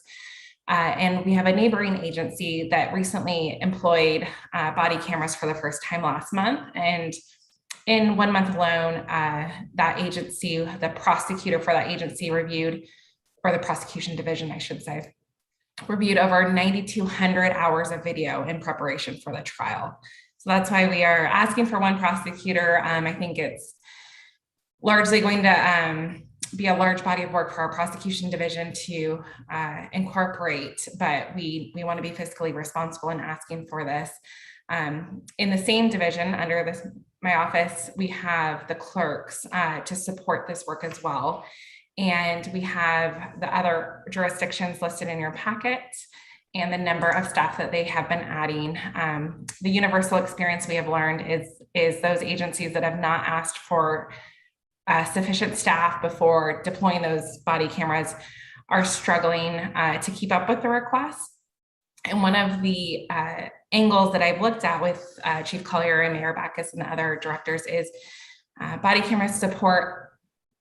Speaker 14: And we have a neighboring agency that recently employed body cameras for the first time last month. And in 1 month alone, that agency, the prosecutor for that agency reviewed or the prosecution division, I should say, reviewed over 9,200 hours of video in preparation for the trial. So that's why we are asking for one prosecutor. I think it's largely going to be a large body of work for our prosecution division to incorporate, but we want to be fiscally responsible in asking for this. In the same division under my office, we have the clerks to support this work as well. And we have the other jurisdictions listed in your packet and the number of staff that they have been adding. The universal experience we have learned is those agencies that have not asked for sufficient staff before deploying those body cameras are struggling to keep up with the requests. And one of the angles that I've looked at with Chief Collier and Mayor Backus and the other directors is body cameras support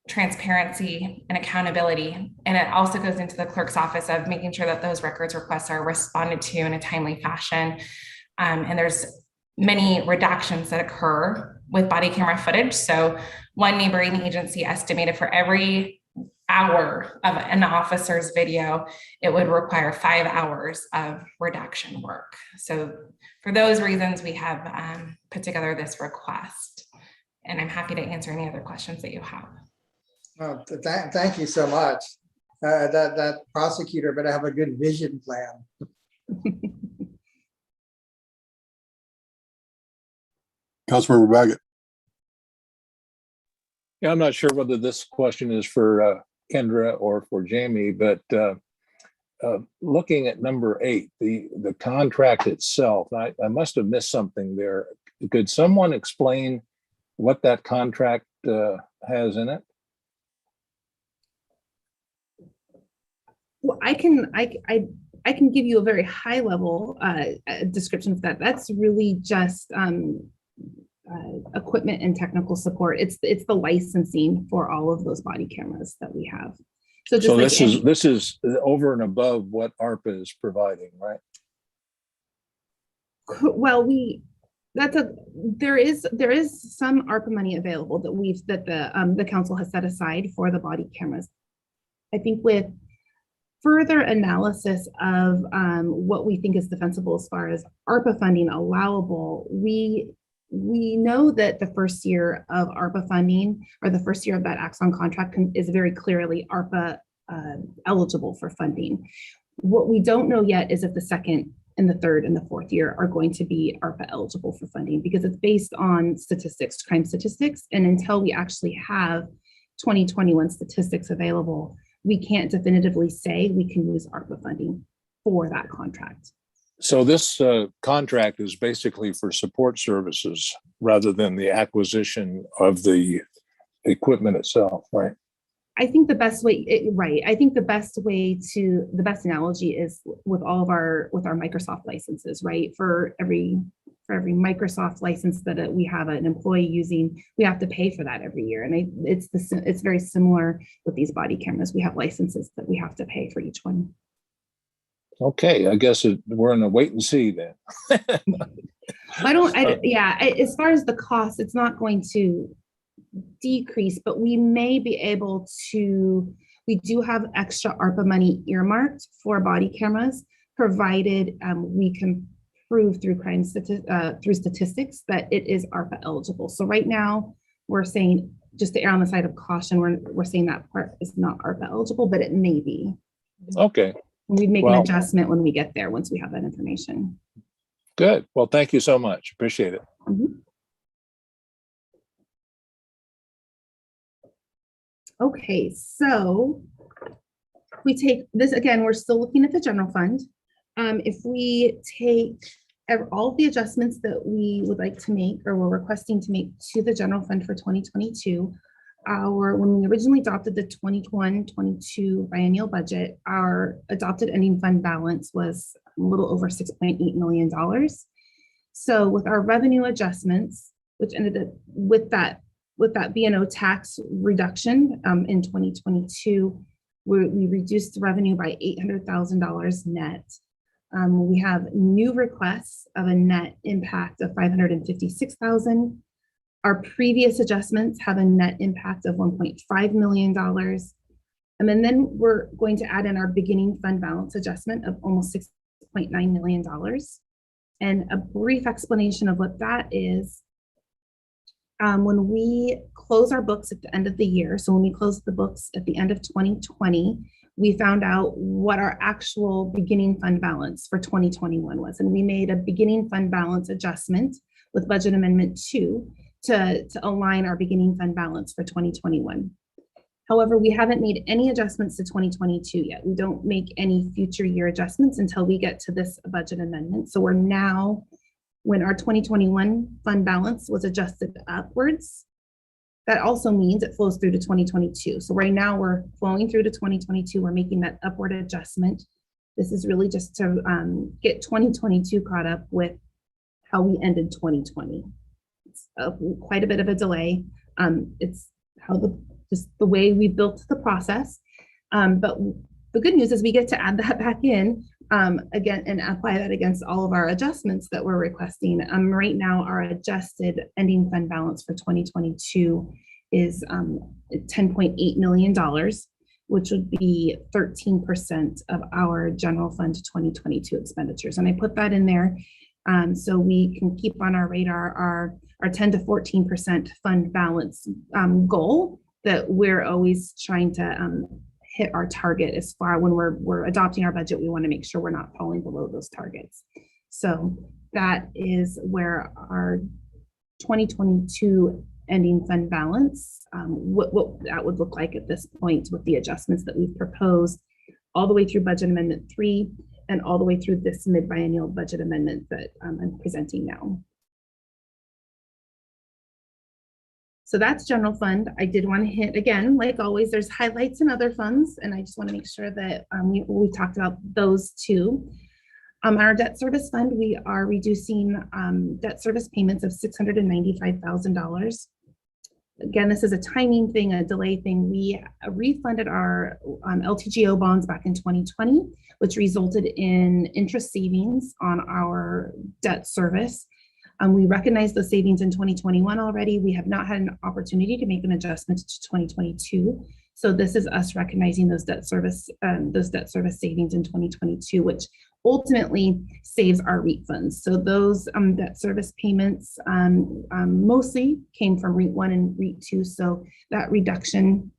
Speaker 14: transparency and accountability. And it also goes into the clerk's office of making sure that those records requests are responded to in a timely fashion. And there's many redactions that occur with body camera footage. So one neighboring agency estimated for every hour of an officer's video, it would require 5 hours of redaction work. So for those reasons, we have put together this request. And I'm happy to answer any other questions that you have.
Speaker 7: Oh, thank you so much. That prosecutor better have a good vision plan.
Speaker 1: Councilmember Baggett.
Speaker 9: Yeah, I'm not sure whether this question is for Kendra or for Jamie, but looking at number 8, the contract itself, I must have missed something there. Could someone explain what that contract has in it?
Speaker 12: Well, I can give you a very high level description of that. That's really just equipment and technical support. It's the licensing for all of those body cameras that we have. So this is over and above what ARPA is providing, right? Well, there is some ARPA money available that the council has set aside for the body cameras. I think with further analysis of what we think is defensible as far as ARPA funding allowable, we know that the first year of ARPA funding, or the first year of that Axon contract, is very clearly ARPA eligible for funding. What we don't know yet is if the second and the third and the fourth year are going to be ARPA eligible for funding, because it's based on statistics, crime statistics. And until we actually have 2021 statistics available, we can't definitively say we can use ARPA funding for that contract.
Speaker 9: So this contract is basically for support services rather than the acquisition of the equipment itself, right?
Speaker 12: I think the best way, right? I think the best analogy is with our Microsoft licenses, right? For every Microsoft license that we have an employee using, we have to pay for that every year. And it's very similar with these body cameras. We have licenses that we have to pay for each one.
Speaker 9: Okay, I guess we're in a wait and see then.
Speaker 12: As far as the cost, it's not going to decrease, but we may be able to, we do have extra ARPA money earmarked for body cameras, provided we can prove through through statistics that it is ARPA eligible. So right now we're saying, just to err on the side of caution, we're saying that part is not ARPA eligible, but it may be.
Speaker 9: Okay.
Speaker 12: We'd make an adjustment when we get there, once we have that information.
Speaker 9: Good. Well, thank you so much. Appreciate it.
Speaker 12: Mm-hmm. Okay, so we take this again, we're still looking at the general fund. If we take all of the adjustments that we would like to make, or we're requesting to make to the general fund for 2022, when we originally adopted the 21-22 biennial budget, our adopted ending fund balance was a little over $6.8 million. So with our revenue adjustments, which ended up with that B&O tax reduction in 2022, we reduced the revenue by $800,000 net. We have new requests of a net impact of $556,000. Our previous adjustments have a net impact of $1.5 million. And then we're going to add in our beginning fund balance adjustment of almost $6.9 million. And a brief explanation of what that is. When we close our books at the end of the year, so when we closed the books at the end of 2020, we found out what our actual beginning fund balance for 2021 was. And we made a beginning fund balance adjustment with Budget Amendment 2 to align our beginning fund balance for 2021. However, we haven't made any adjustments to 2022 yet. We don't make any future year adjustments until we get to this budget amendment. So we're now, when our 2021 fund balance was adjusted upwards, that also means it flows through to 2022. So right now we're flowing through to 2022. We're making that upward adjustment. This is really just to get 2022 caught up with how we ended 2020. It's quite a bit of a delay. It's how just the way we built the process. But the good news is we get to add that back in again and apply that against all of our adjustments that we're requesting. Right now, our adjusted ending fund balance for 2022 is $10.8 million, which would be 13% of our general fund 2022 expenditures. And I put that in there so we can keep on our radar our 10 to 14% fund balance goal that we're always trying to hit our target. As far when we're adopting our budget, we want to make sure we're not falling below those targets. So that is where our 2022 ending fund balance, what that would look like at this point with the adjustments that we've proposed all the way through Budget Amendment 3 and all the way through this mid-biennial budget amendment that I'm presenting now. So that's general fund. I did want to hit again, like always, there's highlights in other funds, and I just want to make sure that we talked about those too. Our debt service fund, we are reducing debt service payments of $695,000. Again, this is a timing thing, a delay thing. We refunded our LTGO bonds back in 2020, which resulted in interest savings on our debt service. We recognized those savings in 2021 already. We have not had an opportunity to make an adjustment to 2022. So this is us recognizing those debt service savings in 2022, which ultimately saves our REIT funds. So those debt service payments mostly came from REIT 1 and REIT 2. So that reduction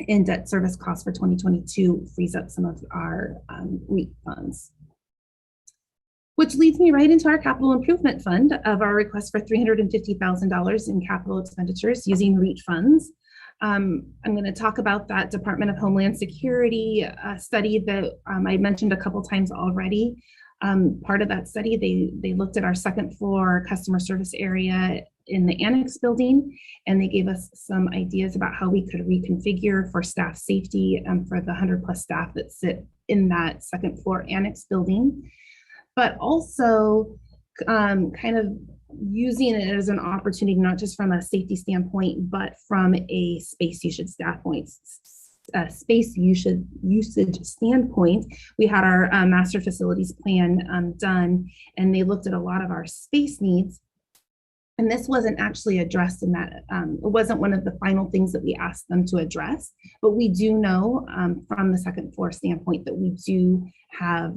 Speaker 12: in debt service costs for 2022 frees up some of our REIT funds. Which leads me right into our capital improvement fund of our request for $350,000 in capital expenditures using REIT funds. I'm going to talk about that Department of Homeland Security study that I mentioned a couple times already. Part of that study, they looked at our second floor customer service area in the annex building, and they gave us some ideas about how we could reconfigure for staff safety for the 100+ staff that sit in that second floor annex building. But also kind of using it as an opportunity, not just from a safety standpoint, but from a space usage standpoint. Usage standpoint, we had our master facilities plan done, and they looked at a lot of our space needs. And this wasn't actually addressed in that, it wasn't one of the final things that we asked them to address, but we do know from the second floor standpoint that we do have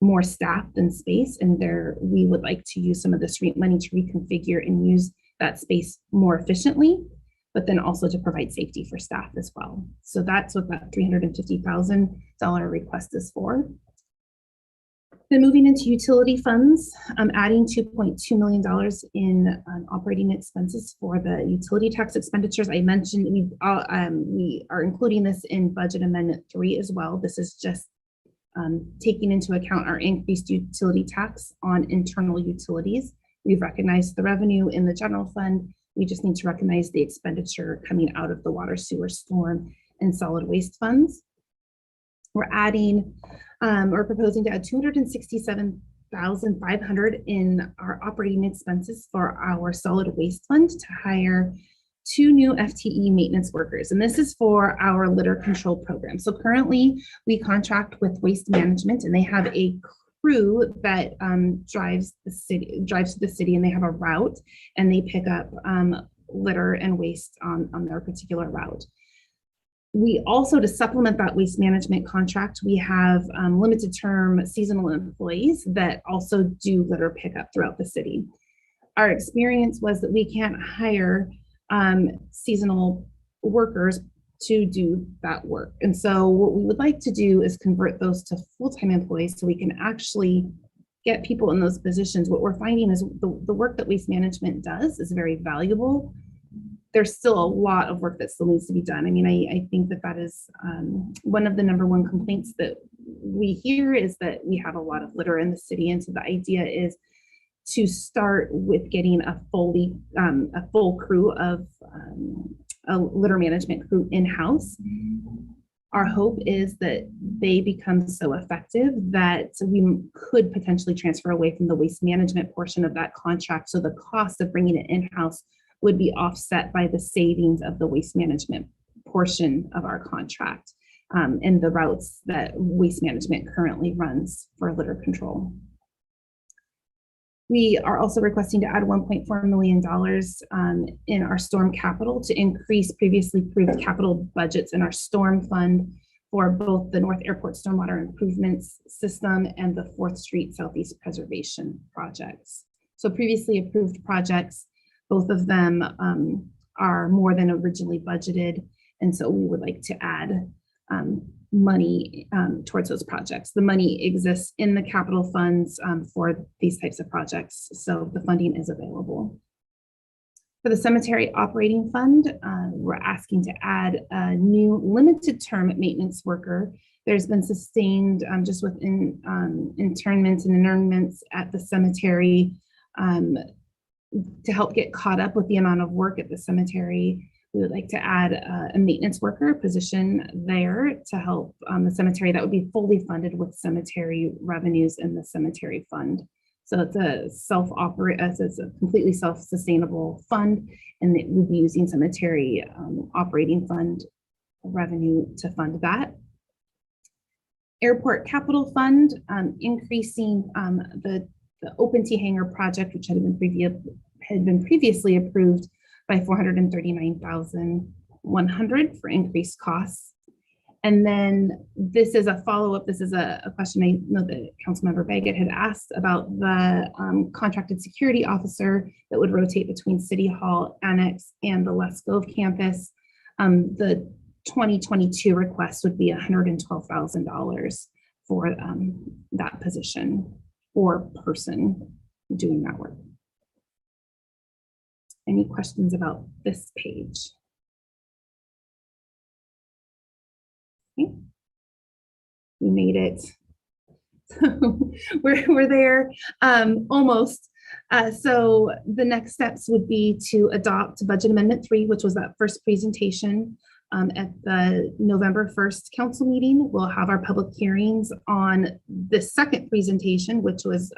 Speaker 12: more staff than space, and we would like to use some of this REIT money to reconfigure and use that space more efficiently, but then also to provide safety for staff as well. So that's what that $350,000 request is for. Then moving into utility funds, adding $2.2 million in operating expenses for the utility tax expenditures. I mentioned we are including this in Budget Amendment 3 as well. This is just taking into account our increased utility tax on internal utilities. We've recognized the revenue in the general fund. We just need to recognize the expenditure coming out of the water, sewer, storm, and solid waste funds. We're proposing to add $267,500 in our operating expenses for our solid waste fund to hire 2 new FTE maintenance workers, and this is for our litter control program. So currently we contract with Waste Management, and they have a crew that drives to the city, and they have a route, and they pick up litter and waste on their particular route. We also, to supplement that waste management contract, we have limited term seasonal employees that also do litter pickup throughout the city. Our experience was that we can't hire seasonal workers to do that work. And so what we would like to do is convert those to full-time employees so we can actually get people in those positions. What we're finding is the work that waste management does is very valuable. There's still a lot of work that still needs to be done. I mean, I think that is one of the number one complaints that we hear is that we have a lot of litter in the city. And so the idea is to start with getting a full crew of a litter management crew in-house. Our hope is that they become so effective that we could potentially transfer away from the waste management portion of that contract. So the cost of bringing it in-house would be offset by the savings of the waste management portion of our contract and the routes that waste management currently runs for litter control. We are also requesting to add $1.4 million in our storm capital to increase previously approved capital budgets in our storm fund for both the North Airport Stormwater Improvements System and the 4th Street Southeast Preservation projects. So previously approved projects, both of them are more than originally budgeted. And so we would like to add money towards those projects. The money exists in the capital funds for these types of projects. So the funding is available. For the cemetery operating fund, we're asking to add a new limited term maintenance worker. There's been sustained just within internments and inurnments at the cemetery to help get caught up with the amount of work at the cemetery. We would like to add a maintenance worker position there to help the cemetery. That would be fully funded with cemetery revenues in the cemetery fund. So it's it's a completely self-sustainable fund, and it would be using cemetery operating fund revenue to fund that. Airport capital fund, increasing the open T hangar project, which had been previously approved by $439,100 for increased costs. And then this is a follow-up. This is a question I know that Councilmember Baggett had asked about the contracted security officer that would rotate between City Hall Annex and the Les Cove campus. The 2022 request would be $112,000 for that position or person doing that work. Any questions about this page? Okay. We made it. we're there almost. So the next steps would be to adopt Budget Amendment 3, which was that first presentation at the November 1st council meeting. We'll have our public hearings on the second presentation, which was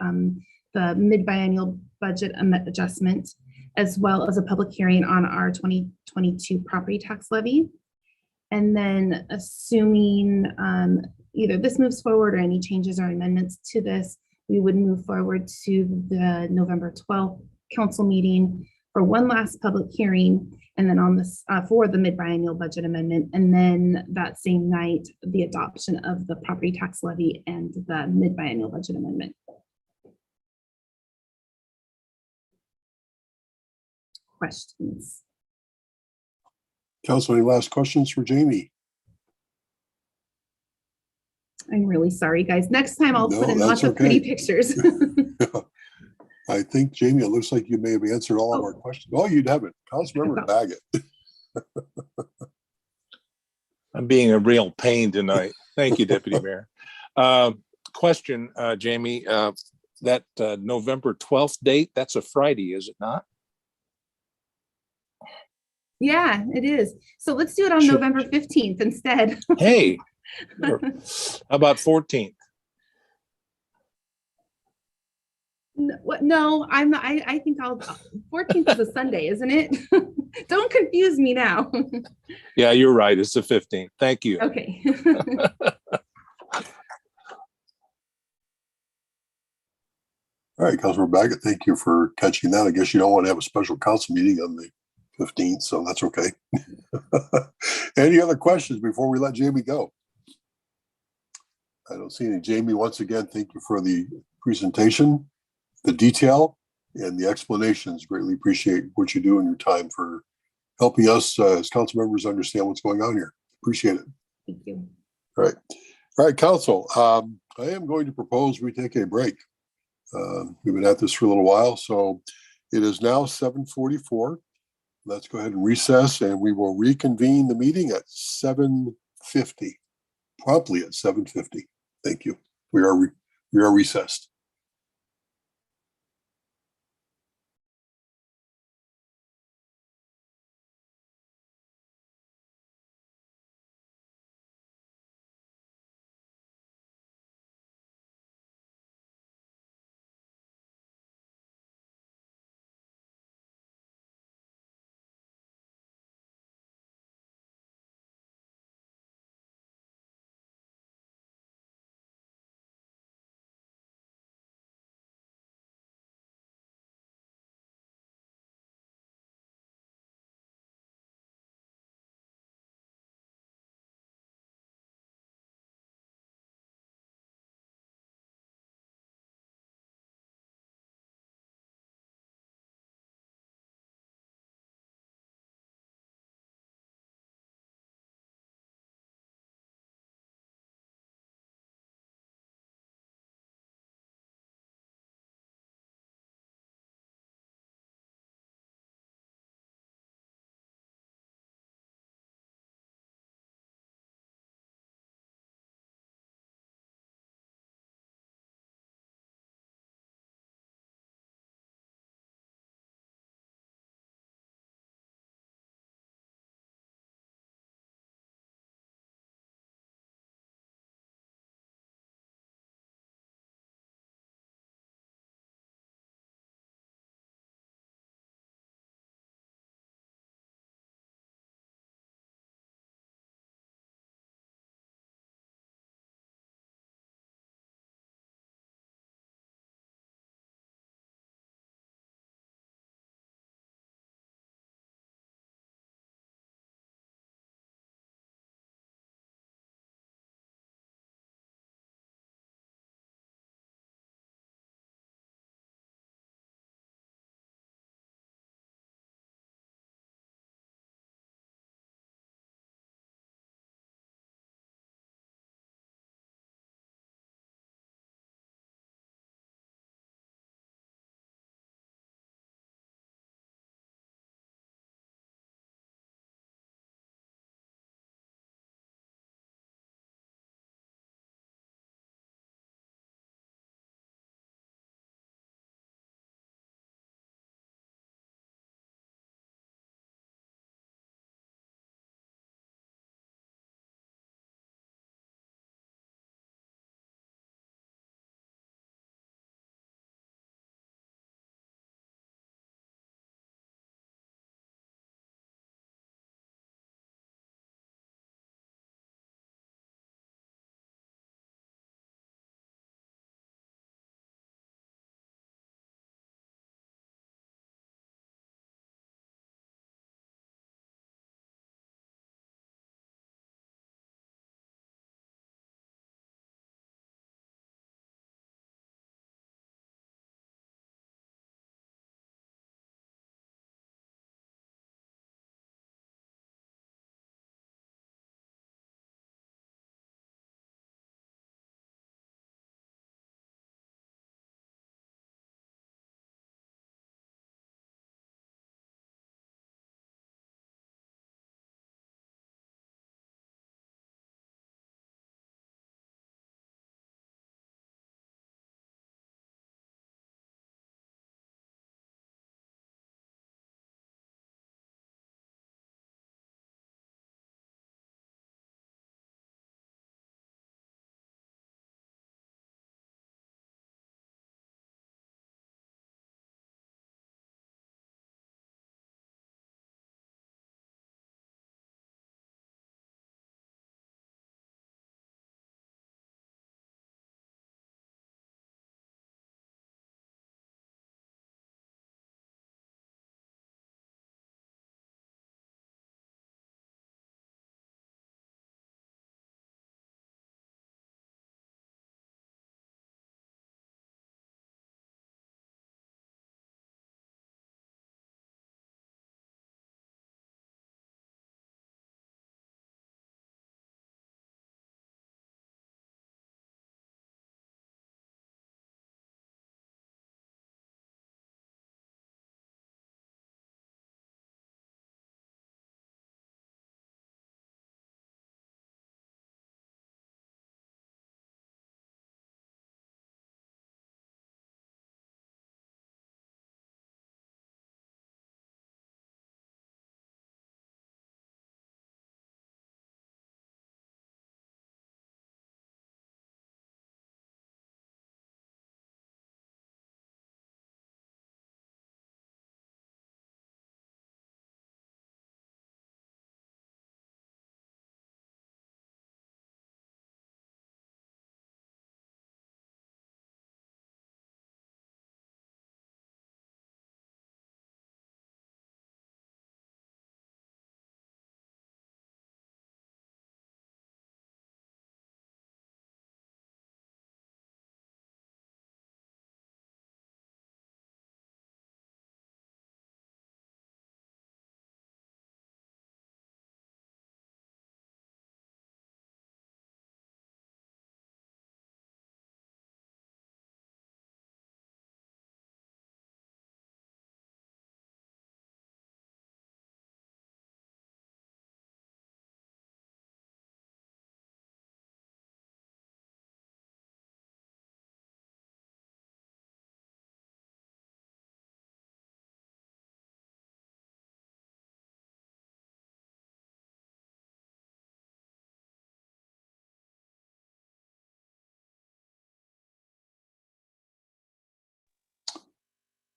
Speaker 12: the mid-biennial budget adjustment, as well as a public hearing on our 2022 property tax levy. And then assuming either this moves forward or any changes or amendments to this, we would move forward to the November 12th council meeting for one last public hearing, and then on this for the mid-biennial budget amendment. And then that same night, the adoption of the property tax levy and the mid-biennial budget amendment. Questions?
Speaker 1: Council, any last questions for Jamie?
Speaker 12: I'm really sorry, guys. Next time I'll put in lots of pretty pictures.
Speaker 1: I think, Jamie, it looks like you may have answered all of our questions. Oh, you haven't. Councilmember Baggett.
Speaker 9: I'm being a real pain tonight. Thank you, Deputy Mayor. Question, Jamie, that November 12th date, that's a Friday, is it not?
Speaker 12: Yeah, it is. So let's do it on November 15th instead.
Speaker 9: Hey, how about 14th?
Speaker 12: No, I'm not. I think 14th is a Sunday, isn't it? Don't confuse me now.
Speaker 9: Yeah, you're right. It's the 15th. Thank you.
Speaker 12: Okay.
Speaker 1: All right, Councilmember Baggett, thank you for catching that. I guess you don't want to have a special council meeting on the 15th, so that's okay. Any other questions before we let Jamie go? I don't see any. Jamie, once again, thank you for the presentation, the detail, and the explanations. Greatly appreciate what you do and your time for helping us as council members understand what's going on here. Appreciate it.
Speaker 12: Thank you.
Speaker 1: All right. All right, council. I am going to propose we take a break. We've been at this for a little while, so it is now 7:44. Let's go ahead and recess, and we will reconvene the meeting at 7:50, promptly at 7:50. Thank you. We are recessed.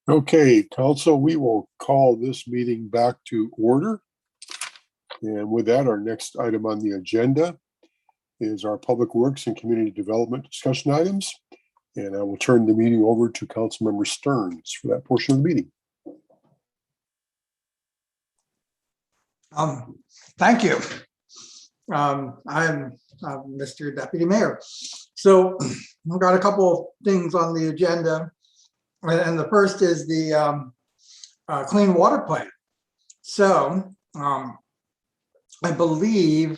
Speaker 1: Okay, council, we will call this meeting back to order. And with that, our next item on the agenda is our Public Works and Community Development discussion items. And I will turn the meeting over to Councilmember Stearns for that portion of the meeting.
Speaker 7: Thank you. I'm Mr. Deputy Mayor. So I've got a couple things on the agenda. And the first is the clean water plan. So I believe,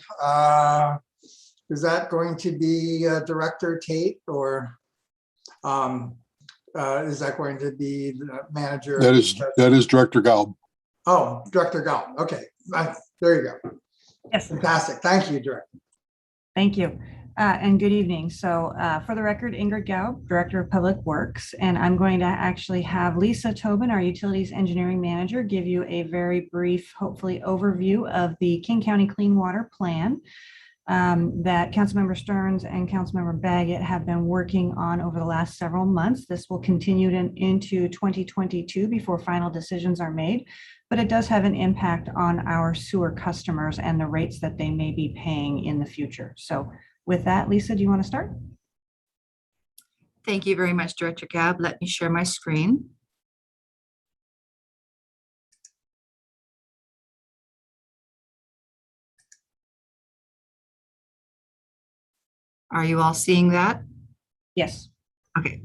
Speaker 7: is that going to be Director Tate, or is that going to be the manager?
Speaker 1: That is Director Galb.
Speaker 7: Oh, Director Galb. Okay, there you go.
Speaker 15: Yes.
Speaker 7: Fantastic. Thank you, Director.
Speaker 15: Thank you. And good evening. So for the record, Ingrid Gaub, Director of Public Works, and I'm going to actually have Lisa Tobin, our Utilities Engineering Manager, give you a very brief, hopefully, overview of the King County Clean Water Plan that Councilmember Stearns and Councilmember Baggett have been working on over the last several months. This will continue into 2022 before final decisions are made, but it does have an impact on our sewer customers and the rates that they may be paying in the future. So with that, Lisa, do you want to start?
Speaker 16: Thank you very much, Director Gabb. Let me share my screen. Are you all seeing that?
Speaker 15: Yes.
Speaker 16: Okay.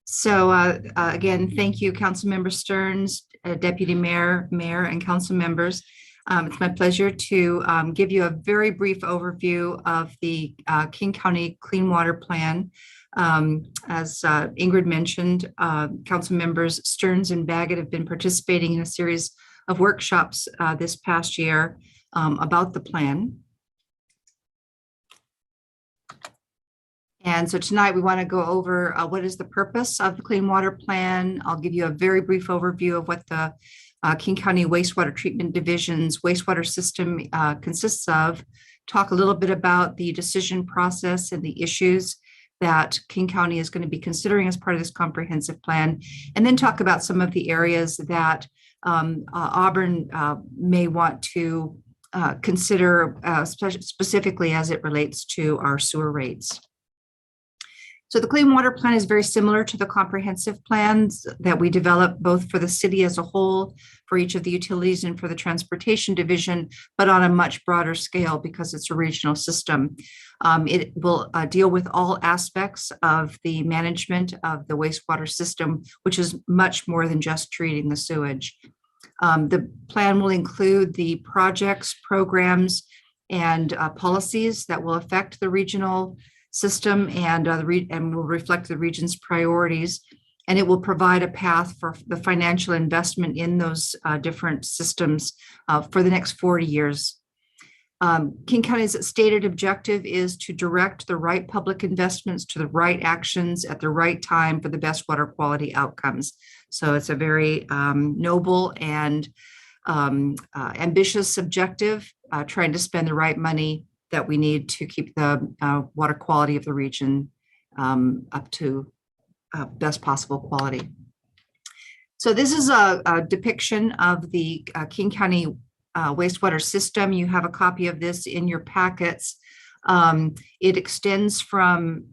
Speaker 16: So again, thank you, Councilmember Stearns, Deputy Mayor, and council members. It's my pleasure to give you a very brief overview of the King County Clean Water Plan. As Ingrid mentioned, council members Stearns and Baggett have been participating in a series of workshops this past year about the plan. And so tonight we want to go over what is the purpose of the Clean Water Plan. I'll give you a very brief overview of what the King County Wastewater Treatment Division's wastewater system consists of, talk a little bit about the decision process and the issues that King County is going to be considering as part of this comprehensive plan, and then talk about some of the areas that Auburn may want to consider specifically as it relates to our sewer rates. So the Clean Water Plan is very similar to the comprehensive plans that we develop both for the city as a whole, for each of the utilities and for the transportation division, but on a much broader scale because it's a regional system. It will deal with all aspects of the management of the wastewater system, which is much more than just treating the sewage. The plan will include the projects, programs, and policies that will affect the regional system and will reflect the region's priorities, and it will provide a path for the financial investment in those different systems for the next 40 years. King County's stated objective is to direct the right public investments to the right actions at the right time for the best water quality outcomes. So it's a very noble and ambitious objective, trying to spend the right money that we need to keep the water quality of the region up to best possible quality. So this is a depiction of the King County wastewater system. You have a copy of this in your packets. It extends from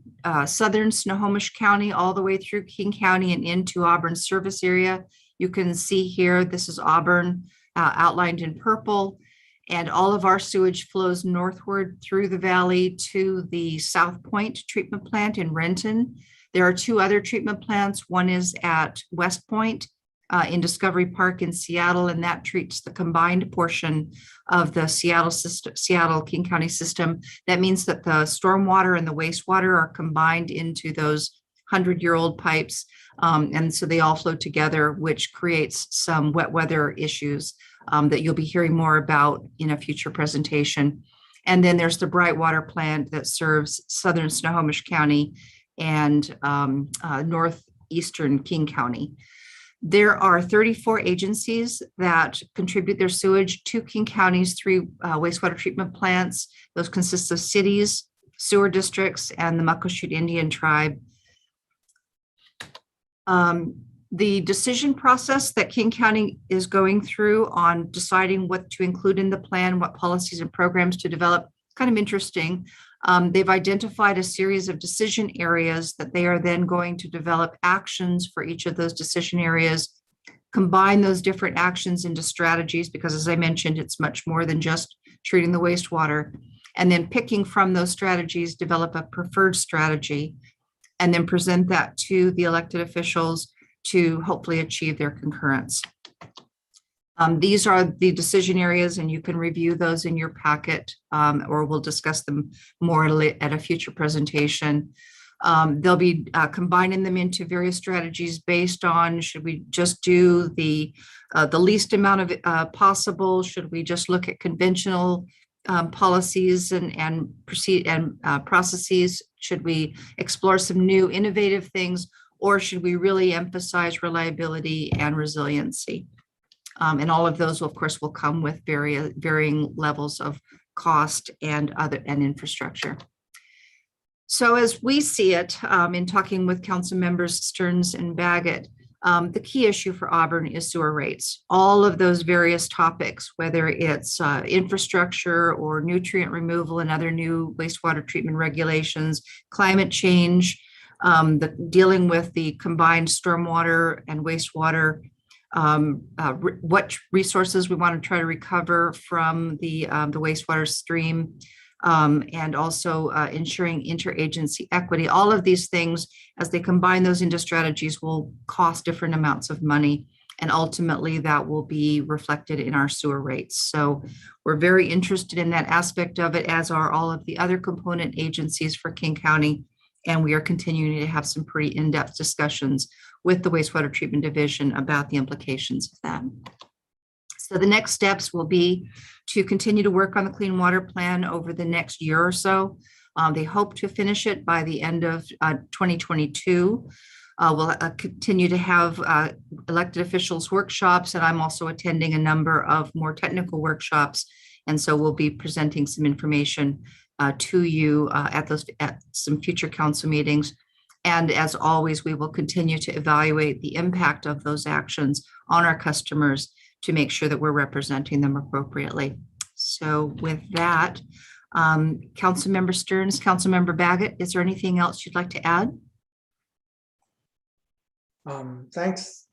Speaker 16: southern Snohomish County all the way through King County and into Auburn's service area. You can see here, this is Auburn outlined in purple. And all of our sewage flows northward through the valley to the South Point treatment plant in Renton. There are two other treatment plants. One is at West Point in Discovery Park in Seattle, and that treats the combined portion of the Seattle King County system. That means that the stormwater and the wastewater are combined into those 100-year-old pipes. And so they all flow together, which creates some wet weather issues that you'll be hearing more about in a future presentation. And then there's the Brightwater plant that serves southern Snohomish County and northeastern King County. There are 34 agencies that contribute their sewage to King County's 3 wastewater treatment plants. Those consist of cities, sewer districts, and the Muckleshoot Indian tribe. The decision process that King County is going through on deciding what to include in the plan, what policies and programs to develop, kind of interesting. They've identified a series of decision areas that they are then going to develop actions for each of those decision areas, combine those different actions into strategies, because as I mentioned, it's much more than just treating the wastewater, and then picking from those strategies, develop a preferred strategy, and then present that to the elected officials to hopefully achieve their concurrence. These are the decision areas, and you can review those in your packet, or we'll discuss them more at a future presentation. They'll be combining them into various strategies based on, should we just do the least amount of possible? Should we just look at conventional policies and processes? Should we explore some new innovative things, or should we really emphasize reliability and resiliency? And all of those, of course, will come with varying levels of cost and infrastructure. So as we see it, in talking with council members Stearns and Baggett, the key issue for Auburn is sewer rates. All of those various topics, whether it's infrastructure or nutrient removal and other new wastewater treatment regulations, climate change, dealing with the combined stormwater and wastewater, what resources we want to try to recover from the wastewater stream, and also ensuring interagency equity. All of these things, as they combine those into strategies, will cost different amounts of money, and ultimately that will be reflected in our sewer rates. So we're very interested in that aspect of it, as are all of the other component agencies for King County, and we are continuing to have some pretty in-depth discussions with the wastewater treatment division about the implications of that. So the next steps will be to continue to work on the clean water plan over the next year or so. They hope to finish it by the end of 2022. We'll continue to have elected officials workshops, and I'm also attending a number of more technical workshops. And so we'll be presenting some information to you at some future council meetings. And as always, we will continue to evaluate the impact of those actions on our customers to make sure that we're representing them appropriately. So with that, Councilmember Stearns, Councilmember Baggett, is there anything else you'd like to add?
Speaker 7: Thanks,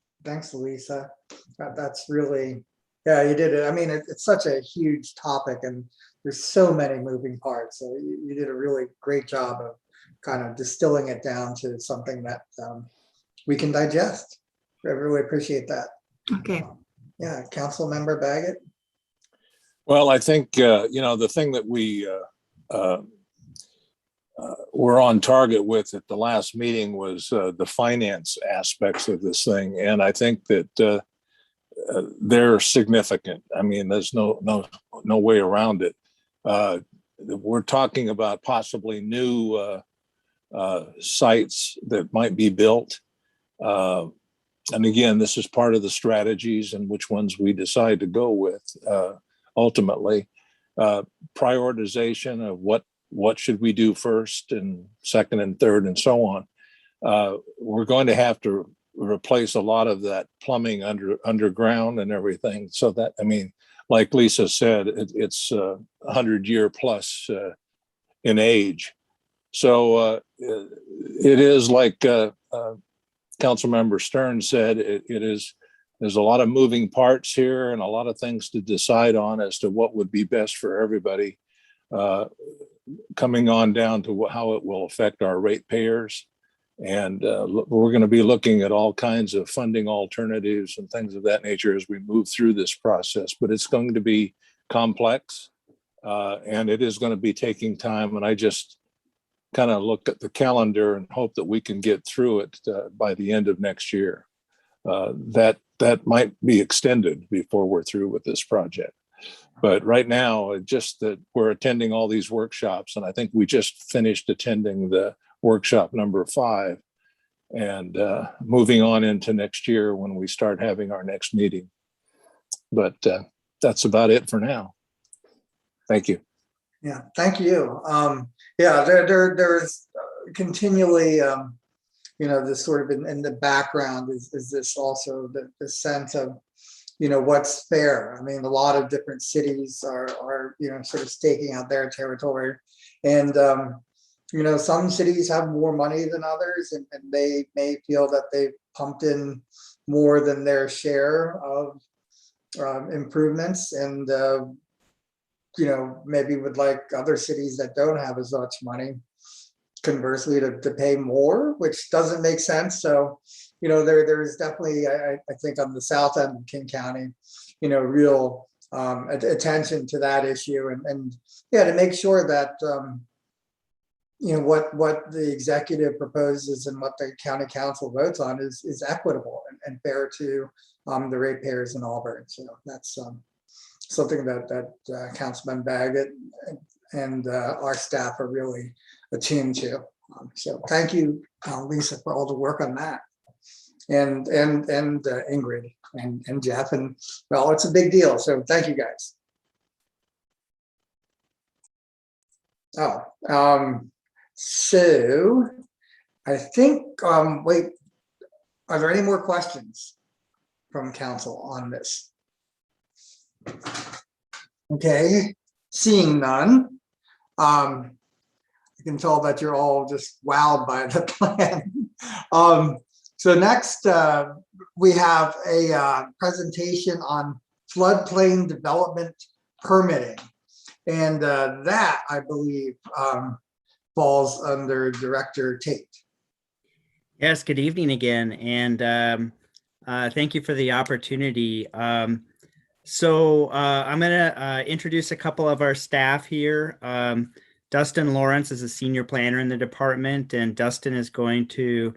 Speaker 7: Lisa. That's really, yeah, you did it. I mean, it's such a huge topic, and there's so many moving parts. So you did a really great job of kind of distilling it down to something that we can digest. I really appreciate that.
Speaker 16: Okay.
Speaker 7: Yeah, Councilmember Baggett.
Speaker 9: Well, I think, the thing that we were on target with at the last meeting was the finance aspects of this thing. And I think that they're significant. I mean, there's no way around it. We're talking about possibly new sites that might be built. And again, this is part of the strategies and which ones we decide to go with ultimately. Prioritization of what should we do first and second and third and so on. We're going to have to replace a lot of that plumbing underground and everything. So that, I mean, like Lisa said, it's 100-year plus in age. So it is like Councilmember Stearns said, there's a lot of moving parts here and a lot of things to decide on as to what would be best for everybody, coming on down to how it will affect our ratepayers. And we're going to be looking at all kinds of funding alternatives and things of that nature as we move through this process. But it's going to be complex, and it is going to be taking time. And I just kind of look at the calendar and hope that we can get through it by the end of next year. That might be extended before we're through with this project. But right now, just that we're attending all these workshops, and I think we just finished attending the workshop number 5, and moving on into next year when we start having our next meeting. But that's about it for now. Thank you.
Speaker 7: Yeah, thank you. Yeah, there's continually this sort of in the background is this also the sense of, what's fair. I mean, a lot of different cities are sort of staking out their territory. And, some cities have more money than others, and they may feel that they've pumped in more than their share of improvements. And, maybe would like other cities that don't have as much money, conversely, to pay more, which doesn't make sense. So, there's definitely, I think, on the south end of King County, real attention to that issue, and to make sure that what the executive proposes and what the county council votes on is equitable and fair to the ratepayers in Auburn. So that's something that Councilman Baggett and our staff are really attuned to. So thank you, Lisa, for all the work on that, and Ingrid and Jeff, and well, it's a big deal. So thank you guys. So I think, wait, are there any more questions from council on this? Okay, seeing none. I can tell that you're all just wowed by the plan. So next, we have a presentation on floodplain development permitting. And that, I believe, falls under Director Tate.
Speaker 3: Yes, good evening again, and thank you for the opportunity. So I'm going to introduce a couple of our staff here. Dustin Lawrence is a senior planner in the department, and Dustin is going to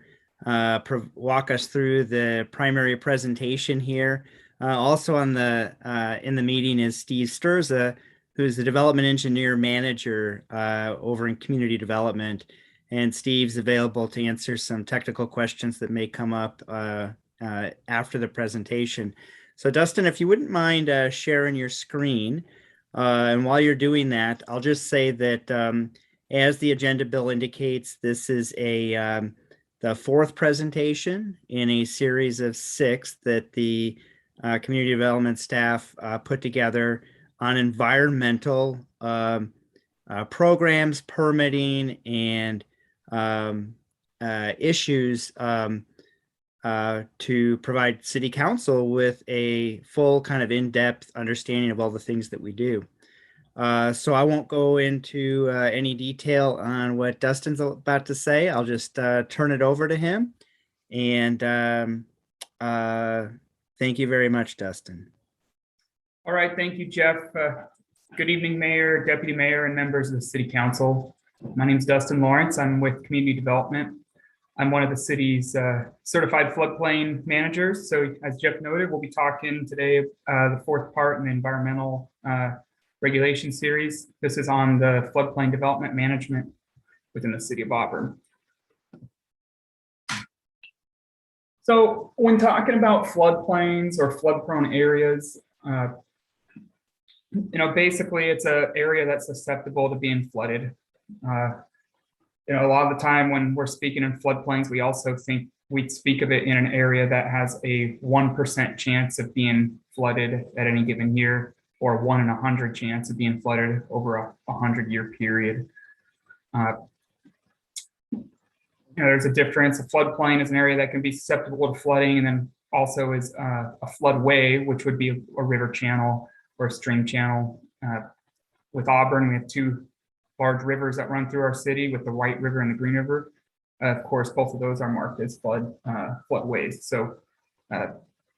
Speaker 3: walk us through the primary presentation here. Also on the in the meeting is Steve Sturza, who's the development engineer manager over in community development. And Steve's available to answer some technical questions that may come up after the presentation. So Dustin, if you wouldn't mind sharing your screen. And while you're doing that, I'll just say that as the agenda bill indicates, this is the fourth presentation in a series of 6 that the community development staff put together on environmental programs, permitting, and issues to provide City Council with a full kind of in-depth understanding of all the things that we do. So I won't go into any detail on what Dustin's about to say. I'll just turn it over to him. And thank you very much, Dustin.
Speaker 17: All right, thank you, Jeff. Good evening, Mayor, Deputy Mayor, and members of the City Council. My name is Dustin Lawrence. I'm with Community Development. I'm one of the city's certified floodplain managers. So as Jeff noted, we'll be talking today the 4th part in the environmental regulation series. This is on the floodplain development management within the city of Auburn. So when talking about floodplains or flood-prone areas, basically it's an area that's susceptible to being flooded. A lot of the time when we're speaking in floodplains, we also think we speak of it in an area that has a 1% chance of being flooded at any given year, or 1 in 100 chance of being flooded over a 100-year period. There's a difference. A floodplain is an area that can be susceptible to flooding, and then also is a floodway, which would be a river channel or a stream channel. With Auburn, we have 2 large rivers that run through our city, with the White River and the Green River. Of course, both of those are marked as floodways. So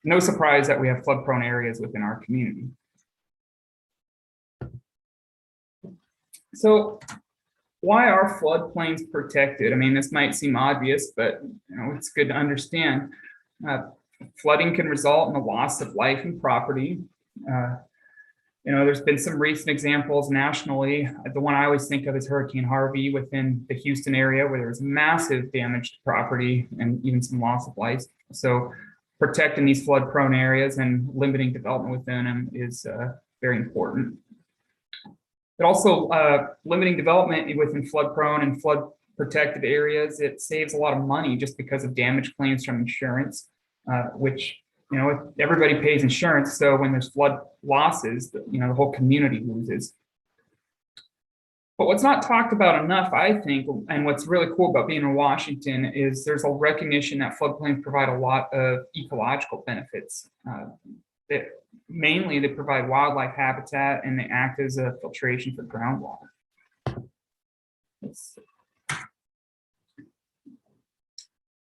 Speaker 17: no surprise that we have flood-prone areas within our community. So why are floodplains protected? I mean, this might seem obvious, but it's good to understand. Flooding can result in the loss of life and property. There's been some recent examples nationally. The one I always think of is Hurricane Harvey within the Houston area, where there was massive damage to property and even some loss of life. So protecting these flood-prone areas and limiting development within them is very important. But also limiting development within flood-prone and flood protected areas, it saves a lot of money just because of damage claims from insurance, which, everybody pays insurance. So when there's flood losses, the whole community loses. But what's not talked about enough, I think, and what's really cool about being in Washington is there's a recognition that floodplains provide a lot of ecological benefits. Mainly, they provide wildlife habitat and they act as a filtration for groundwater.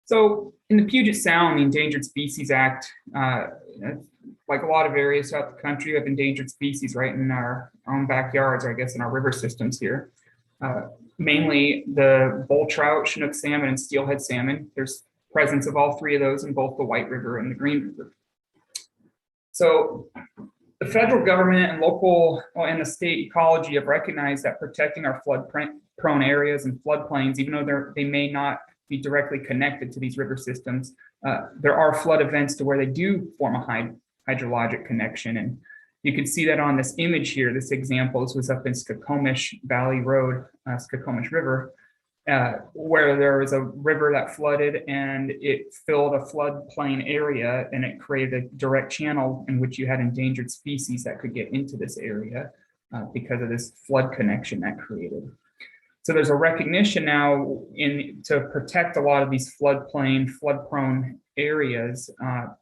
Speaker 17: So in the Puget Sound, the Endangered Species Act, like a lot of areas throughout the country, we have endangered species right in our own backyards, or I guess in our river systems here. Mainly the bull trout, Chinook salmon, and steelhead salmon. There's presence of all three of those in both the White River and the Green River. So the federal government and local and the state ecology have recognized that protecting our flood-prone areas and floodplains, even though they may not be directly connected to these river systems, there are flood events to where they do form a hydrologic connection. And you can see that on this image here. This example, this was up in Skokomish Valley Road, Skokomish River, where there was a river that flooded and it filled a floodplain area, and it created a direct channel in which you had endangered species that could get into this area because of this flood connection that created. So there's a recognition now to protect a lot of these flood-prone areas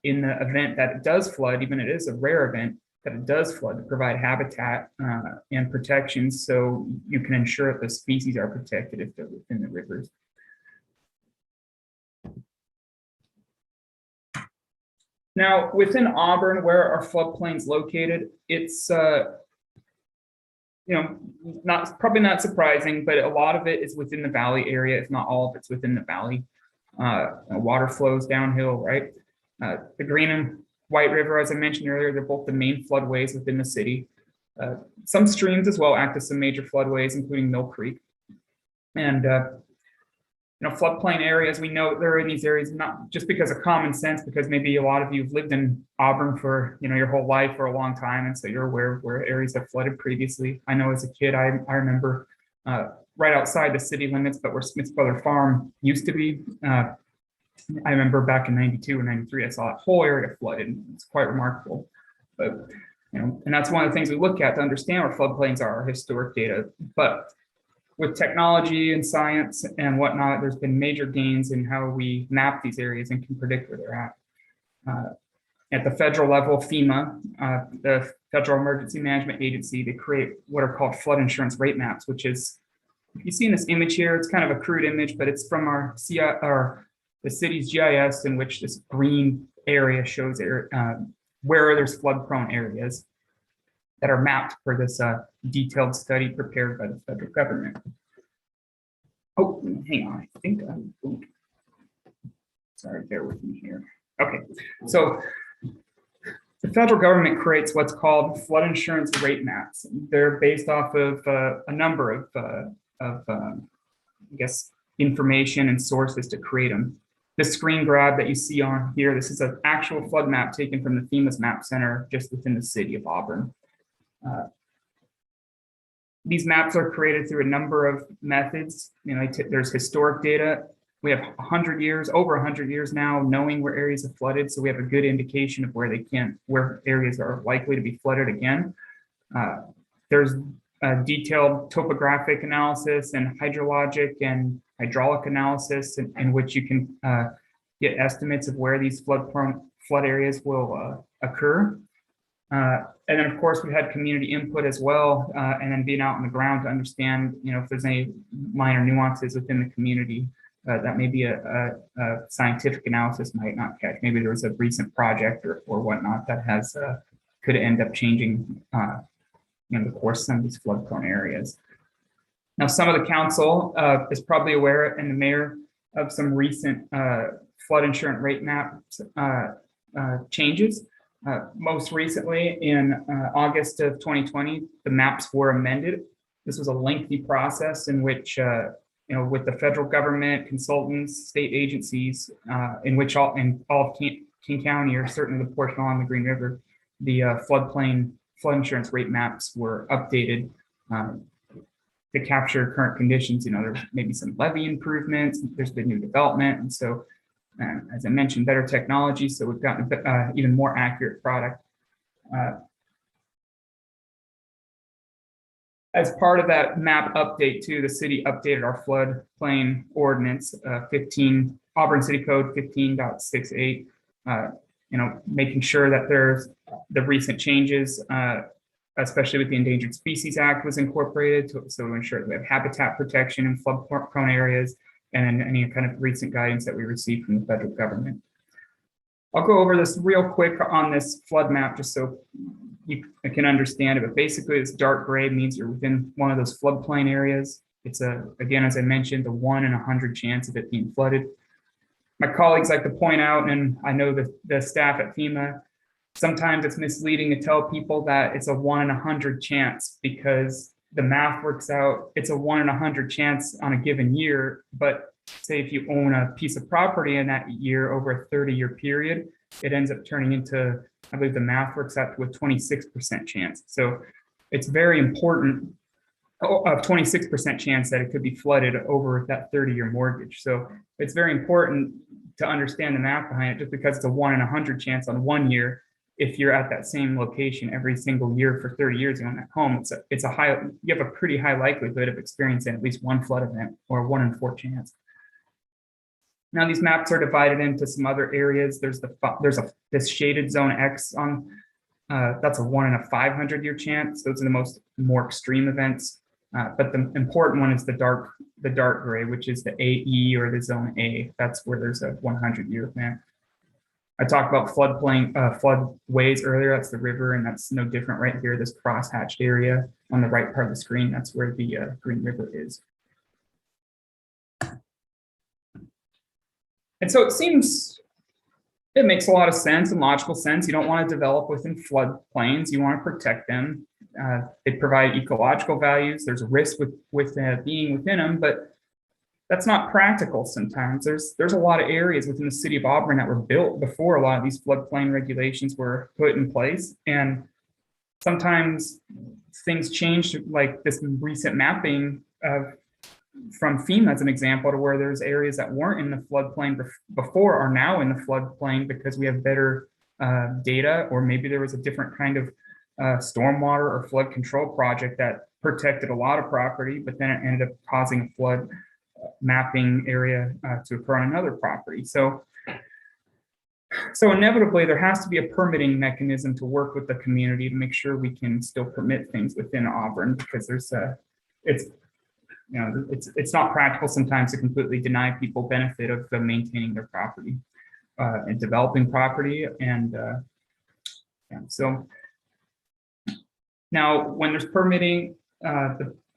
Speaker 17: in the event that it does flood, even it is a rare event that it does flood, to provide habitat and protection so you can ensure that the species are protected if they're within the rivers. Now, within Auburn, where our floodplain's located, it's probably not surprising, but a lot of it is within the valley area, if not all of it's within the valley. Water flows downhill, right? The Green and White River, as I mentioned earlier, they're both the main floodways within the city. Some streams as well act as some major floodways, including Mill Creek. And floodplain areas, we know they're in these areas not just because of common sense, because maybe a lot of you have lived in Auburn for your whole life for a long time, and so you're aware of where areas have flooded previously. I know as a kid, I remember right outside the city limits, but where Smith's Brother Farm used to be. I remember back in '92 and '93, I saw that whole area flooded. It's quite remarkable. But and that's one of the things we look at to understand where floodplains are, historic data. But with technology and science and whatnot, there's been major gains in how we map these areas and can predict where they're at. At the federal level, FEMA, the Federal Emergency Management Agency, they create what are called flood insurance rate maps, which is, if you see in this image here, it's kind of a crude image, but it's from the city's GIS, in which this green area shows where there's flood-prone areas that are mapped for this detailed study prepared by the federal government. Oh, hang on, I think sorry, bear with me here. Okay, so the federal government creates what's called flood insurance rate maps. They're based off of a number of I guess, information and sources to create them. This screen grab that you see on here, this is an actual flood map taken from the FEMA's Map Center just within the city of Auburn. These maps are created through a number of methods. There's historic data. We have over 100 years now knowing where areas have flooded, so we have a good indication of where areas are likely to be flooded again. There's a detailed topographic analysis and hydrologic and hydraulic analysis in which you can get estimates of where these flood areas will occur. And then, of course, we had community input as well, and then being out on the ground to understand, if there's any minor nuances within the community that maybe a scientific analysis might not catch. Maybe there was a recent project or whatnot that could end up changing the course of some of these flood-prone areas. Now, some of the council is probably aware, and the mayor, of some recent flood insurance rate map changes. Most recently, in August of 2020, the maps were amended. This was a lengthy process in which, with the federal government, consultants, state agencies, in which all of King County, or certainly the portion along the Green River, the flood insurance rate maps were updated. to capture current conditions. There may be some levee improvements, there's been new development. And so, as I mentioned, better technology. So we've gotten even more accurate product. As part of that map update too, the city updated our floodplain ordinance, Auburn City Code 15.68, making sure that there's the recent changes, especially with the Endangered Species Act was incorporated so to ensure that we have habitat protection in flood prone areas and any kind of recent guidance that we received from the federal government. I'll go over this real quick on this flood map just so you can understand it, but basically this dark gray means you're within one of those floodplain areas. It's again, as I mentioned, the 1 in 100 chance of it being flooded. My colleagues like to point out, and I know that the staff at FEMA, sometimes it's misleading to tell people that it's a 1 in 100 chance because the math works out, it's a 1 in 100 chance on a given year, but say if you own a piece of property in that year over a 30-year period, it ends up turning into, I believe the math works out to a 26% chance. So it's very important, a 26% chance that it could be flooded over that 30-year mortgage. So it's very important to understand the math behind it. Just because it's a 1 in 100 chance on 1 year, if you're at that same location every single year for 30 years you own that home, you have a pretty high likelihood of experiencing at least one flood event or a 1 in 4 chance. Now these maps are divided into some other areas. There's this shaded zone X on, that's a 1 in a 500-year chance. Those are the more extreme events. But the important one is the dark gray, which is the AE or the zone A. That's where there's a 100-year event. I talked about floodways earlier. That's the river, and that's no different right here. This cross-hatched area on the right part of the screen, that's where the Green River is. And so it makes a lot of sense and logical sense. You don't want to develop within floodplains. You want to protect them. They provide ecological values. There's a risk with being within them, but that's not practical sometimes. There's a lot of areas within the city of Auburn that were built before a lot of these floodplain regulations were put in place. And sometimes things change, like this recent mapping from FEMA as an example, to where there's areas that weren't in the floodplain before are now in the floodplain because we have better data, or maybe there was a different kind of stormwater or flood control project that protected a lot of property, but then it ended up causing a flood mapping area to occur on another property. So inevitably there has to be a permitting mechanism to work with the community to make sure we can still permit things within Auburn, because it's not practical sometimes to completely deny people benefit of maintaining their property and developing property. And so now when there's permitting,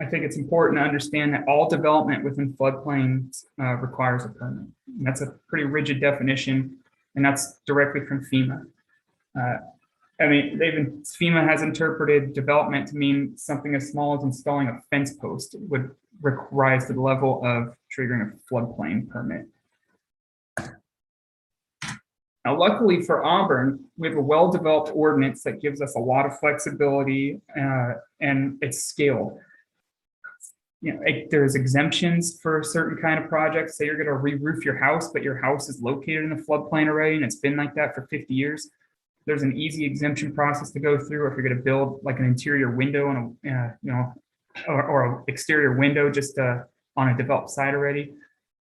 Speaker 17: I think it's important to understand that all development within floodplains requires a permit. And that's a pretty rigid definition, and that's directly from FEMA. FEMA has interpreted development to mean something as small as installing a fence post would rise to the level of triggering a floodplain permit. Now, luckily for Auburn, we have a well-developed ordinance that gives us a lot of flexibility and it's scaled. There's exemptions for certain kind of projects. Say you're going to re-roof your house, but your house is located in the floodplain already, and it's been like that for 50 years. There's an easy exemption process to go through. If you're going to build like an interior window and or an exterior window just on a developed site already,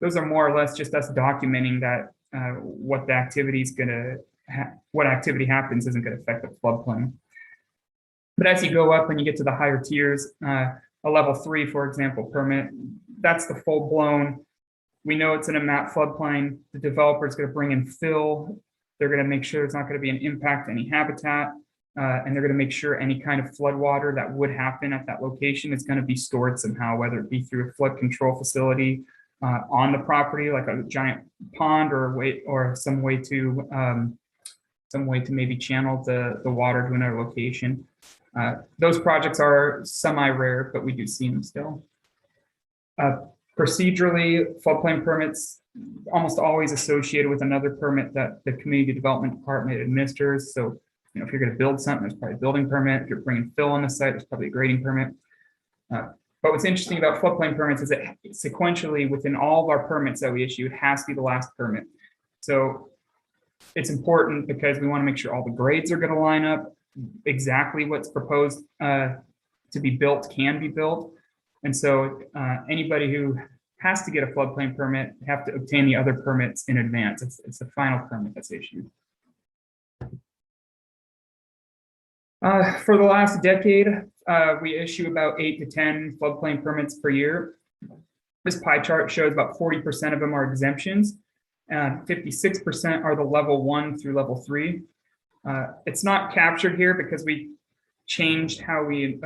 Speaker 17: those are more or less just us documenting that what activity happens isn't going to affect the floodplain. But as you go up and you get to the higher tiers, a level 3, for example, permit, that's the full blown. We know it's in a map floodplain. The developer is going to bring in fill. They're going to make sure there's not going to be an impact to any habitat. And they're going to make sure any kind of flood water that would happen at that location is going to be stored somehow, whether it be through a flood control facility on the property, like a giant pond, or some way to maybe channel the water to another location. Those projects are semi-rare, but we do see them still. Procedurally, floodplain permits almost always associated with another permit that the Community Development Department administers. So, if you're going to build something, there's probably a building permit. If you're bringing fill on the site, there's probably a grading permit. But But what's interesting about floodplain permits is that sequentially within all of our permits that we issue, it has to be the last permit. So it's important because we want to make sure all the grades are going to line up, exactly what's proposed to be built can be built. And so anybody who has to get a floodplain permit have to obtain the other permits in advance. It's the final permit that's issued. For the last decade, we issue about 8 to 10 floodplain permits per year. This pie chart shows about 40% of them are exemptions, and 56% are the level 1 through level 3. It's not captured here because we changed how we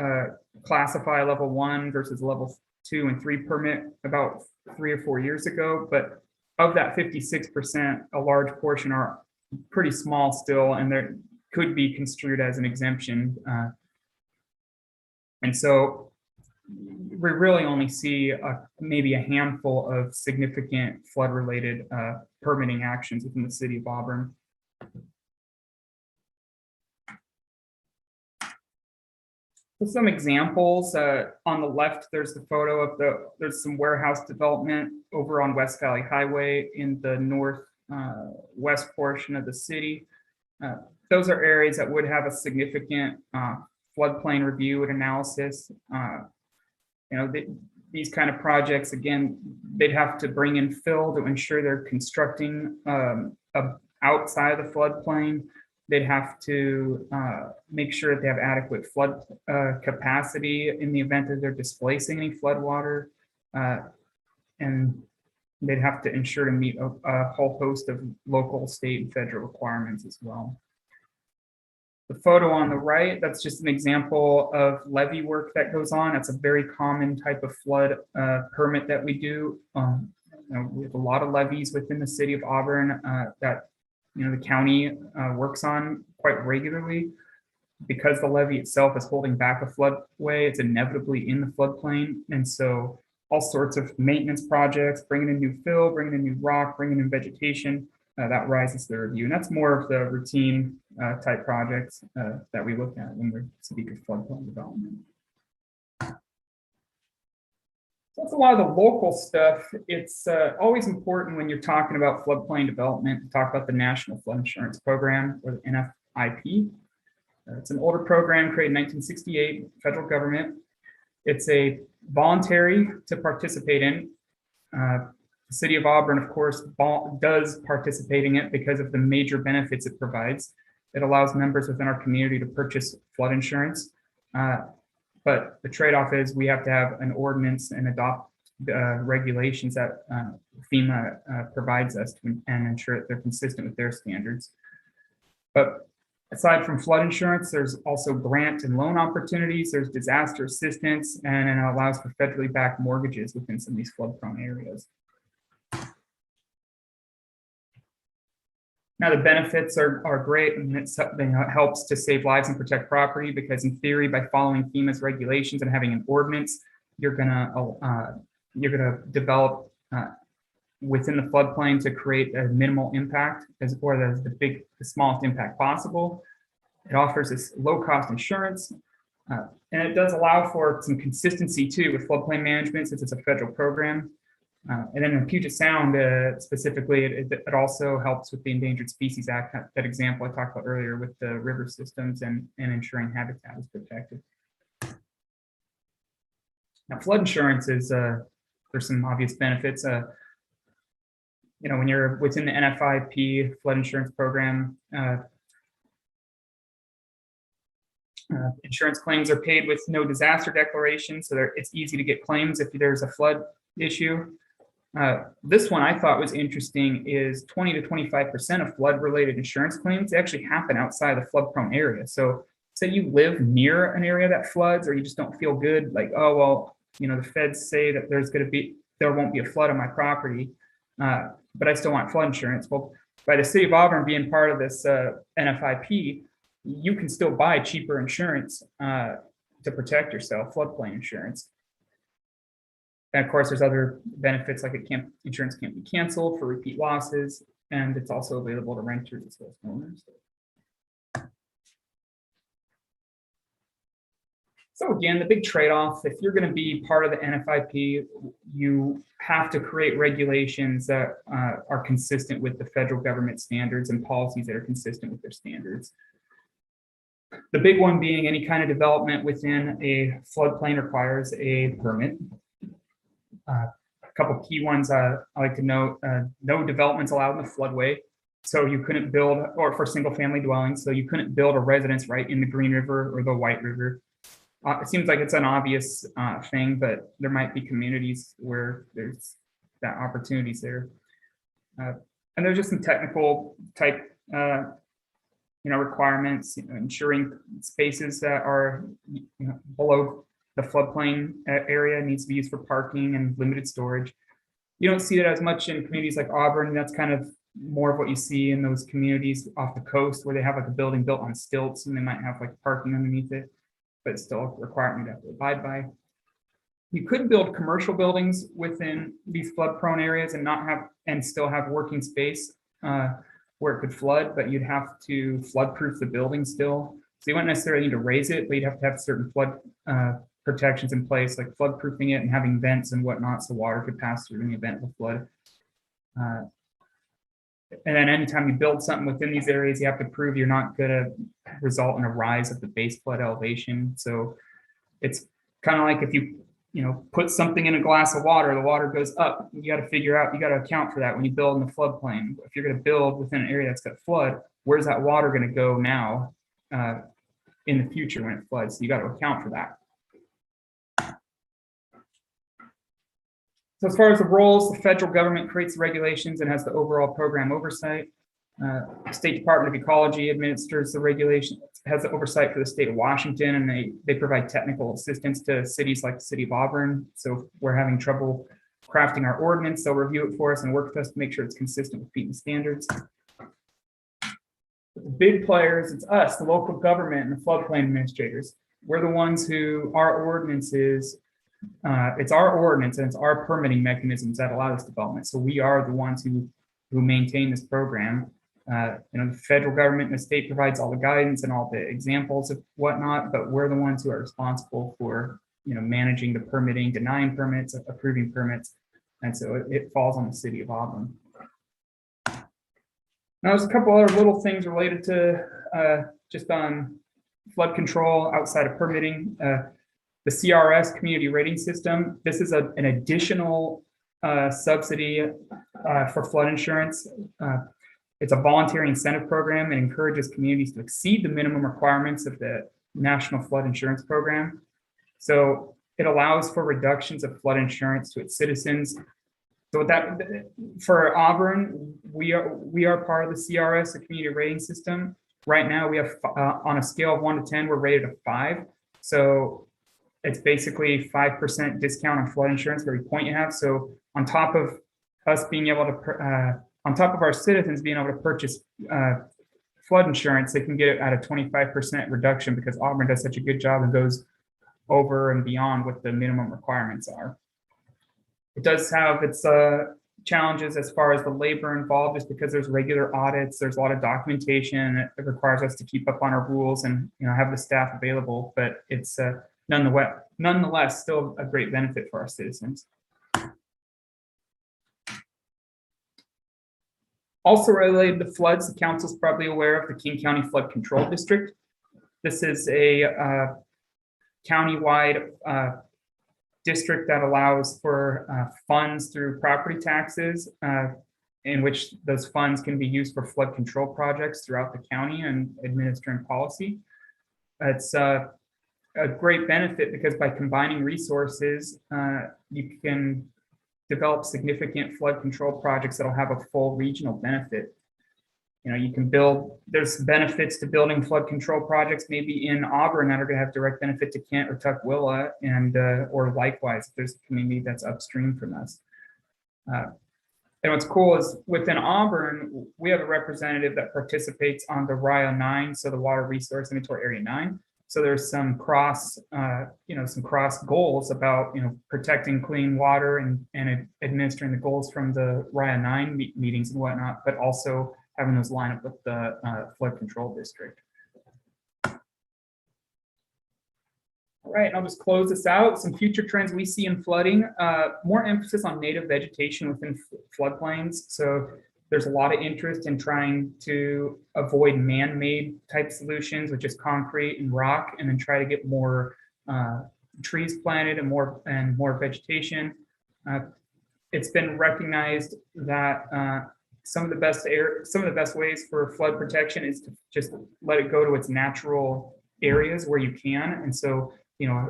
Speaker 17: classify level 1 versus level 2 and 3 permit about 3 or 4 years ago. But of that 56%, a large portion are pretty small still, and there could be construed as an exemption. And so we really only see maybe a handful of significant flood-related permitting actions within the city of Auburn. So some examples, on the left, there's the photo of there's some warehouse development over on West Valley Highway in the northwest portion of the city. Those are areas that would have a significant floodplain review and analysis. These kind of projects, again, they'd have to bring in fill to ensure they're constructing outside of the floodplain. They'd have to make sure that they have adequate flood capacity in the event that they're displacing any flood water. And they'd have to ensure to meet a whole host of local, state, and federal requirements as well. The photo on the right, that's just an example of levee work that goes on. That's a very common type of flood permit that we do. We have a lot of levees within the city of Auburn that the county works on quite regularly. Because the levee itself is holding back a floodway, it's inevitably in the floodplain. And so all sorts of maintenance projects, bringing in new fill, bringing in new rock, bringing in vegetation, that rises the review. And that's more of the routine type projects that we look at when we speak of floodplain development. So that's a lot of the local stuff. It's always important when you're talking about floodplain development to talk about the National Flood Insurance Program, or the NFIP. It's an older program created in 1968, federal government. It's a voluntary to participate in. The city of Auburn, of course, does participate in it because of the major benefits it provides. It allows members within our community to purchase flood insurance. But the trade-off is we have to have an ordinance and adopt regulations that FEMA provides us and ensure that they're consistent with their standards. But aside from flood insurance, there's also grant and loan opportunities. There's disaster assistance, and it allows for federally backed mortgages within some of these flood-prone areas. Now, the benefits are great, and it helps to save lives and protect property because, in theory, by following FEMA's regulations and having an ordinance, you're gonna develop within the floodplain to create a minimal impact or the smallest impact possible. It offers this low-cost insurance, and it does allow for some consistency too with floodplain management since it's a federal program. And then in Puget Sound, specifically, it also helps with the Endangered Species Act, that example I talked about earlier with the river systems and ensuring habitat is protected. Now, flood insurance is, there's some obvious benefits. When you're within the NFIP flood insurance program, insurance claims are paid with no disaster declaration, so it's easy to get claims if there's a flood issue. This one I thought was interesting is 20 to 25% of flood-related insurance claims actually happen outside the flood-prone area. So say you live near an area that floods, or you just don't feel good, like, oh, well, the feds say that there won't be a flood on my property, but I still want flood insurance. Well, by the city of Auburn being part of this NFIP, you can still buy cheaper insurance to protect yourself, floodplain insurance. And of course, there's other benefits like insurance can't be canceled for repeat losses, and it's also available to renters as well as owners. So again, the big trade-off, if you're going to be part of the NFIP, you have to create regulations that are consistent with the federal government standards and policies that are consistent with their standards. The big one being any kind of development within a floodplain requires a permit. A couple key ones I like to note, no developments allowed in the floodway. So you couldn't build, or for single family dwellings, so you couldn't build a residence right in the Green River or the White River. It seems like it's an obvious thing, but there might be communities where there's that opportunities there. And there's just some technical type requirements, ensuring spaces that are below the floodplain area needs to be used for parking and limited storage. You don't see that as much in communities like Auburn. That's kind of more of what you see in those communities off the coast where they have like a building built on stilts and they might have like parking underneath it, but it's still a requirement you have to abide by. You could build commercial buildings within these flood prone areas and still have working space where it could flood, but you'd have to flood proof the building still. So you wouldn't necessarily need to raise it, but you'd have to have certain flood protections in place, like flood proofing it and having vents and whatnot so water could pass through in the event of a flood. And then anytime you build something within these areas, you have to prove you're not going to result in a rise of the base flood elevation. So it's kind of like if you put something in a glass of water, the water goes up. You got to figure out, you got to account for that when you build in the floodplain. If you're going to build within an area that's got flood, where's that water going to go now in the future when it floods? So you got to account for that. So as far as the roles, the federal government creates the regulations and has the overall program oversight. The State Department of Ecology administers the regulations, has the oversight for the state of Washington, and they provide technical assistance to cities like the city of Auburn. So if we're having trouble crafting our ordinance, they'll review it for us and work with us to make sure it's consistent with meeting standards. The big players, it's us, the local government and the floodplain administrators. We're the ones who, our ordinances, it's our ordinance and it's our permitting mechanisms that allow this development. So we are the ones who maintain this program. The federal government and the state provides all the guidance and all the examples of whatnot, but we're the ones who are responsible for managing the permitting, denying permits, approving permits, and so it falls on the city of Auburn. Now, there's a couple other little things related to just on flood control outside of permitting. The CRS community rating system. This is an additional subsidy for flood insurance. It's a voluntary incentive program and encourages communities to exceed the minimum requirements of the National Flood Insurance Program. So it allows for reductions of flood insurance to its citizens. So that for Auburn, we are part of the CRS, the community rating system. Right now, we have on a scale of 1 to 10, we're rated a 5. So it's basically 5% discount on flood insurance for every point you have. So on top of us being able to, on top of our citizens being able to purchase flood insurance, they can get it at a 25% reduction because Auburn does such a good job and goes over and beyond what the minimum requirements are. It does have its challenges as far as the labor involved, just because there's regular audits, there's a lot of documentation. It requires us to keep up on our rules and have the staff available, but it's nonetheless still a great benefit for our citizens. Also related to floods, the council's probably aware of the King County Flood Control District. This is a countywide district that allows for funds through property taxes, in which those funds can be used for flood control projects throughout the county and administering policy. It's a great benefit because by combining resources, you can develop significant flood control projects that'll have a full regional benefit. You can build, there's benefits to building flood control projects maybe in Auburn that are going to have direct benefit to Kent or Tukwila, and or likewise if there's a community that's upstream from us. And what's cool is within Auburn, we have a representative that participates on the RIO 9, so the Water Resource Inventory Area 9. So there's some cross goals about protecting clean water and administering the goals from the RIO 9 meetings and whatnot, but also having those line up with the flood control district. Right, and I'll just close this out. Some future trends we see in flooding, more emphasis on native vegetation within floodplains. So there's a lot of interest in trying to avoid man-made type solutions, which is concrete and rock, and then try to get more trees planted and more vegetation. It's been recognized that some of the best ways for flood protection is to just let it go to its natural areas where you can. And so,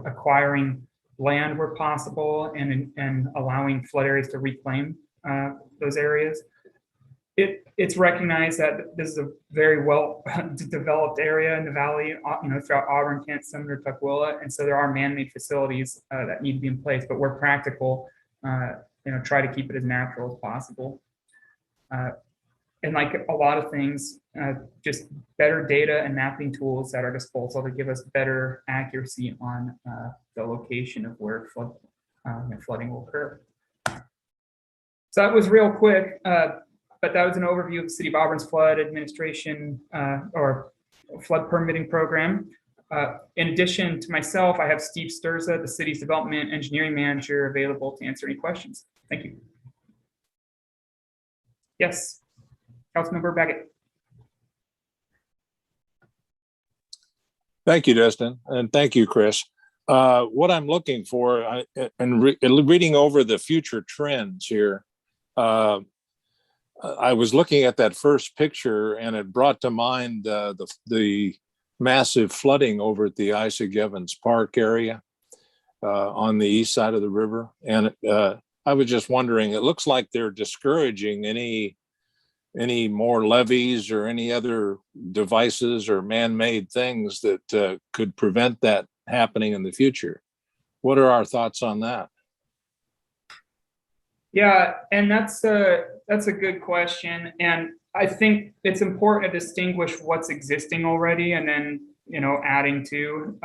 Speaker 17: acquiring land where possible and allowing flood areas to reclaim those areas. It's recognized that this is a very well developed area in the valley, throughout Auburn, Kent, Sumner, Tukwila. And so there are man-made facilities that need to be in place, but where practical, try to keep it as natural as possible. And like a lot of things, just better data and mapping tools at our disposal to give us better accuracy on the location of where flooding will occur. So that was real quick, but that was an overview of the City of Auburn's flood administration or flood permitting program. In addition to myself, I have Steve Sturza, the city's development engineering manager, available to answer any questions. Thank you. Yes. Councilmember Baggett.
Speaker 9: Thank you, Dustin, and thank you, Chris. What I'm looking for, and reading over the future trends here, I was looking at that first picture, and it brought to mind the massive flooding over at the Isaac Evans Park area on the east side of the river. And I was just wondering, it looks like they're discouraging any more levees or any other devices or man-made things that could prevent that happening in the future. What are our thoughts on that?
Speaker 17: Yeah, and that's a good question. And I think it's important to distinguish what's existing already and then, adding to.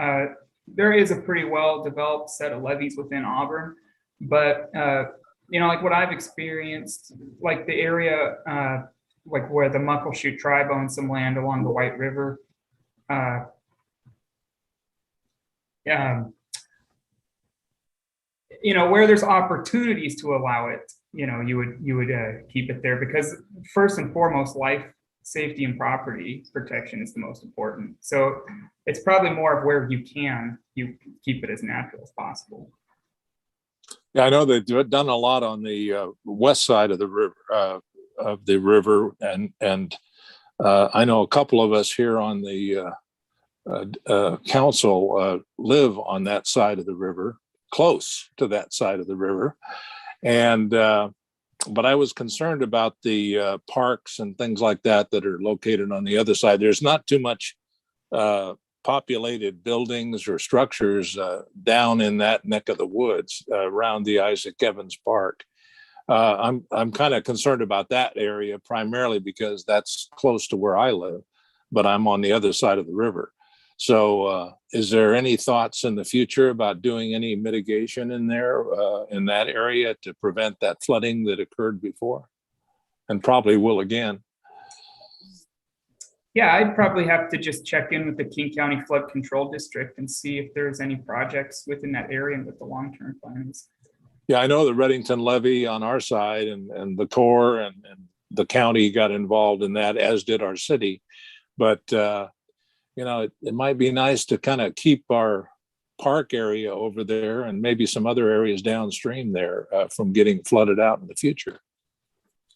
Speaker 17: There is a pretty well-developed set of levees within Auburn, but, like what I've experienced, like the area, like where the Muckleshoot tribe owns some land along the White River. Where there's opportunities to allow it, you would keep it there, because first and foremost, life, safety, and property protection is the most important. So it's probably more of where you keep it as natural as possible.
Speaker 9: Yeah, I know they've done a lot on the west side of the river, and I know a couple of us here on the council live on that side of the river, close to that side of the river, and but I was concerned about the parks and things like that are located on the other side. There's not too much populated buildings or structures down in that neck of the woods around the Isaac Evans Park. I'm kind of concerned about that area primarily because that's close to where I live, but I'm on the other side of the river. So is there any thoughts in the future about doing any mitigation in there in that area to prevent that flooding that occurred before and probably will again?
Speaker 17: Yeah, I'd probably have to just check in with the King County Flood Control District and see if there's any projects within that area and what the long-term plan is.
Speaker 9: Yeah, I know the Reddington levee on our side and the Corps and the county got involved in that, as did our city. But, it might be nice to kind of keep our park area over there and maybe some other areas downstream there from getting flooded out in the future.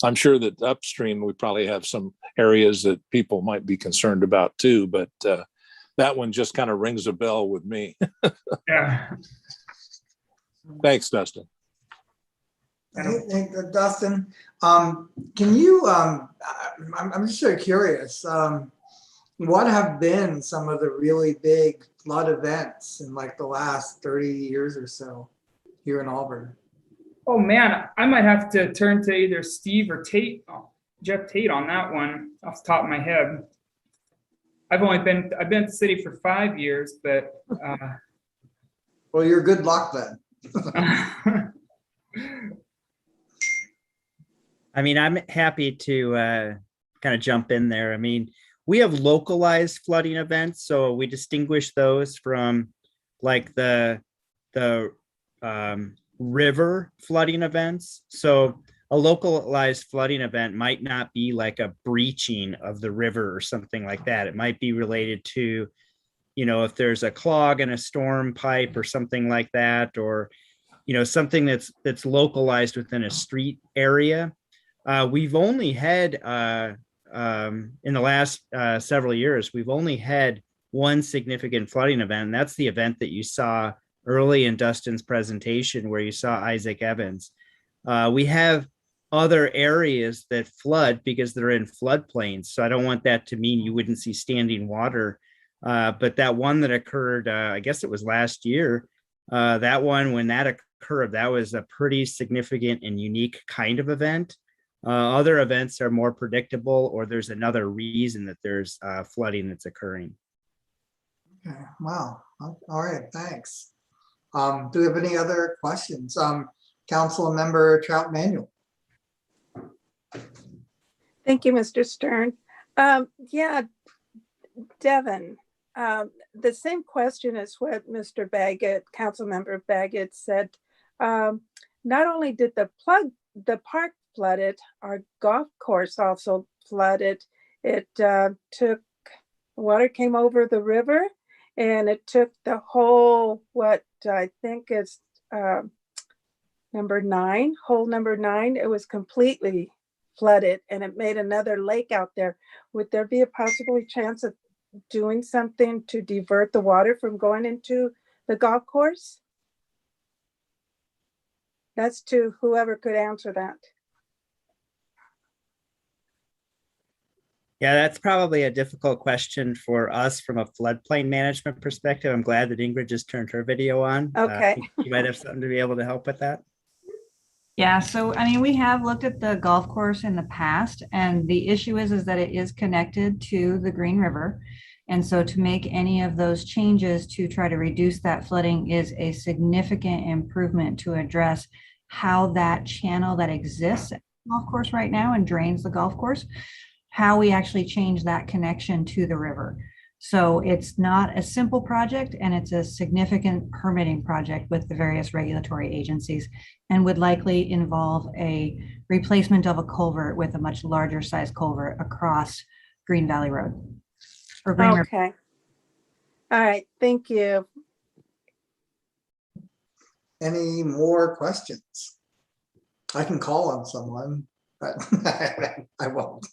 Speaker 9: I'm sure that upstream, we probably have some areas that people might be concerned about too, but that one just kind of rings a bell with me.
Speaker 17: Yeah.
Speaker 9: Thanks, Dustin.
Speaker 7: Hey, Dustin, can you, I'm just sort of curious, what have been some of the really big flood events in like the last 30 years or so here in Auburn?
Speaker 17: Oh man, I might have to turn to either Steve or Jeff Tate on that one off the top of my head. I've been at the city for 5 years, but
Speaker 7: well, you're good luck then.
Speaker 3: I mean, I'm happy to kind of jump in there. I mean, we have localized flooding events, so we distinguish those from like the river flooding events. So a localized flooding event might not be like a breaching of the river or something like that. It might be related to, if there's a clog in a storm pipe or something like that, or, something that's localized within a street area. We've only had, in the last several years, we've only had one significant flooding event, and that's the event that you saw early in Dustin's presentation where you saw Isaac Evans. We have other areas that flood because they're in floodplains. So I don't want that to mean you wouldn't see standing water. But that one that occurred, I guess it was last year, that one, when that occurred, that was a pretty significant and unique kind of event. Other events are more predictable, or there's another reason that there's flooding that's occurring.
Speaker 7: Okay, wow. All right, thanks. Do we have any other questions? Council Member Trout Manuel.
Speaker 4: Thank you, Mr. Stern. Yeah, Devin, the same question as what Mr. Baggett, Councilmember Baggett said. Not only did the park flooded, our golf course also flooded. It took, water came over the river, and it took the whole, what I think is hole number 9, it was completely flooded, and it made another lake out there. Would there be a possible chance of doing something to divert the water from going into the golf course? That's to whoever could answer that.
Speaker 3: Yeah, that's probably a difficult question for us from a floodplain management perspective. I'm glad that Ingrid just turned her video on.
Speaker 4: Okay.
Speaker 3: You might have something to be able to help with that.
Speaker 15: Yeah, so I mean, we have looked at the golf course in the past, and the issue is that it is connected to the Green River. And so to make any of those changes to try to reduce that flooding is a significant improvement to address how that channel that exists at the golf course right now and drains the golf course, how we actually change that connection to the river. So it's not a simple project, and it's a significant permitting project with the various regulatory agencies, and would likely involve a replacement of a culvert with a much larger size culvert across Green Valley Road. Or Green River.
Speaker 4: Okay. All right, thank you.
Speaker 7: Any more questions? I can call on someone, but I won't.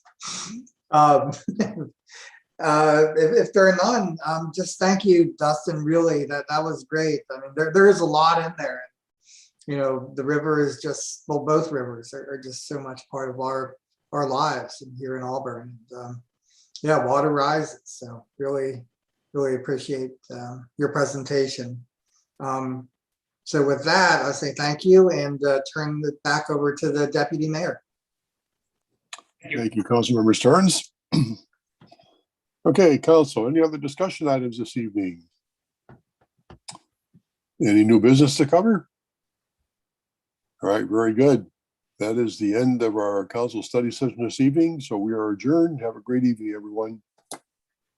Speaker 7: If there are none, just thank you, Dustin. Really, that was great. I mean, there is a lot in there. The river is just, well, both rivers are just so much part of our lives here in Auburn. Yeah, water rises. So really appreciate your presentation. So with that, I say thank you and turn it back over to the Deputy Mayor.
Speaker 1: Thank you, Councilmember Stearns. Okay, Council, any other discussion items this evening? Any new business to cover? All right, very good. That is the end of our council study session this evening. So we are adjourned. Have a great evening, everyone.